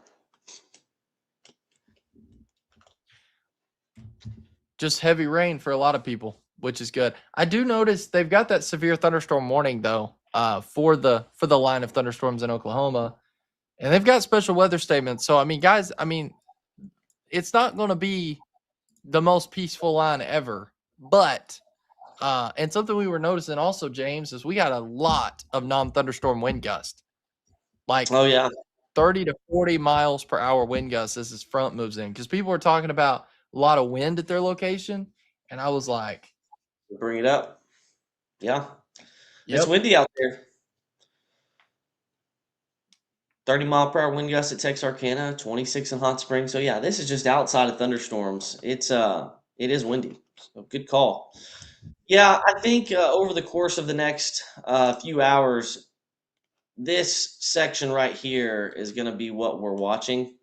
A: Just heavy rain for a lot of people, which is good. I do notice they've got that severe thunderstorm warning though, for the line of thunderstorms in Oklahoma, and they've got special weather statements. So I mean, guys, it's not going to be the most peaceful line ever, but and something we were noticing also, James, is we got a lot of non-thunderstorm wind gust, like 30 to 40 miles per hour wind gusts as this front moves in, because people were talking about a lot of wind at their location, and I was like,
C: bring it up. Yeah. It's windy out there. 30 mile per hour wind gusts at Texarkana, 26 in Hot Springs. So yeah, this is just outside of thunderstorms. It is windy. So good call. Yeah, I think over the course of the next few hours, this section right here is going to be what we're watching.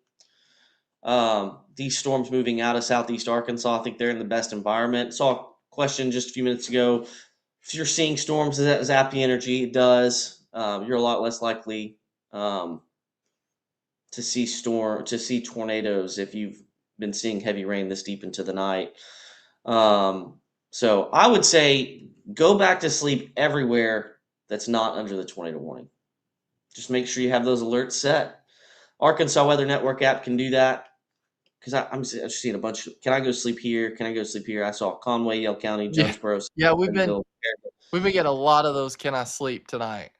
C: These storms moving out of southeast Arkansas, I think they're in the best environment. Saw a question just a few minutes ago. If you're seeing storms that zap the energy, it does. You're a lot less likely to see tornadoes if you've been seeing heavy rain this deep into the night. So I would say go back to sleep everywhere that's not under the tornado warning. Just make sure you have those alerts set. Arkansas Weather Network app can do that, because I'm just seeing a bunch of, can I go sleep here? Can I go sleep here? I saw Conway, Yale County, Jonesboro.
A: Yeah, we've been getting a lot of those. Can I sleep tonight?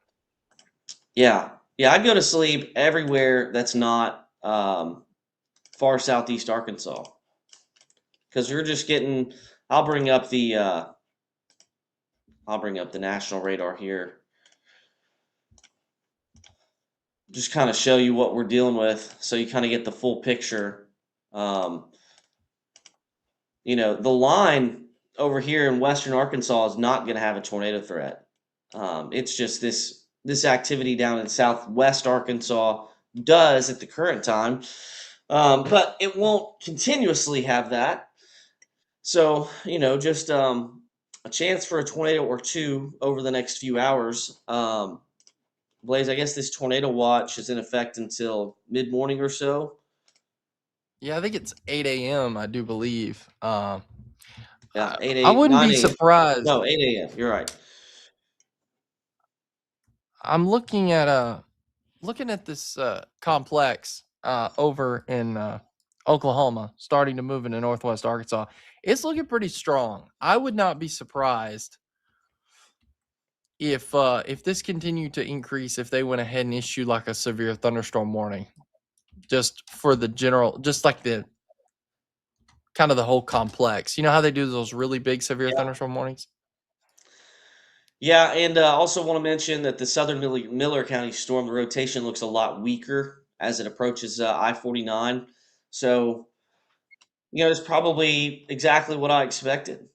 C: Yeah, I'd go to sleep everywhere that's not far southeast Arkansas, because you're just getting. I'll bring up the national radar here. Just kind of show you what we're dealing with, so you kind of get the full picture. The line over here in western Arkansas is not going to have a tornado threat. It's just this activity down in southwest Arkansas does at the current time, but it won't continuously have that. So just a chance for a tornado or two over the next few hours. Blaze, I guess this tornado watch is in effect until mid-morning or so.
A: Yeah, I think it's 8 a.m., I do believe.
C: Yeah, 8
A: I
C: 8
A: wouldn't
C: 9
A: be
C: a.m.
A: surprised.
C: No, 8 a.m. You're right.
A: I'm looking at this complex over in Oklahoma, starting to move into Northwest Arkansas. It's looking pretty strong. I would not be surprised if this continued to increase, if they went ahead and issued like a severe thunderstorm warning, just for the general, just like the kind of the whole complex. You know how they do those really big severe
C: Yeah.
A: thunderstorm warnings?
C: Yeah, and also want to mention that the southern Miller County storm, the rotation looks a lot weaker as it approaches I-49. So, it's probably exactly what I expected.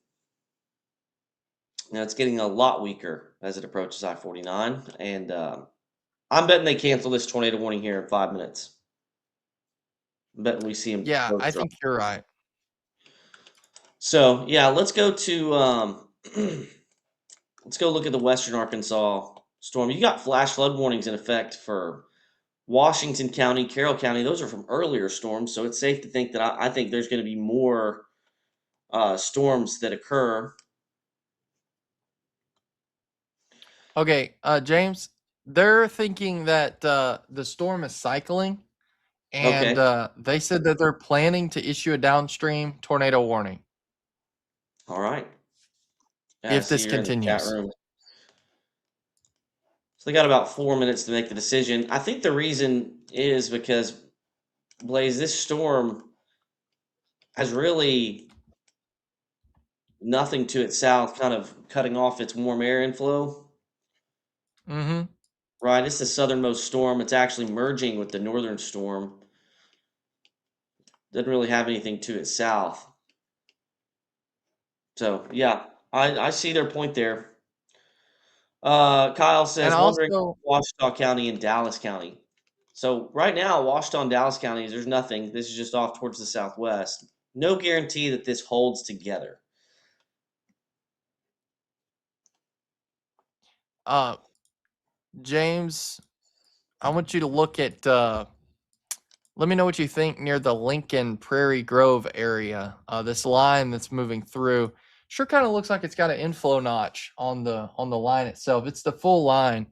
C: It's getting a lot weaker as it approaches I-49, and I'm betting they cancel this tornado warning here in 5 minutes. I'm betting we see them
A: Yeah,
C: both
A: I
C: drop.
A: think you're right.
C: So, yeah, let's go to let's go look at the Western Arkansas storm. You got flash flood warnings in effect for Washington County, Carroll County. Those are from earlier storms, so it's safe to think that I think there's going to be more storms that occur.
A: Okay, James, they're thinking that the storm is cycling, and
C: Okay.
A: they said that they're planning to issue a downstream tornado warning
C: All right. Yeah, I
A: if
C: see
A: this
C: you're in the chat
A: continues.
C: room. So they got about 4 minutes to make the decision. I think the reason is because, Blaze, this storm has really nothing to its south, kind of cutting off its warm air inflow.
A: Mm-hmm.
C: Right, it's the southernmost storm. It's actually merging with the northern storm. Doesn't really have anything to its south. So yeah, I see their point there. Kyle
A: And
C: says, wondering
A: also,
C: Washita County and Dallas County. So right now, Washita and Dallas counties, there's nothing. This is just off towards the southwest. No guarantee that this holds together.
A: uh, James, I want you to look at. Let me know what you think near the Lincoln Prairie Grove area. This line that's moving through sure kind of looks like it's got an inflow notch on the line itself. It's the full line,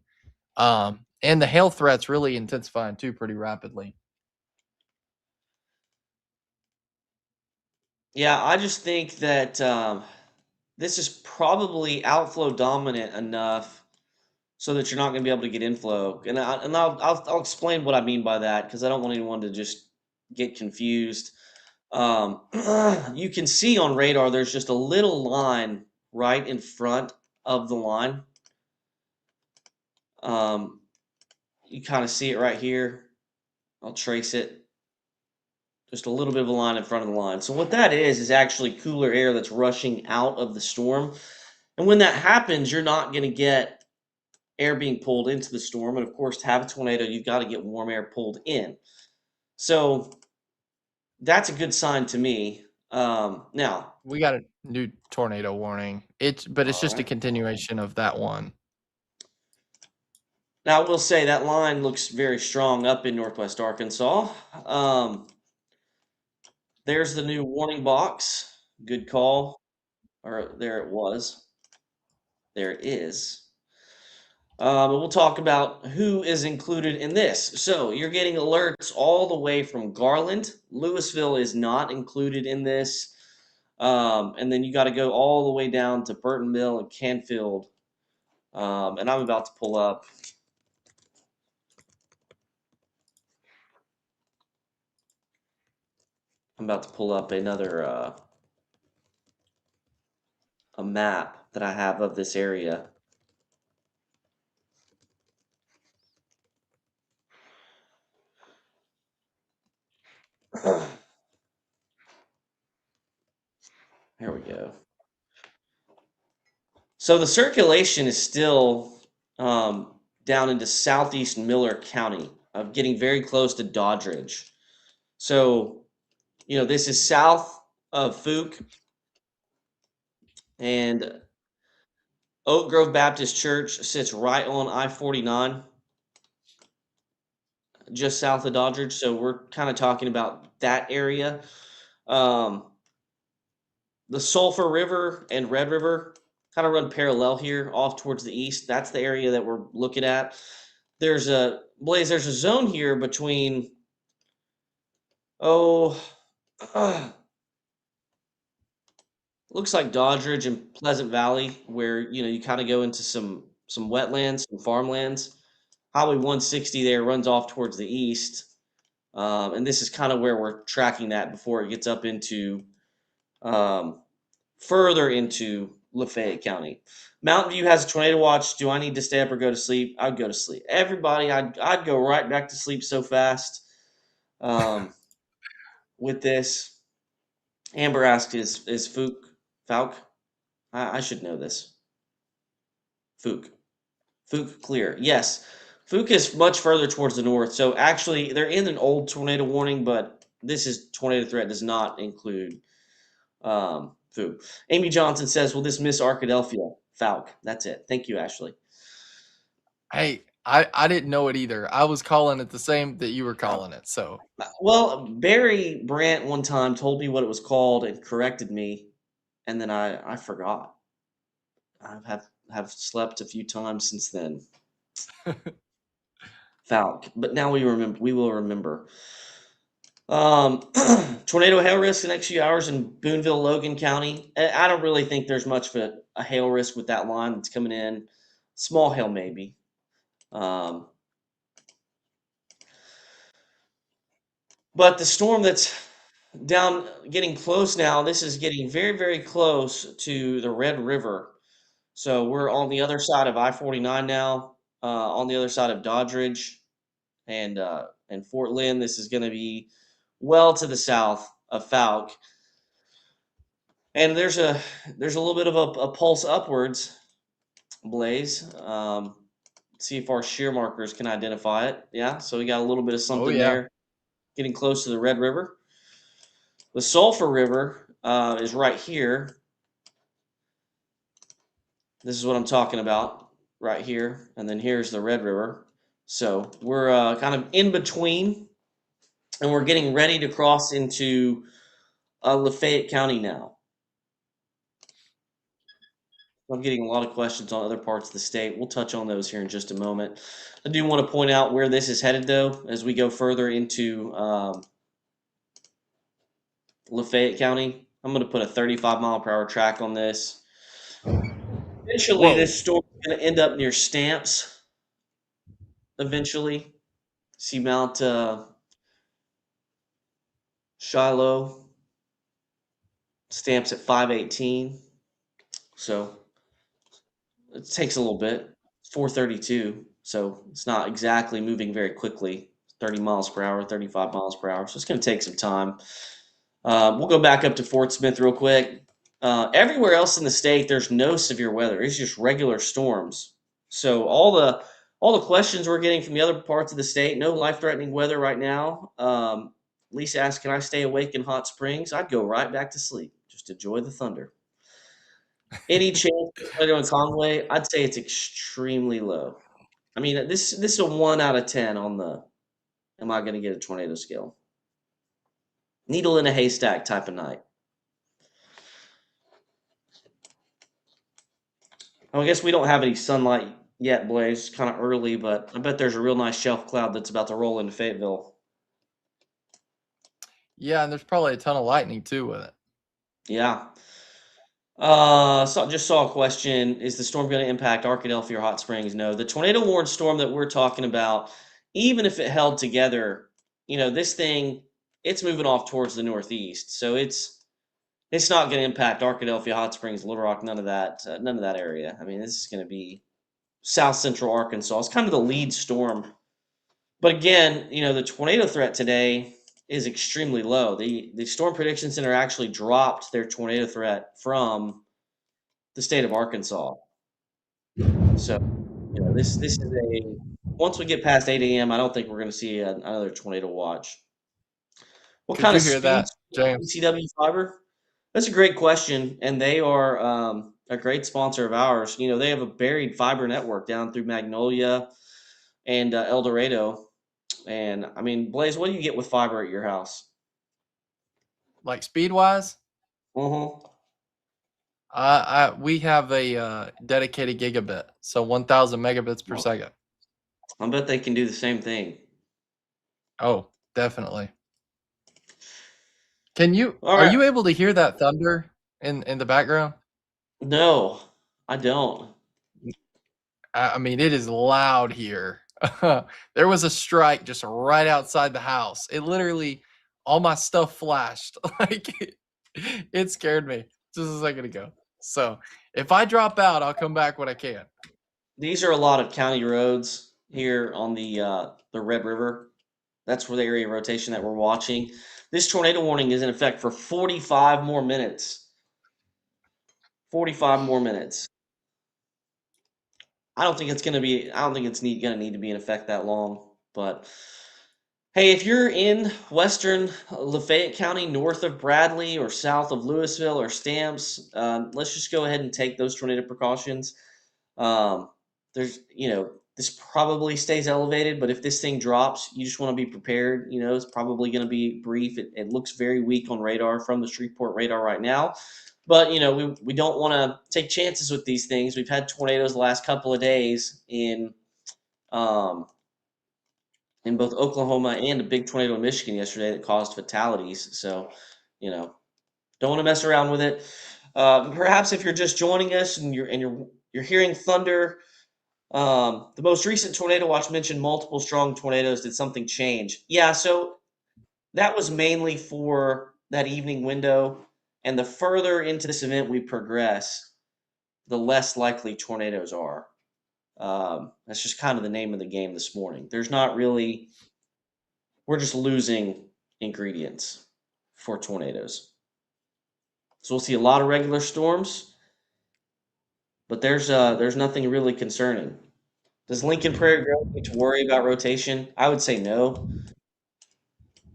A: and the hail threat's really intensifying too, pretty rapidly.
C: Yeah, I just think that this is probably outflow dominant enough so that you're not going to be able to get inflow. And I'll explain what I mean by that because I don't want anyone to just get confused. You can see on radar there's just a little line right in front of the line. You kind of see it right here. I'll trace it. Just a little bit of a line in front of the line. So what that is actually cooler air that's rushing out of the storm. And when that happens, you're not going to get air being pulled into the storm. And of course, to have a tornado, you've got to get warm air pulled in. So that's a good sign to me. Now,
A: We got a new tornado warning. But it's
C: all
A: just a
C: right.
A: continuation of that one.
C: Now, I will say that line looks very strong up in Northwest Arkansas. There's the new warning box. Good call. Or there it was. There it is. We'll talk about who is included in this. So you're getting alerts all the way from Garland. Louisville is not included in this. And then you got to go all the way down to Burton Mill and Canfield. And I'm about to pull up. Another a map that I have of this area. There we go. So the circulation is still down into southeast Miller County, getting very close to Doddridge. So, this is south of Fuke, and Oak Grove Baptist Church sits right on I-49, just south of Doddridge. So we're kind of talking about that area. the Sulphur River and Red River kind of run parallel here off towards the east. That's the area that we're looking at. There's a there's a zone here between oh looks like Doddridge and Pleasant Valley, where you kind of go into some wetlands, some farmlands. Highway 160 there runs off towards the east, and this is kind of where we're tracking that before it gets up into um, further into Lafayette County. Mountain View has a tornado watch. Do I need to stay up or go to sleep? I'd go to sleep. Everybody, I'd go right back to sleep so fast. With this, Amber asked, is Falk? I should know this. Fook clear. Yes. Fook is much further towards the north. So actually, they're in an old tornado warning, but this is tornado threat does not include Fook. Amy Johnson says, will this miss Arkadelphia? Falk. That's it. Thank you, Ashley.
A: Hey, I didn't know it either. I was calling it the same that you were calling it. So
C: Well, Barry Brandt one time told me what it was called and corrected me, and then I forgot. I have slept a few times since then. Falk, but now we remember. We will remember. Tornado hail risk the next few hours in Boonville, Logan County. I don't really think there's much of a hail risk with that line that's coming in. Small hail maybe. But the storm that's down, getting close now. This is getting very, very close to the Red River. So we're on the other side of I-49 now, on the other side of Doddridge and Fort Lynn. This is going to be well to the south of Falk, and there's a little bit of a pulse upwards, Blaze. See if our shear markers can identify it. Yeah, so we got a little bit of something there, getting close to the Red River. The Sulphur River is right here. This is what I'm talking about right here, and then here's the Red River. So we're kind of in between, and we're getting ready to cross into Lafayette County now. I'm getting a lot of questions on other parts of the state. We'll touch on those here in just a moment. I do want to point out where this is headed, though, as we go further into Lafayette County. I'm going to put a 35-mile-per-hour track on this. Eventually, this storm is going to end up near Stamps. Eventually, see Mount Shiloh. Stamps at 518. So it takes a little bit. It's 432, so it's not exactly moving very quickly. 30 miles per hour, 35 miles per hour. So it's going to take some time. We'll go back up to Fort Smith real quick. Everywhere else in the state, there's no severe weather. It's just regular storms. So all the questions we're getting from the other parts of the state, no life-threatening weather right now. Lisa asked, can I stay awake in Hot Springs? I'd go right back to sleep. Just enjoy the thunder. Any chance of tornado in Conway? I'd say it's extremely low. I mean, this is a 1 out of 10 on the am I going to get a tornado scale. Needle in a haystack type of night. I guess we don't have any sunlight yet, Blaze. Kind of early, but I bet there's a real nice shelf cloud that's about to roll into Fayetteville.
A: Yeah, and there's probably a ton of lightning too with it.
C: Yeah. Just saw a question. Is the storm going to impact Arkadelphia or Hot Springs? No. The tornado warned storm that we're talking about, even if it held together, this thing, it's moving off towards the northeast. So it's not going to impact Arkadelphia, Hot Springs, Little Rock, none of that area. I mean, this is going to be south central Arkansas. It's kind of the lead storm. But again, the tornado threat today is extremely low. The Storm Prediction Center actually dropped their tornado threat from the state of Arkansas. So, this is once we get past 8 a.m., I don't think we're going to see another tornado watch. What kind of
A: speed that, James?
C: ECW Fiber? That's a great question, and they are a great sponsor of ours. They have a buried fiber network down through Magnolia and El Dorado. And I mean, Blaze, what do you get with fiber at your house?
A: Like speed wise?
C: Mm-hmm.
A: We have a dedicated gigabit, so 1,000 megabits per
C: Well,
A: second.
C: I bet they can do the same thing.
A: Oh, definitely. Can you?
C: All
A: Are
C: right.
A: you able to hear that thunder in the background?
C: No, I don't.
A: I mean, it is loud here. There was a strike just right outside the house. It literally, all my stuff flashed. Like it scared me just a second ago. So if I drop out, I'll come back when I can.
C: These are a lot of county roads here on the Red River. That's where the area of rotation that we're watching. This tornado warning is in effect for 45 more minutes. 45 more minutes. I don't think it's going to be. I don't think it's going to need to be in effect that long. But hey, if you're in western Lafayette County, north of Bradley or south of Louisville or Stamps, let's just go ahead and take those tornado precautions. Um, this probably stays elevated, but if this thing drops, you just want to be prepared. It's probably going to be brief. It looks very weak on radar from the Shreveport radar right now. But we don't want to take chances with these things. We've had tornadoes the last couple of days um, in both Oklahoma and a big tornado in Michigan yesterday that caused fatalities. So, don't want to mess around with it. Perhaps if you're just joining us and you're hearing thunder, the most recent tornado watch mentioned multiple strong tornadoes. Did something change? Yeah, so that was mainly for that evening window. And the further into this event we progress, the less likely tornadoes are. That's just kind of the name of the game this morning. There's not really, we're just losing ingredients for tornadoes. So we'll see a lot of regular storms, but there's nothing really concerning. Does Lincoln Prairie Grove need to worry about rotation? I would say no.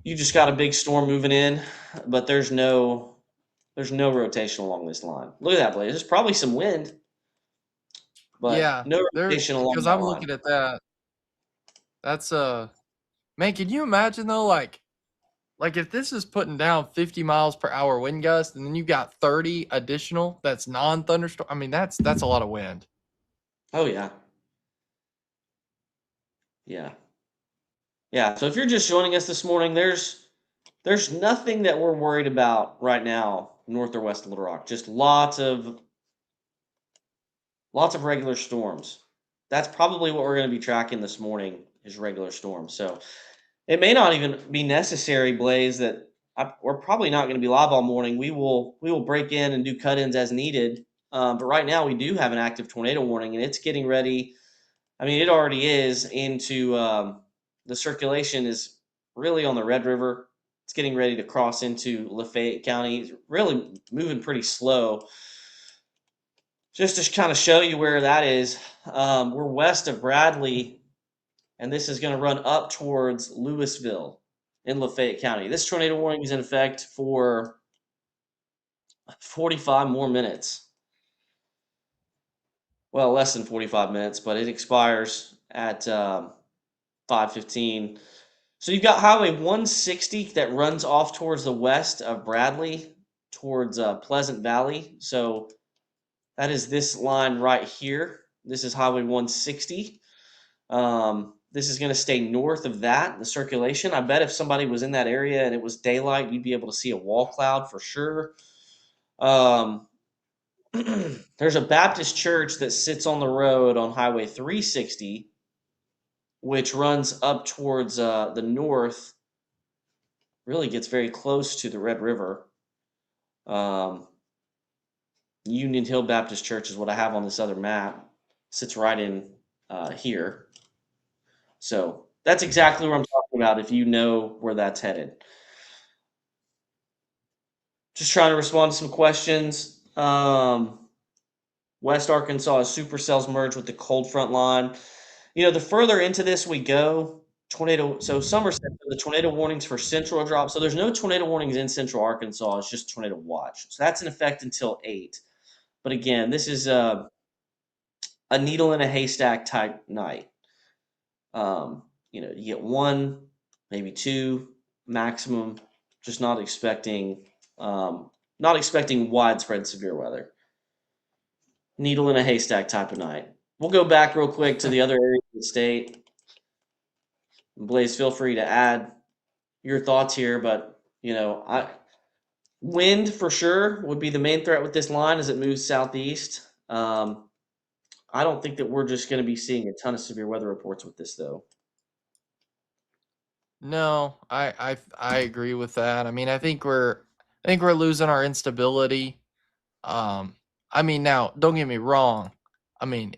C: You just got a big storm moving in, but there's no rotation along this line. Look at that, Blaze. There's probably some wind, but
A: Yeah,
C: no
A: there
C: rotation along
A: because
C: that
A: I'm
C: line.
A: looking at that. That's man, can you imagine though, like if this is putting down 50 miles per hour wind gust and then you got 30 additional that's non-thunderstorm. I mean, that's a lot of wind.
C: Oh yeah, yeah, yeah. So if you're just joining us this morning, there's nothing that we're worried about right now, north or west of Little Rock. Just lots of regular storms. That's probably what we're going to be tracking this morning is regular storms. So it may not even be necessary, Blaze, that we're probably not going to be live all morning. We will break in and do cut-ins as needed. But right now we do have an active tornado warning, and it's getting ready. I mean, it already is into the circulation is really on the Red River. It's getting ready to cross into Lafayette County. It's really moving pretty slow. Just to kind of show you where that is, we're west of Bradley, and this is going to run up towards Louisville in Lafayette County. This tornado warning is in effect for 45 more minutes. Well, less than 45 minutes, but it expires at 5:15. So you've got Highway 160 that runs off towards the west of Bradley, towards Pleasant Valley. So that is this line right here. This is Highway 160. This is going to stay north of that, the circulation. I bet if somebody was in that area and it was daylight, you'd be able to see a wall cloud for sure. There's a Baptist church that sits on the road on Highway 360, which runs up towards the north, really gets very close to the Red River. Um, Union Hill Baptist Church is what I have on this other map. Sits right in here. So that's exactly what I'm talking about if you know where that's headed. Just trying to respond to some questions. West Arkansas is supercells merged with the cold front line. The further into this we go, tornado. So Somerset, the tornado warnings for central drop. So there's no tornado warnings in central Arkansas. It's just tornado watch. So that's in effect until 8. But again, this is a needle in a haystack type night. You get 1, maybe 2 maximum. Just not expecting widespread severe weather. needle in a haystack type of night. We'll go back real quick to the other areas of the state. Blaze, feel free to add your thoughts here, but wind for sure would be the main threat with this line as it moves southeast. I don't think that we're just going to be seeing a ton of severe weather reports with this, though.
A: No, I agree with that. I mean, I think we're losing our instability. I mean, now don't get me wrong. I mean,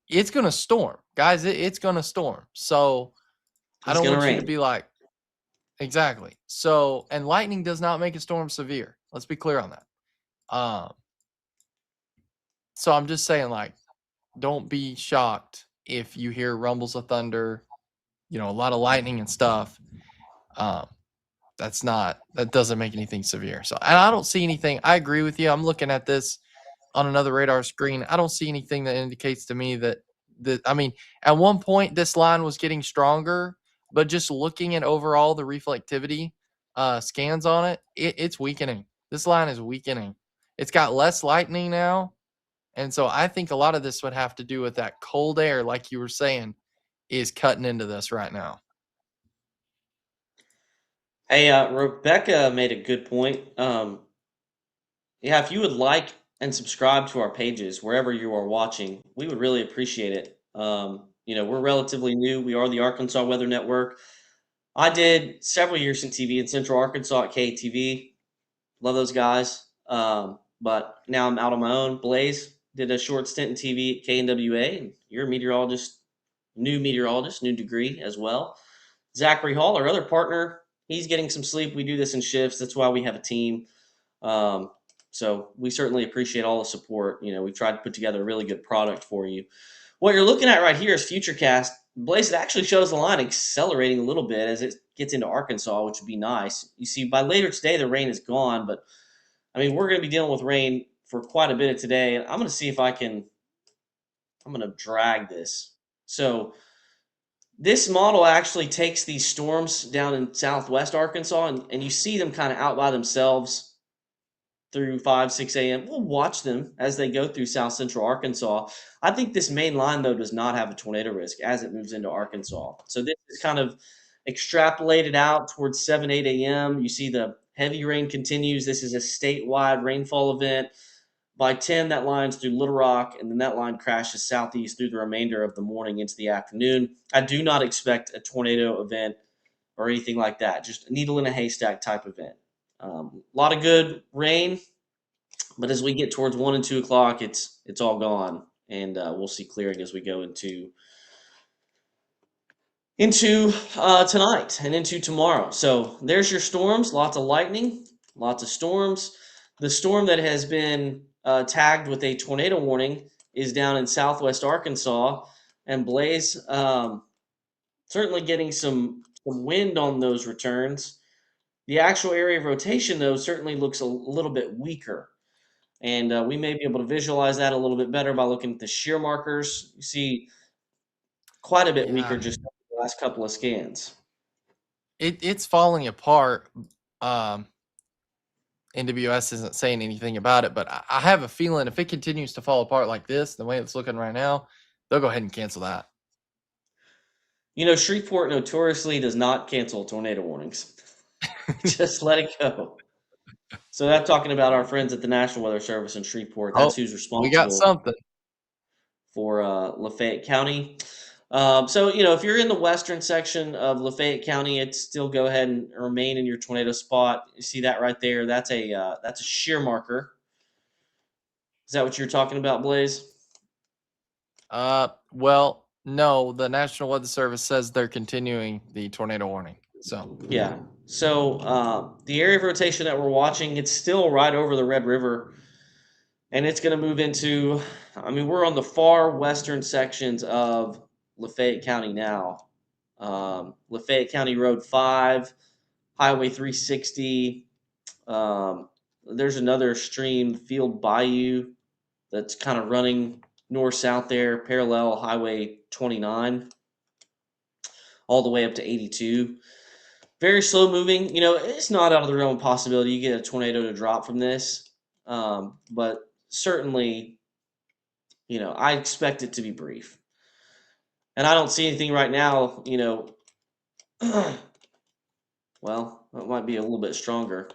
A: it's gonna storm, guys. It's gonna storm. So I
C: It's
A: don't
C: going to
A: want you to
C: rain.
A: be like, exactly. So, and lightning does not make a storm severe. Let's be clear on that. So I'm just saying, like, don't be shocked if you hear rumbles of thunder, a lot of lightning and stuff. That doesn't make anything severe. So, and I don't see anything. I agree with you. I'm looking at this on another radar screen. I don't see anything that indicates to me that I mean, at one point this line was getting stronger, but just looking at overall the reflectivity scans on it's weakening. This line is weakening. It's got less lightning now. And so I think a lot of this would have to do with that cold air, like you were saying, is cutting into this right now.
C: Hey, Rebecca made a good point. Yeah, if you would like and subscribe to our pages wherever you are watching, we would really appreciate it. We're relatively new. We are the Arkansas Weather Network. I did several years in TV in Central Arkansas at KTV. Love those guys. But now I'm out on my own. Blaze did a short stint in TV at KNWA. And you're a meteorologist, new degree as well. Zachary Hall, our other partner, he's getting some sleep. We do this in shifts. That's why we have a team. So we certainly appreciate all the support. We've tried to put together a really good product for you. What you're looking at right here is Futurecast. Blaze, it actually shows the line accelerating a little bit as it gets into Arkansas, which would be nice. You see, by later today, the rain is gone, but I mean, we're going to be dealing with rain for quite a bit of today. And I'm going to see if I'm going to drag this. So this model actually takes these storms down in southwest Arkansas, and you see them kind of out by themselves through 5, 6 a.m. We'll watch them as they go through south central Arkansas. I think this main line, though, does not have a tornado risk as it moves into Arkansas. So this is kind of extrapolated out towards 7, 8 a.m. You see the heavy rain continues. This is a statewide rainfall event. By 10, that line's through Little Rock, and then that line crashes southeast through the remainder of the morning into the afternoon. I do not expect a tornado event or anything like that, just a needle in a haystack type event. A lot of good rain, but as we get towards 1 and 2 o'clock, it's all gone, and we'll see clearing as we go into tonight and into tomorrow. So there's your storms. Lots of lightning, lots of storms. The storm that has been tagged with a tornado warning is down in southwest Arkansas, and Blaze certainly getting some wind on those returns. The actual area of rotation, though, certainly looks a little bit weaker. And we may be able to visualize that a little bit better by looking at the shear markers. You see quite a bit weaker just the last couple of scans.
A: It's falling apart. NWS isn't saying anything about it, but I have a feeling if it continues to fall apart like this, the way it's looking right now, they'll go ahead and cancel that.
C: Shreveport notoriously does not cancel tornado warnings. Just let it go. So that's talking about our friends at the National Weather Service in Shreveport. That's who's responsible.
A: We got something
C: for Lafayette County. So if you're in the western section of Lafayette County, it's still go ahead and remain in your tornado spot. You see that right there? That's a shear marker. Is that what you're talking about, Blaze?
A: Well, no. The National Weather Service says they're continuing the tornado warning. So
C: yeah. So the area of rotation that we're watching, it's still right over the Red River, and it's going to move into. I mean, we're on the far western sections of Lafayette County now. Lafayette County Road 5, Highway 360. There's another stream, Field Bayou, that's kind of running north-south there, parallel Highway 29, all the way up to 82. Very slow moving. It's not out of the realm of possibility you get a tornado to drop from this, but certainly I expect it to be brief. And I don't see anything right now, well, that might be a little bit stronger.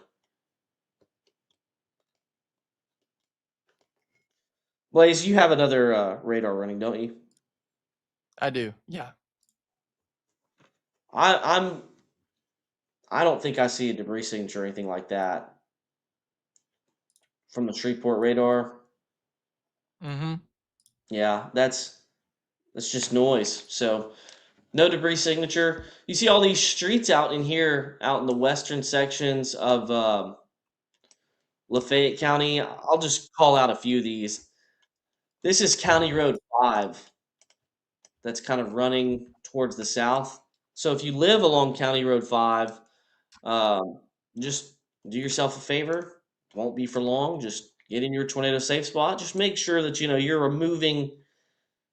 C: Blaze, you have another radar running, don't you?
A: I do. Yeah.
C: I, I'm. I don't think I see a debris signature or anything like that from the Shreveport radar.
A: Mm-hmm.
C: Yeah, that's just noise. So no debris signature. You see all these streets out in here, out in the western sections of Lafayette County. I'll just call out a few of these. This is County Road 5 that's kind of running towards the south. So if you live along County Road 5, um, just do yourself a favor. Won't be for long. Just get in your tornado safe spot. Just make sure that you're removing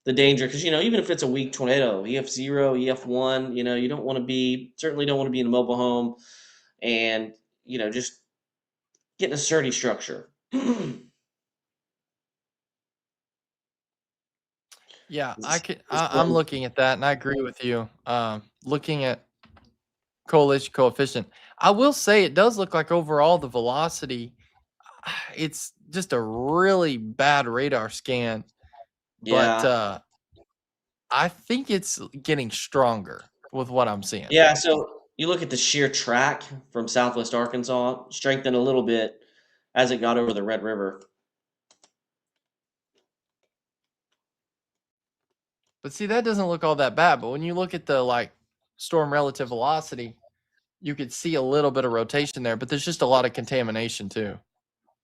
C: the danger because even if it's a weak tornado, EF0, EF1, you don't want to be certainly don't want to be in a mobile home, and just get in a sturdy structure.
A: Yeah,
C: This-
A: I'm looking at that, and I agree with you. Looking at coalition coefficient, I will say it does look like overall the velocity, it's just a really bad radar scan, but
C: yeah,
A: I think it's getting stronger with what I'm seeing.
C: yeah. So you look at the sheer track from Southwest Arkansas, strengthened a little bit as it got over the Red River.
A: But see, that doesn't look all that bad. But when you look at the storm relative velocity, you could see a little bit of rotation there, but there's just a lot of contamination too.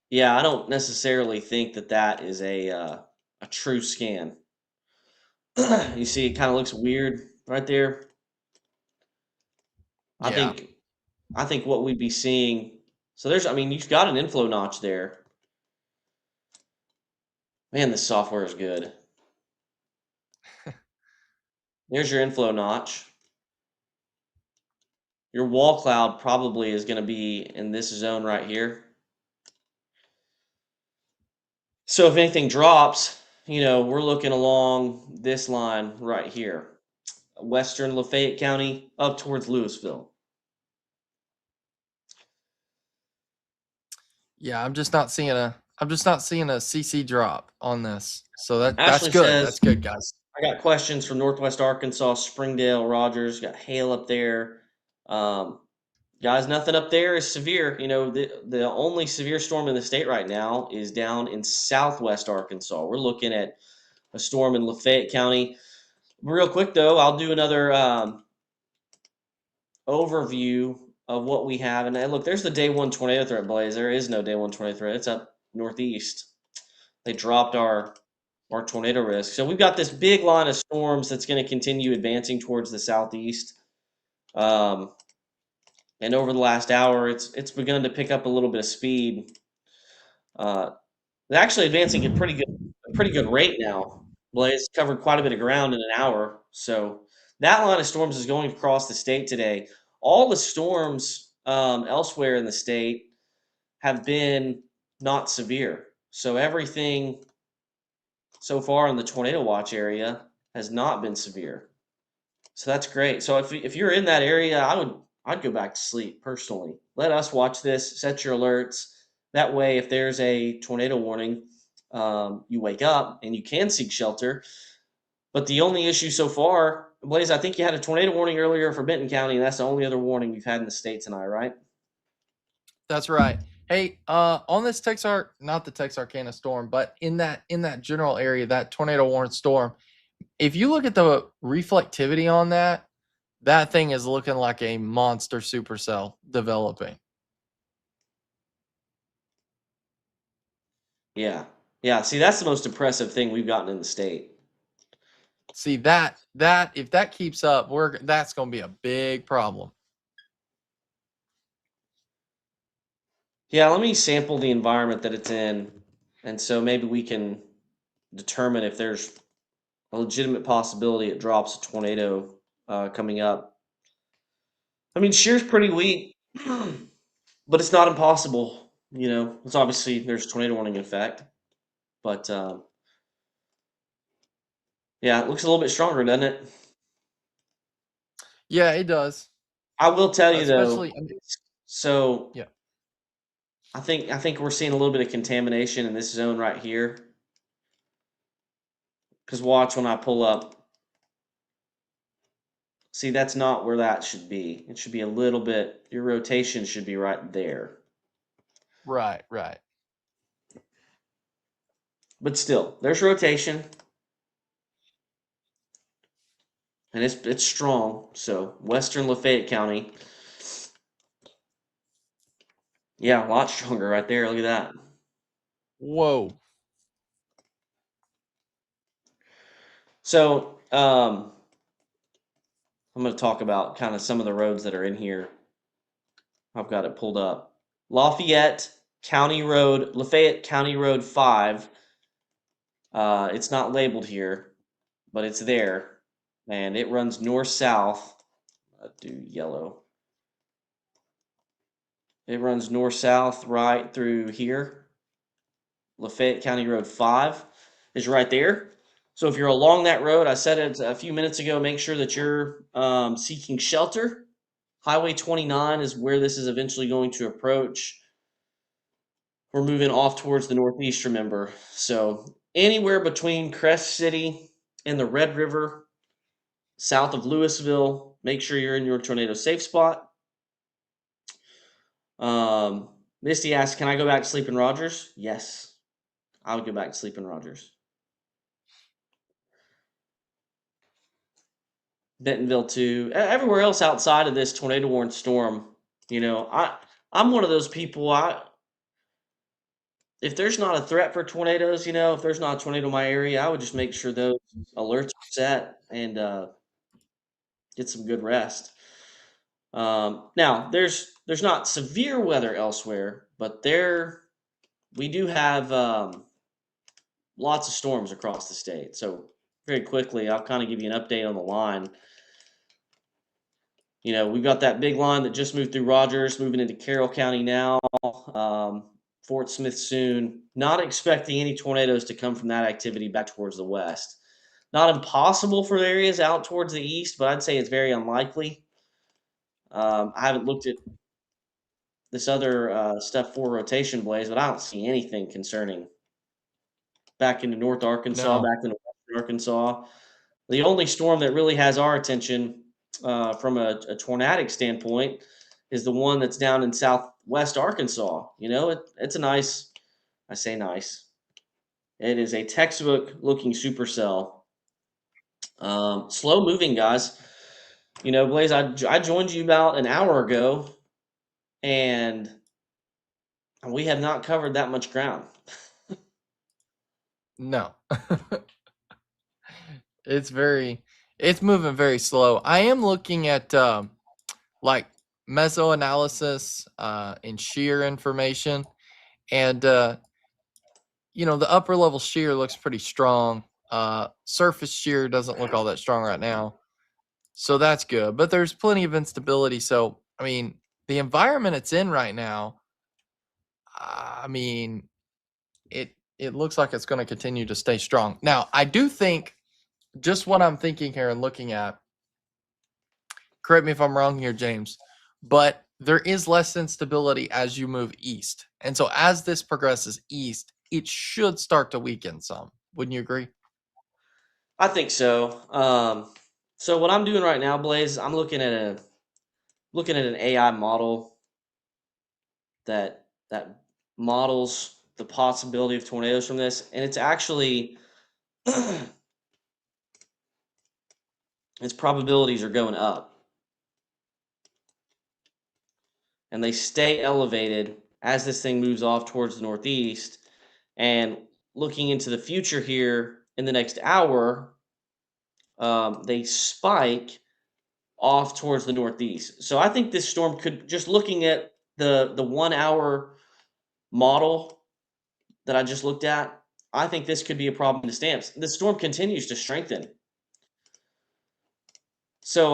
C: Yeah, I don't necessarily think that is a true scan. You see, it kind of looks weird right there. I
A: Yeah.
C: think I think what we'd be seeing. So I mean, you've got an inflow notch there. Man, this software is good. There's your inflow notch. Your wall cloud probably is going to be in this zone right here. So if anything drops, we're looking along this line right here. Western Lafayette County up towards Louisville.
A: Yeah, I'm just not seeing a CC drop on this. So that's
C: Ashley
A: good.
C: says,
A: That's good, guys.
C: I got questions from Northwest Arkansas, Springdale, Rogers, got hail up there. Um, Guys, nothing up there is severe. The only severe storm in the state right now is down in Southwest Arkansas. We're looking at a storm in Lafayette County. Real quick though, I'll do another overview of what we have. And look, there's the day one tornado threat, Blaze. There is no day one tornado threat. It's up northeast. They dropped our tornado risk. So we've got this big line of storms that's going to continue advancing towards the southeast. And over the last hour, it's begun to pick up a little bit of speed. They're actually advancing at a pretty good rate now. Blaze covered quite a bit of ground in an hour, so that line of storms is going across the state today. All the storms elsewhere in the state have been not severe, so everything so far in the tornado watch area has not been severe. So that's great. So if you're in that area, I'd go back to sleep personally. Let us watch this. Set your alerts. That way, if there's a tornado warning, you wake up and you can seek shelter. But the only issue so far, Blaze, I think you had a tornado warning earlier for Benton County, and that's the only other warning we've had in the state tonight, right?
A: That's right. Hey, on this not the Texarkana storm, but in that general area, that tornado warning storm, if you look at the reflectivity on that thing is looking like a monster supercell developing.
C: Yeah. Yeah. See, that's the most impressive thing we've gotten in the state.
A: See that if that keeps up, that's going to be a big problem.
C: Yeah, let me sample the environment that it's in, and so maybe we can determine if there's a legitimate possibility it drops a tornado coming up. I mean, shear's pretty weak, but it's not impossible. It's obviously there's tornado warning effect, but Yeah, it looks a little bit stronger, doesn't it?
A: Yeah, it does.
C: I will tell you though.
A: Especially, I mean,
C: So
A: yeah.
C: I think we're seeing a little bit of contamination in this zone right here. Because watch when I pull up. See, that's not where that should be. It should be a little bit. Your rotation should be right there.
A: Right, right.
C: But still, there's rotation, and it's strong. So Western Lafayette County, yeah, a lot stronger right there. Look at that.
A: Whoa.
C: So I'm going to talk about kind of some of the roads that are in here. I've got it pulled up. Lafayette County Road, Lafayette County Road 5. It's not labeled here, but it's there, and it runs north-south. Do yellow. It runs north-south right through here. Lafayette County Road 5 is right there. So if you're along that road, I said it a few minutes ago, make sure that you're seeking shelter. Highway 29 is where this is eventually going to approach. We're moving off towards the northeast, remember. So anywhere between Crest City and the Red River, south of Louisville, make sure you're in your tornado safe spot. Misty asked, can I go back to sleep in Rogers? Yes, I would go back to sleep in Rogers. Bentonville too. Everywhere else outside of this tornado warned storm, I'm one of those people. If there's not a threat for tornadoes, if there's not a tornado in my area, I would just make sure those alerts are set and get some good rest. Now, there's not severe weather elsewhere, but we do have lots of storms across the state. So very quickly, I'll kind of give you an update on the line. We've got that big line that just moved through Rogers, moving into Carroll County now. Fort Smith soon. Not expecting any tornadoes to come from that activity back towards the west. Not impossible for areas out towards the east, but I'd say it's very unlikely. I haven't looked at this other stuff for rotation blaze, but I don't see anything concerning back into North Arkansas,
A: No.
C: back into Western Arkansas. The only storm that really has our attention from a tornadic standpoint is the one that's down in southwest Arkansas. It's a nice, I say nice. It is a textbook looking supercell. Slow moving, guys. Blaze, I joined you about an hour ago, and we have not covered that much ground.
A: No. It's moving very slow. I am looking at like meso analysis and shear information, and the upper level shear looks pretty strong. Surface shear doesn't look all that strong right now, so that's good. But there's plenty of instability. So I mean, the environment it's in right now, I mean, it looks like it's going to continue to stay strong. Now, I do think just what I'm thinking here and looking at. Correct me if I'm wrong here, James, but there is less instability as you move east. And so as this progresses east, it should start to weaken some. Wouldn't you agree?
C: I think so. So what I'm doing right now, Blaze, I'm looking at an AI model that models the possibility of tornadoes from this, and it's actually its probabilities are going up, and they stay elevated as this thing moves off towards the northeast. And looking into the future here in the next hour, they spike off towards the northeast. So I think this storm could, just looking at the 1 hour model that I just looked at, I think this could be a problem in the stamps. The storm continues to strengthen. So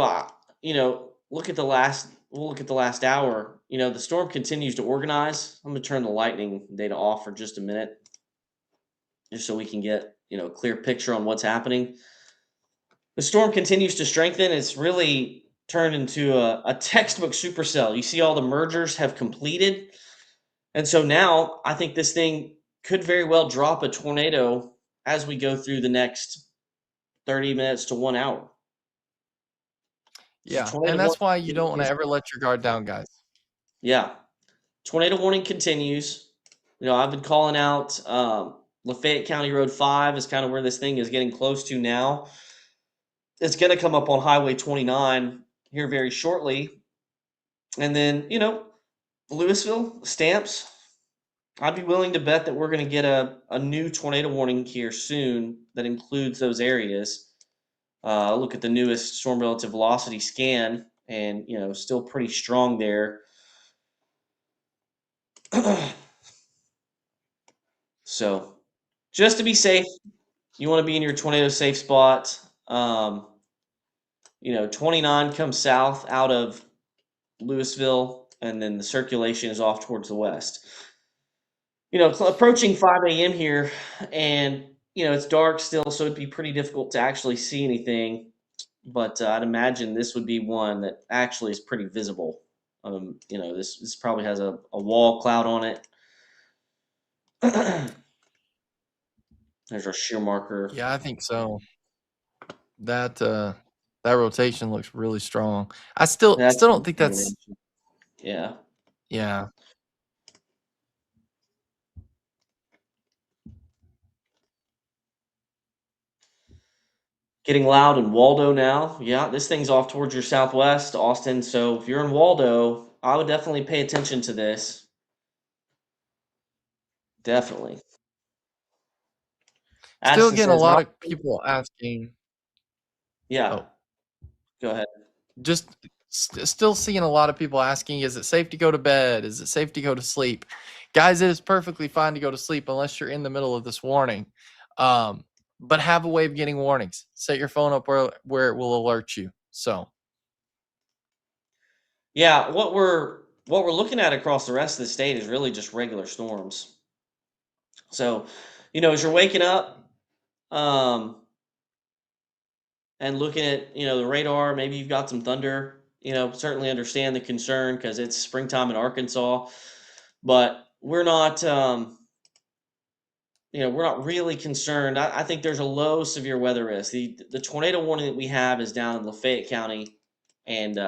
C: we'll look at the last hour. The storm continues to organize. I'm gonna turn the lightning data off for just a minute, just so we can get a clear picture on what's happening. the storm continues to strengthen. It's really turned into a textbook supercell. You see all the mergers have completed. And so now I think this thing could very well drop a tornado as we go through the next 30 minutes to 1 hour. So
A: Yeah,
C: tornado
A: and that's
C: warning
A: why you don't want to
C: continues.
A: ever let your guard down, guys.
C: Yeah. Tornado warning continues. I've been calling out Lafayette County Road 5 is kind of where this thing is getting close to now. It's going to come up on Highway 29 here very shortly. And then, Louisville, Stamps, I'd be willing to bet that we're going to get a new tornado warning here soon that includes those areas. Look at the newest storm relative velocity scan, and still pretty strong there. So, just to be safe, you want to be in your tornado safe spot. 29 comes south out of Louisville, and then the circulation is off towards the west. Approaching 5 a.m. here, and it's dark still, so it'd be pretty difficult to actually see anything. But I'd imagine this would be one that actually is pretty visible. This probably has a wall cloud on it. There's our shear marker.
A: Yeah, I think so. That rotation looks really strong. I still don't think that's
C: Yeah.
A: yeah.
C: Getting loud in Waldo now. Yeah, this thing's off towards your southwest, Austin. So if you're in Waldo, I would definitely pay attention to this. Definitely.
A: Still
C: Addison
A: getting a
C: says,
A: lot of people asking.
C: yeah.
A: Oh,
C: Go ahead.
A: just still seeing a lot of people asking, is it safe to go to bed? Is it safe to go to sleep? Guys, it is perfectly fine to go to sleep unless you're in the middle of this warning. But have a way of getting warnings. Set your phone up where it will alert you. So
C: Yeah, what we're looking at across the rest of the state is really just regular storms. So, as you're waking up, and looking at the radar, maybe you've got some thunder. Certainly understand the concern because it's springtime in Arkansas, but we're not. We're not really concerned. I think there's a low severe weather risk. The tornado warning that we have is down in Lafayette County, and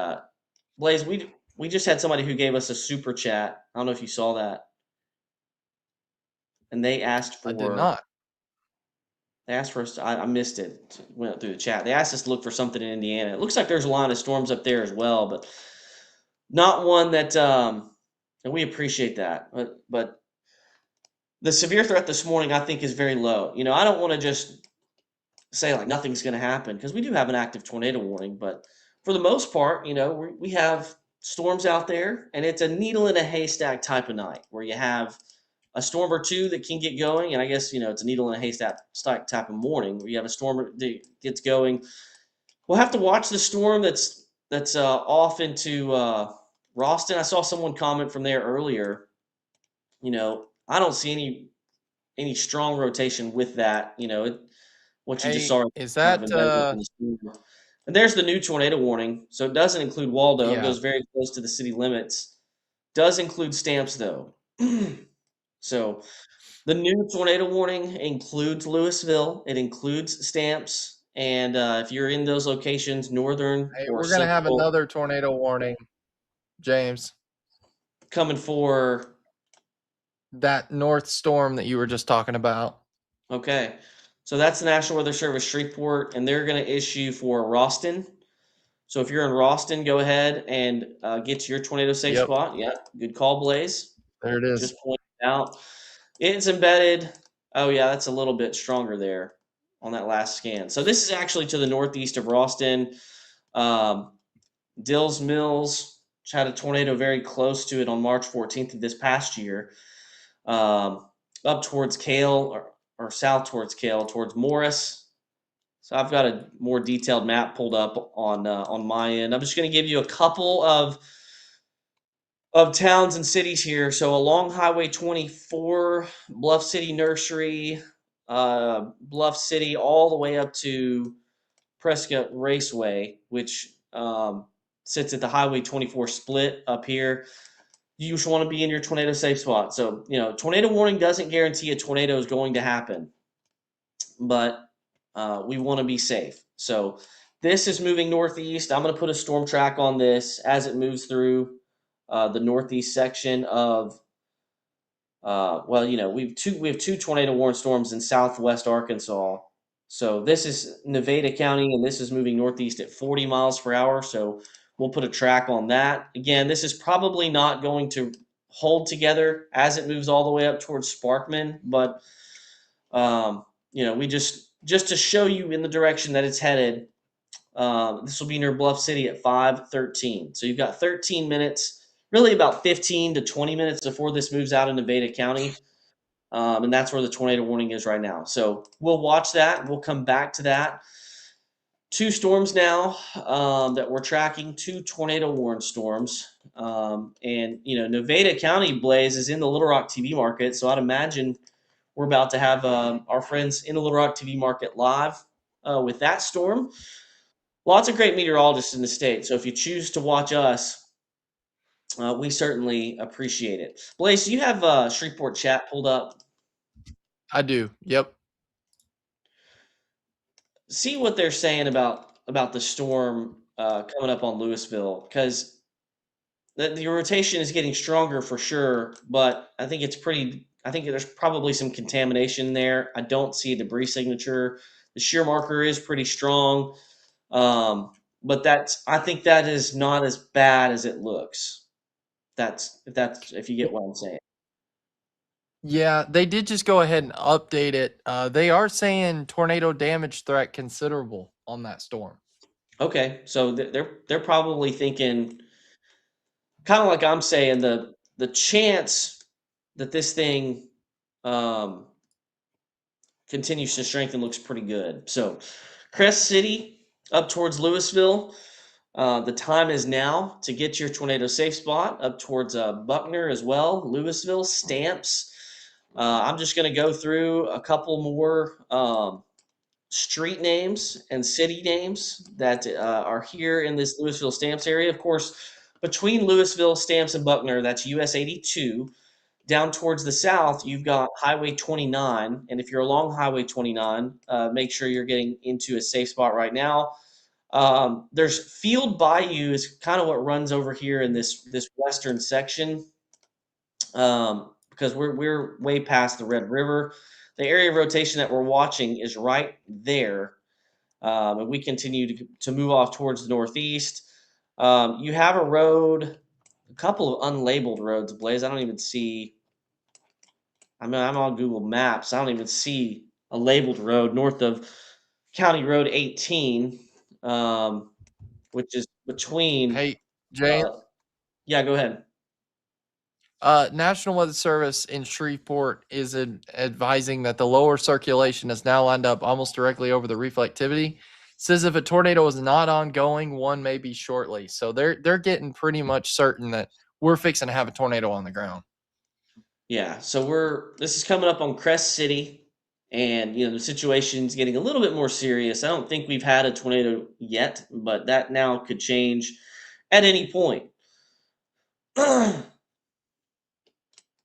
C: Blaze, we just had somebody who gave us a super chat. I don't know if you saw that, and they asked
A: I did
C: for.
A: not.
C: They asked for us. I missed it. Went through the chat. They asked us to look for something in Indiana. It looks like there's a line of storms up there as well, but not one that. And we appreciate that, but the severe threat this morning, I think, is very low. I don't want to just say like nothing's going to happen because we do have an active tornado warning, but for the most part, we have storms out there, and it's a needle in a haystack type of night where you have a storm or two that can get going, and I guess it's a needle in a haystack type of morning where you have a storm that gets going. We'll have to watch the storm that's off into Roston. I saw someone comment from there earlier. I don't see any strong rotation with that. What you just saw
A: Is
C: kind of
A: that
C: embedded in the storm. And there's the new tornado warning. So it doesn't include Waldo. It
A: yeah.
C: goes very close to the city limits. Does include Stamps though. So the new tornado warning includes Louisville. It includes Stamps. And if you're in those locations, northern or
A: We're gonna have
C: central,
A: another tornado warning, James.
C: coming for
A: That north storm that you were just talking about.
C: okay. So that's the National Weather Service Shreveport, and they're going to issue for Roston. So if you're in Roston, go ahead and get to your tornado safe
A: Yep.
C: spot. Yeah, good call, Blaze.
A: There it is.
C: Just pointing out. It's embedded. Oh, yeah, that's a little bit stronger there on that last scan. So this is actually to the northeast of Roston. Dills Mills, which had a tornado very close to it on March 14th of this past year. Up towards Cale or south towards Cale, towards Morris. So I've got a more detailed map pulled up on my end. I'm just going to give you a couple of towns and cities here. So along Highway 24, Bluff City Nursery, Bluff City, all the way up to Prescott Raceway, which sits at the Highway 24 split up here. You should want to be in your tornado safe spot. So, tornado warning doesn't guarantee a tornado is going to happen, but we want to be safe. So this is moving northeast. I'm going to put a storm track on this as it moves through the northeast section of. We have two tornado warned storms in southwest Arkansas. So this is Nevada County, and this is moving northeast at 40 miles per hour. So we'll put a track on that. Again, this is probably not going to hold together as it moves all the way up towards Sparkman, but we just to show you in the direction that it's headed. This will be near Bluff City at 5:13. So you've got 13 minutes, really about 15 to 20 minutes before this moves out of Nevada County. And that's where the tornado warning is right now. So we'll watch that. We'll come back to that. Two storms now that we're tracking, two tornado warned storms. Nevada County, Blaze, is in the Little Rock TV market. So I'd imagine we're about to have our friends in the Little Rock TV market live with that storm. Lots of great meteorologists in the state. So if you choose to watch us, we certainly appreciate it. Blaze, do you have Shreveport chat pulled up?
A: I do. Yep.
C: See what they're saying about the storm coming up on Louisville, because the rotation is getting stronger for sure, but I think there's probably some contamination there. I don't see a debris signature. The shear marker is pretty strong, but I think that is not as bad as it looks. If you get what I'm saying.
A: Yeah, they did just go ahead and update it. They are saying tornado damage threat considerable on that storm.
C: Okay, so they're probably thinking, kind of like I'm saying, the chance that this thing continues to strengthen looks pretty good. So Crest City up towards Louisville. The time is now to get your tornado safe spot up towards Buckner as well. Louisville, Stamps. I'm just going to go through a couple more street names and city names that are here in this Louisville, Stamps area. Of course, between Louisville, Stamps, and Buckner, that's US 82. Down towards the south, you've got Highway 29. And if you're along Highway 29, make sure you're getting into a safe spot right now. There's Field Bayou is kind of what runs over here in this western section, because we're way past the Red River. The area of rotation that we're watching is right there, and we continue to move off towards the northeast. You have a couple of unlabeled roads, Blaze. I don't even see. I'm on Google Maps. I don't even see a labeled road north of County Road 18. Which is between.
A: Hey, Jay.
C: Yeah, go ahead.
A: National Weather Service in Shreveport is advising that the lower circulation has now lined up almost directly over the reflectivity. Says if a tornado is not ongoing, one may be shortly. So they're getting pretty much certain that we're fixing to have a tornado on the ground.
C: Yeah, so this is coming up on Crest City, and the situation's getting a little bit more serious. I don't think we've had a tornado yet, but that now could change at any point.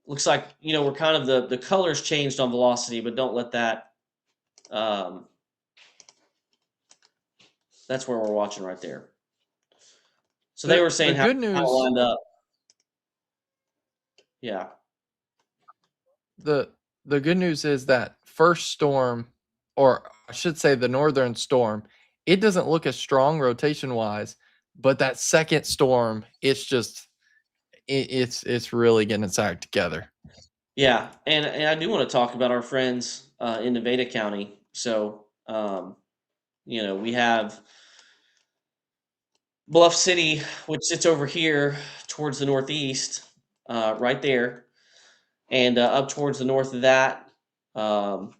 C: Looks like we're kind of the colors changed on velocity, but don't let that. That's where we're watching right there. So they were saying how it lined up. Yeah.
A: The good news is that first storm, or I should say the northern storm, it doesn't look as strong rotation wise, but that second storm, it's really getting its act together.
C: Yeah, and I do want to talk about our friends in Nevada County. So we have Bluff City, which sits over here towards the northeast, right there. And up towards the north of that, you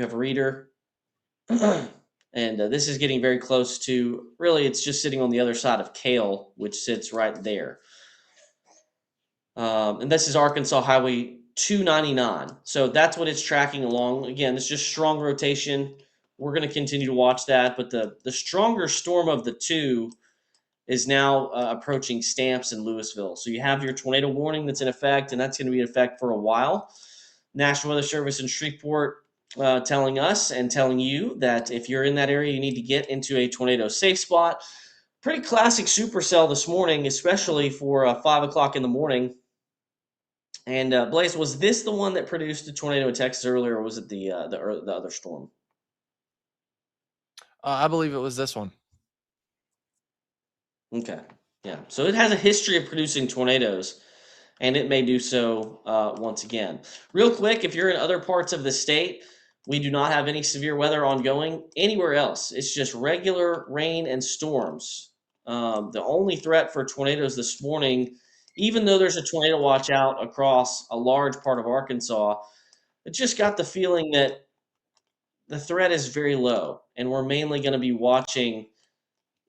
C: have Reeder. And this is getting very close to, really, it's just sitting on the other side of Kale, which sits right there. And this is Arkansas Highway 299. So that's what it's tracking along. Again, it's just strong rotation. we're going to continue to watch that. But the stronger storm of the two is now approaching Stamps and Louisville. So you have your tornado warning that's in effect, and that's going to be in effect for a while. National Weather Service in Shreveport telling us and telling you that if you're in that area, you need to get into a tornado safe spot. Pretty classic supercell this morning, especially for 5 o'clock in the morning. And Blaze, was this the one that produced the tornado in Texas earlier, or was it the other storm?
A: I believe it was this one.
C: Okay, yeah. So it has a history of producing tornadoes, and it may do so once again. Real quick, if you're in other parts of the state, we do not have any severe weather ongoing anywhere else. It's just regular rain and storms. The only threat for tornadoes this morning, even though there's a tornado watch out across a large part of Arkansas, it just got the feeling that the threat is very low, and we're mainly going to be watching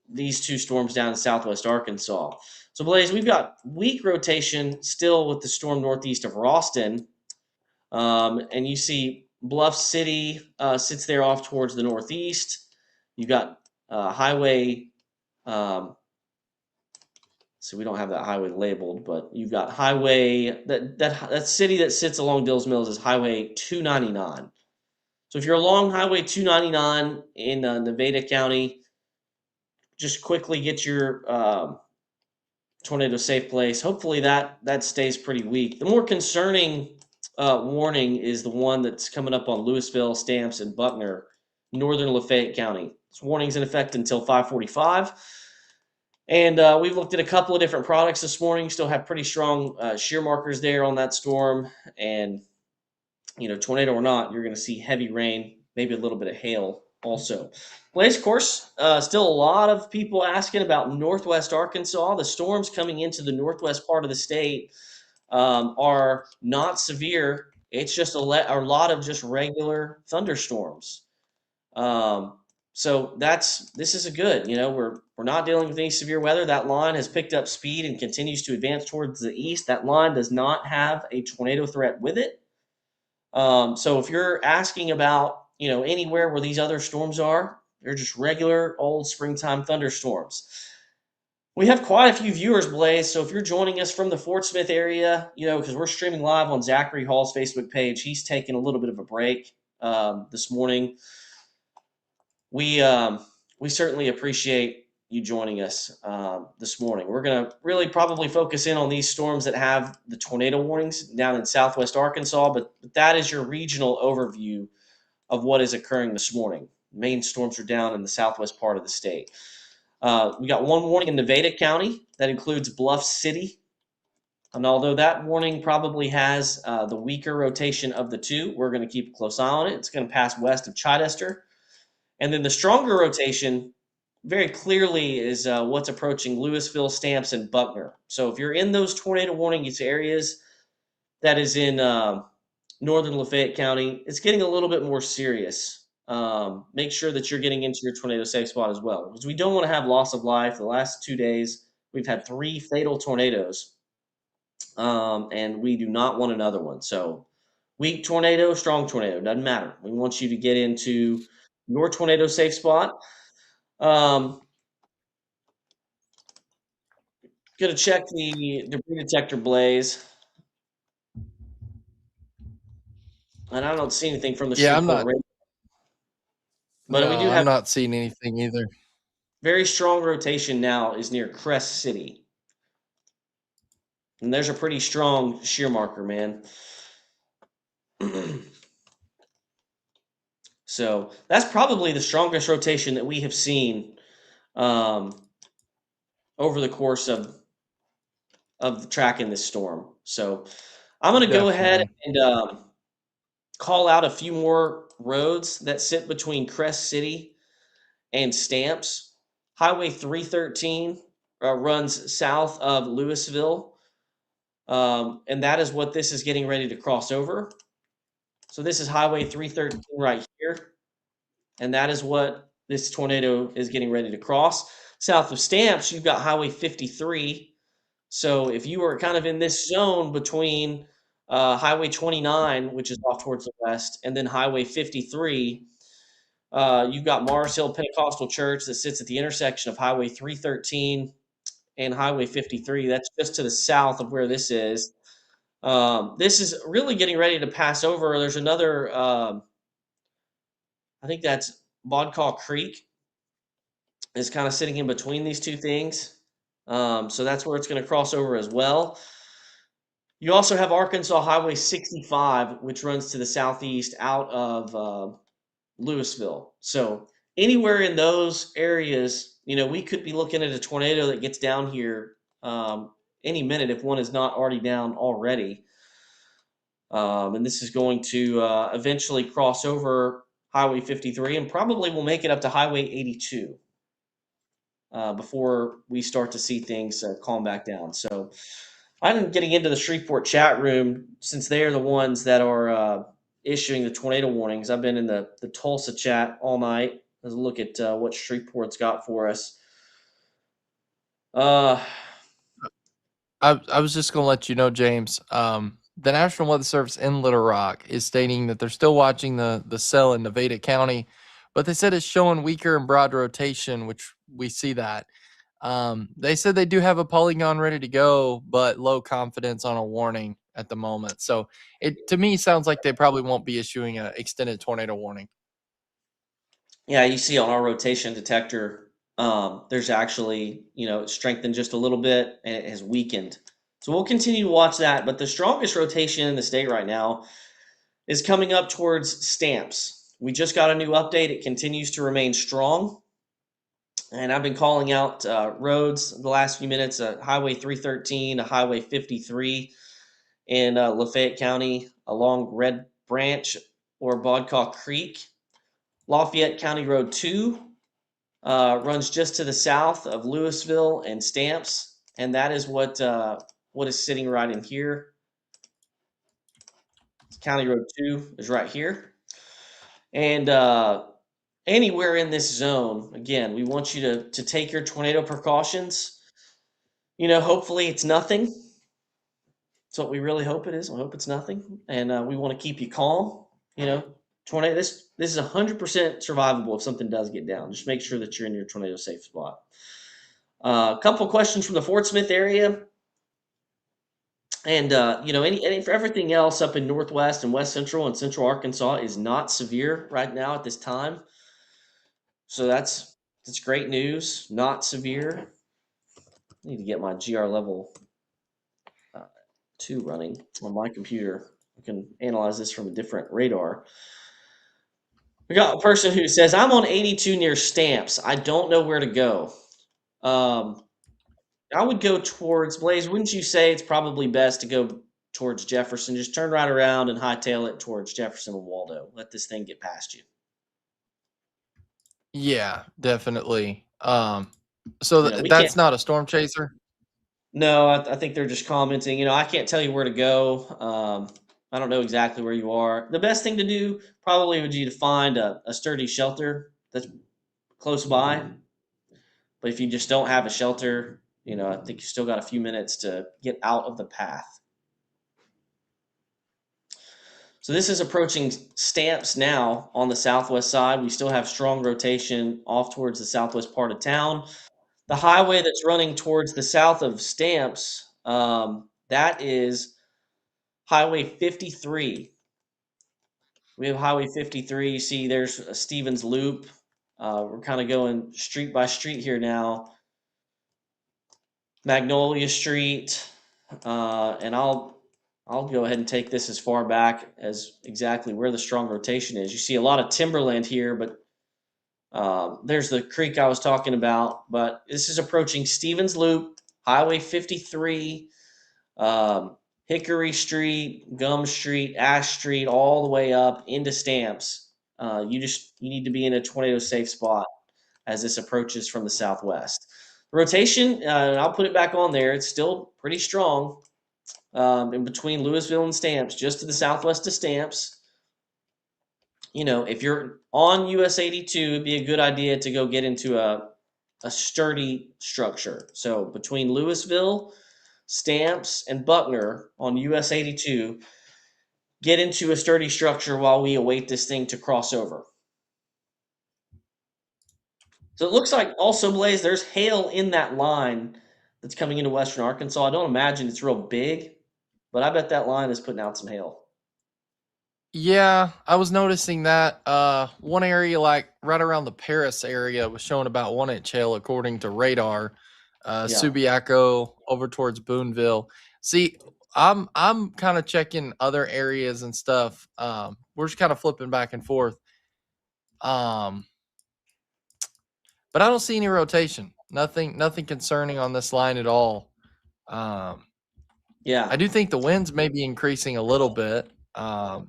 C: these two storms down in southwest Arkansas. So, Blaze, we've got weak rotation still with the storm northeast of Ralston. And you see Bluff City sits there off towards the northeast. You've got highway. So we don't have that highway labeled, but you've got highway, that city that sits along Dills Mills is Highway 299. So if you're along Highway 299 in Nevada County, just quickly get your tornado safe place. Hopefully that stays pretty weak. The more concerning warning is the one that's coming up on Louisville, Stamps, and Buckner, northern Lafayette County. This warning's in effect until 5:45. And we've looked at a couple of different products this morning. Still have pretty strong shear markers there on that storm. And, tornado or not, you're going to see heavy rain, maybe a little bit of hail also. Blaze, of course, still a lot of people asking about northwest Arkansas. The storms coming into the northwest part of the state are not severe. It's just a lot of just regular thunderstorms. So this is a good. We're not dealing with any severe weather. That line has picked up speed and continues to advance towards the east. That line does not have a tornado threat with it. So if you're asking about anywhere where these other storms are, they're just regular old springtime thunderstorms. We have quite a few viewers, Blaze. So if you're joining us from the Fort Smith area, because we're streaming live on Zachary Hall's Facebook page, he's taking a little bit of a break this morning. We certainly appreciate you joining us this morning. We're going to really probably focus in on these storms that have the tornado warnings down in southwest Arkansas, but that is your regional overview of what is occurring this morning. Main storms are down in the southwest part of the state. We got one warning in Nevada County that includes Bluff City. And although that warning probably has the weaker rotation of the two, we're going to keep a close eye on it. It's going to pass west of Chidester. And then the stronger rotation very clearly is what's approaching Louisville, Stamps, and Buckner. So if you're in those tornado warning areas, that is in northern Lafayette County, it's getting a little bit more serious. Make sure that you're getting into your tornado safe spot as well, because we don't want to have loss of life. The last 2 days, we've had 3 fatal tornadoes, and we do not want another one. So weak tornado, strong tornado, doesn't matter. We want you to get into your tornado safe spot. Going to check the debris detector, Blaze. And I don't see anything from the
A: I'm
C: but
A: not seeing anything either.
C: Very strong rotation now is near Crest City. And there's a pretty strong shear marker, man. So that's probably the strongest rotation that we have seen over the course of tracking this storm. So I'm going to go ahead and call out a few more roads that sit between Crest City and Stamps. Highway 313 runs south of Louisville, and that is what this is getting ready to cross over. So this is Highway 313 right here, and that is what this tornado is getting ready to cross. South of Stamps, you've got Highway 53. So if you are kind of in this zone between Highway 29, which is off towards the west, and then Highway 53, You've got Mars Hill Pentecostal Church that sits at the intersection of Highway 313 and Highway 53. That's just to the south of where this is. This is really getting ready to pass over. There's another, I think that's Bodcaw Creek is kind of sitting in between these two things. So that's where it's going to cross over as well. You also have Arkansas Highway 65, which runs to the southeast out of Louisville. So anywhere in those areas, we could be looking at a tornado that gets down here any minute if one is not already down already. And this is going to eventually cross over Highway 53 and probably will make it up to Highway 82 before we start to see things calm back down. So I'm getting into the Shreveport chat room since they are the ones that are issuing the tornado warnings. I've been in the Tulsa chat all night. Let's look at what Shreveport's got for us.
A: I was just going to let you know, James. The National Weather Service in Little Rock is stating that they're still watching the cell in Nevada County, but they said it's showing weaker and broad rotation, which we see that. They said they do have a polygon ready to go, but low confidence on a warning at the moment. So it to me sounds like they probably won't be issuing an extended tornado warning.
C: Yeah, you see on our rotation detector, there's actually, it's strengthened just a little bit and it has weakened. So we'll continue to watch that. But the strongest rotation in the state right now is coming up towards Stamps. We just got a new update. It continues to remain strong. And I've been calling out roads the last few minutes, Highway 313, Highway 53 in Lafayette County along Red Branch or Bodcaw Creek. Lafayette County Road 2 runs just to the south of Louisville and Stamps, and that is what is sitting right in here. County Road 2 is right here. And anywhere in this zone, again, we want you to take your tornado precautions. Hopefully it's nothing. That's what we really hope it is. I hope it's nothing. And we want to keep you calm. Tornado, this is 100% survivable if something does get down. Just make sure that you're in your tornado safe spot. A couple questions from the Fort Smith area. And, any for everything else up in Northwest and West Central and Central Arkansas is not severe right now at this time. So that's great news. Not severe. I need to get my GR level 2 running on my computer. I can analyze this from a different radar. We got a person who says, I'm on 82 near Stamps. I don't know where to go. I would go towards Blaze. Wouldn't you say it's probably best to go towards Jefferson? Just turn right around and hightail it towards Jefferson and Waldo. Let this thing get past you.
A: Yeah, definitely. So
C: can't.
A: that's not a storm chaser?
C: No, I think they're just commenting. I can't tell you where to go. I don't know exactly where you are. The best thing to do probably would be to find a sturdy shelter that's close by. But if you just don't have a shelter, I think you still got a few minutes to get out of the path. So this is approaching Stamps now on the southwest side. We still have strong rotation off towards the southwest part of town. The highway that's running towards the south of Stamps, that is Highway 53. We have Highway 53. You see there's a Stevens Loop. We're kind of going street by street here now. Magnolia Street, and I'll go ahead and take this as far back as exactly where the strong rotation is. You see a lot of timberland here, but there's the creek I was talking about. But this is approaching Stevens Loop, Highway 53, Hickory Street, Gum Street, Ash Street, all the way up into Stamps. You need to be in a tornado safe spot as this approaches from the southwest. Rotation, I'll put it back on there. It's still pretty strong in between Louisville and Stamps, just to the southwest of Stamps. If you're on US 82, it'd be a good idea to go get into a sturdy structure. So between Louisville, Stamps, and Buckner on US 82, get into a sturdy structure while we await this thing to cross over. So it looks like also, Blaze, there's hail in that line that's coming into western Arkansas. I don't imagine it's real big, but I bet that line is putting out some hail.
A: Yeah, I was noticing that one area like right around the Paris area was showing about 1 inch hail according to radar.
C: Yeah.
A: Subiaco over towards Boonville. See, I'm kind of checking other areas and stuff. We're just kind of flipping back and forth. Um, but I don't see any rotation. Nothing concerning on this line at all. Um,
C: Yeah.
A: I do think the winds may be increasing a little bit. But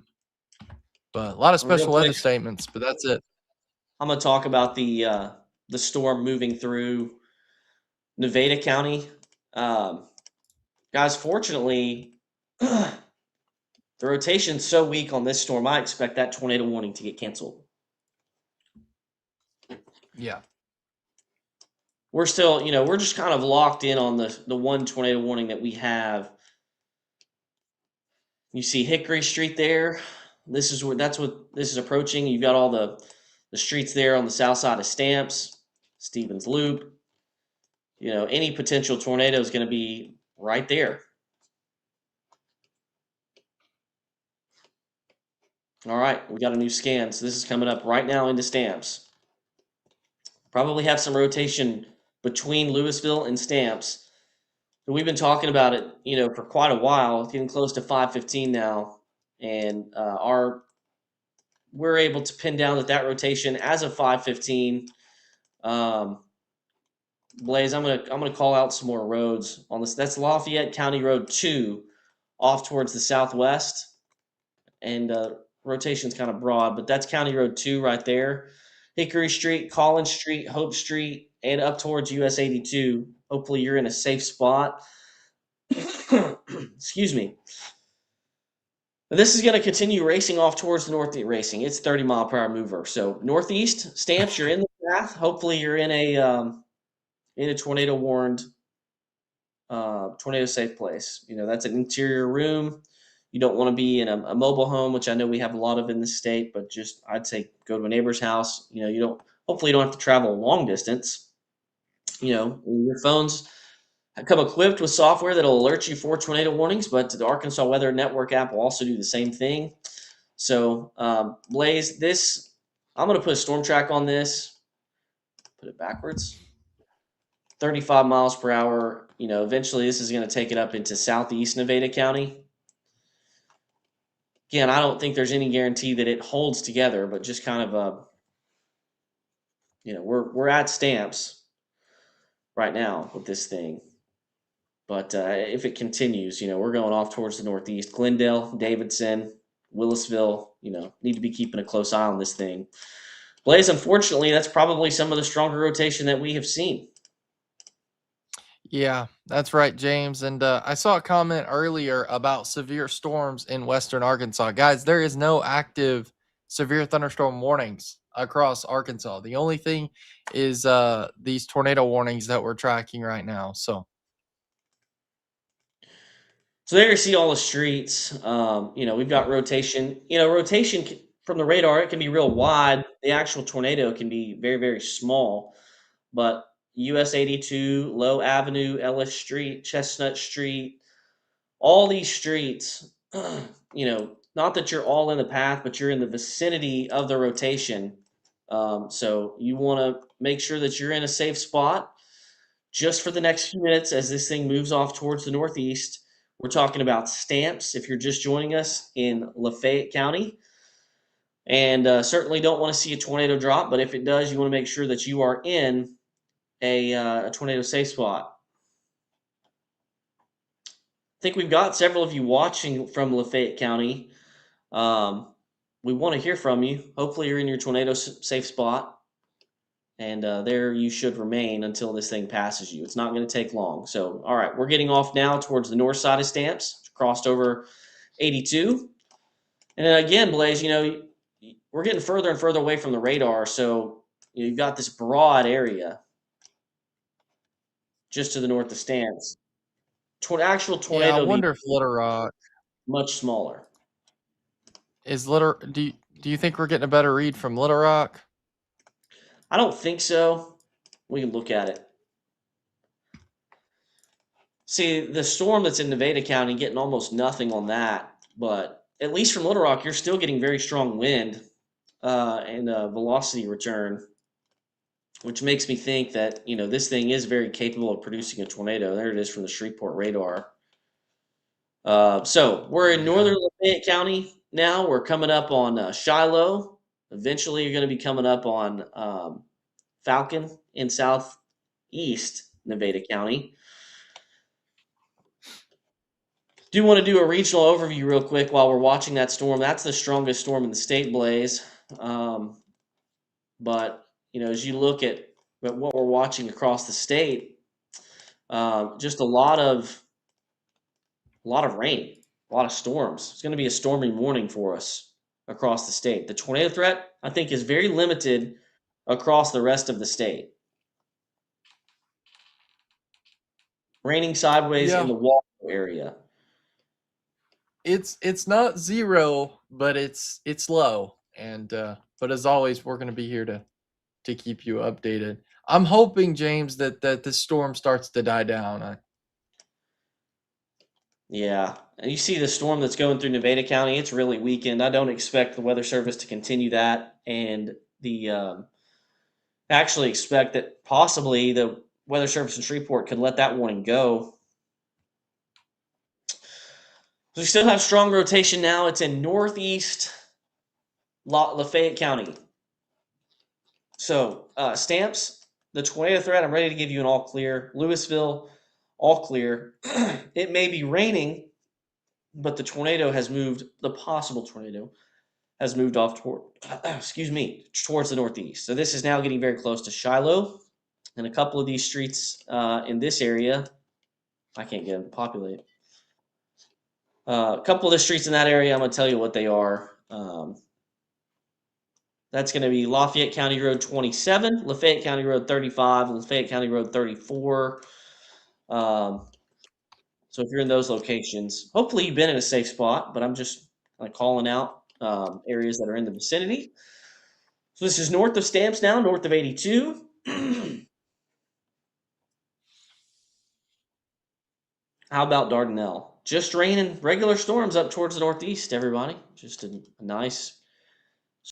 A: a lot of
C: Real
A: special weather
C: quick,
A: statements, but that's it.
C: I'm gonna talk about the storm moving through Nevada County. Guys, fortunately, the rotation's so weak on this storm, I expect that tornado warning to get canceled.
A: Yeah.
C: We're still, we're just kind of locked in on the one tornado warning that we have. You see Hickory Street there. That's what this is approaching. You've got all the streets there on the south side of Stamps, Stevens Loop. Any potential tornado is going to be right there. All right, we got a new scan. So this is coming up right now into Stamps. Probably have some rotation between Louisville and Stamps. But we've been talking about it, for quite a while. It's getting close to 5:15 now, and we're able to pin down that rotation as of 5:15. Blaze, I'm gonna call out some more roads on this. That's Lafayette County Road 2, off towards the southwest, and rotation's kind of broad, but that's County Road 2 right there. Hickory Street, Collins Street, Hope Street, and up towards US 82. Hopefully, you're in a safe spot. Excuse me. This is going to continue racing off towards the northeast racing. It's 30-mile-per-hour mover. So northeast Stamps, you're in the path. Hopefully, you're in a tornado warned, tornado safe place. That's an interior room. You don't want to be in a mobile home, which I know we have a lot of in this state. But just I'd say go to a neighbor's house. You don't. Hopefully, you don't have to travel a long distance. Your phones come equipped with software that'll alert you for tornado warnings, but the Arkansas Weather Network app will also do the same thing. So, Blaze, I'm going to put a storm track on this. Put it backwards. 35 miles per hour. Eventually this is going to take it up into southeast Nevada County. Again, I don't think there's any guarantee that it holds together, but just kind of we're at Stamps right now with this thing. But if it continues, we're going off towards the northeast. Glendale, Davidson, Willisville, need to be keeping a close eye on this thing. Blaze, unfortunately, that's probably some of the stronger rotation that we have seen.
A: Yeah, that's right, James. And I saw a comment earlier about severe storms in western Arkansas. Guys, there is no active severe thunderstorm warnings across Arkansas. The only thing is these tornado warnings that we're tracking right now. So
C: there you see all the streets. We've got rotation. Rotation from the radar, it can be real wide. The actual tornado can be very, very small. But US 82, Low Avenue, Ellis Street, Chestnut Street, all these streets, not that you're all in the path, but you're in the vicinity of the rotation. So you want to make sure that you're in a safe spot just for the next few minutes as this thing moves off towards the northeast. We're talking about Stamps if you're just joining us in Lafayette County. And certainly don't want to see a tornado drop, but if it does, you want to make sure that you are in a tornado safe spot. I think we've got several of you watching from Lafayette County. We want to hear from you. Hopefully you're in your tornado safe spot, and there you should remain until this thing passes you. It's not going to take long. So, all right, we're getting off now towards the north side of Stamps, crossed over 82. And then again, Blaze, we're getting further and further away from the radar, so you've got this broad area just to the north of Stamps. Actual tornado.
A: yeah, I wonder if Little Rock
C: much smaller.
A: is Little. Do you think we're getting a better read from Little Rock?
C: I don't think so. We can look at it. See, the storm that's in Nevada County getting almost nothing on that, but at least from Little Rock, you're still getting very strong wind and velocity return, which makes me think that this thing is very capable of producing a tornado. There it is from the Shreveport radar. So we're in northern Lafayette County now. We're coming up on Shiloh. Eventually, you're going to be coming up on Falcon in southeast Nevada County. Do want to do a regional overview real quick while we're watching that storm. That's the strongest storm in the state, Blaze. But as you look at what we're watching across the state, just a lot of rain, a lot of storms. It's going to be a stormy morning for us across the state. The tornado threat, I think, is very limited across the rest of the state. Raining sideways in the Waldo area.
A: It's not zero, but it's low. And but as always, we're going to be here to keep you updated. I'm hoping, James, that this storm starts to die down.
C: Yeah, and you see the storm that's going through Nevada County. It's really weakened. I don't expect the Weather Service to continue that, and actually expect that possibly the Weather Service in Shreveport could let that warning go. So we still have strong rotation now. It's in northeast Lafayette County. So Stamps, the tornado threat, I'm ready to give you an all clear. Louisville, all clear. It may be raining, but the tornado has moved, the possible tornado has moved off towards the northeast. So this is now getting very close to Shiloh. And a couple of these streets in this area, I can't get them to populate. A couple of the streets in that area, I'm going to tell you what they are. That's going to be Lafayette County Road 27, Lafayette County Road 35, Lafayette County Road 34. So if you're in those locations, hopefully you've been in a safe spot, but I'm just calling out areas that are in the vicinity. So this is north of Stamps now, north of 82. How about Dardanelle? Just rain and regular storms up towards the northeast, everybody. Just a nice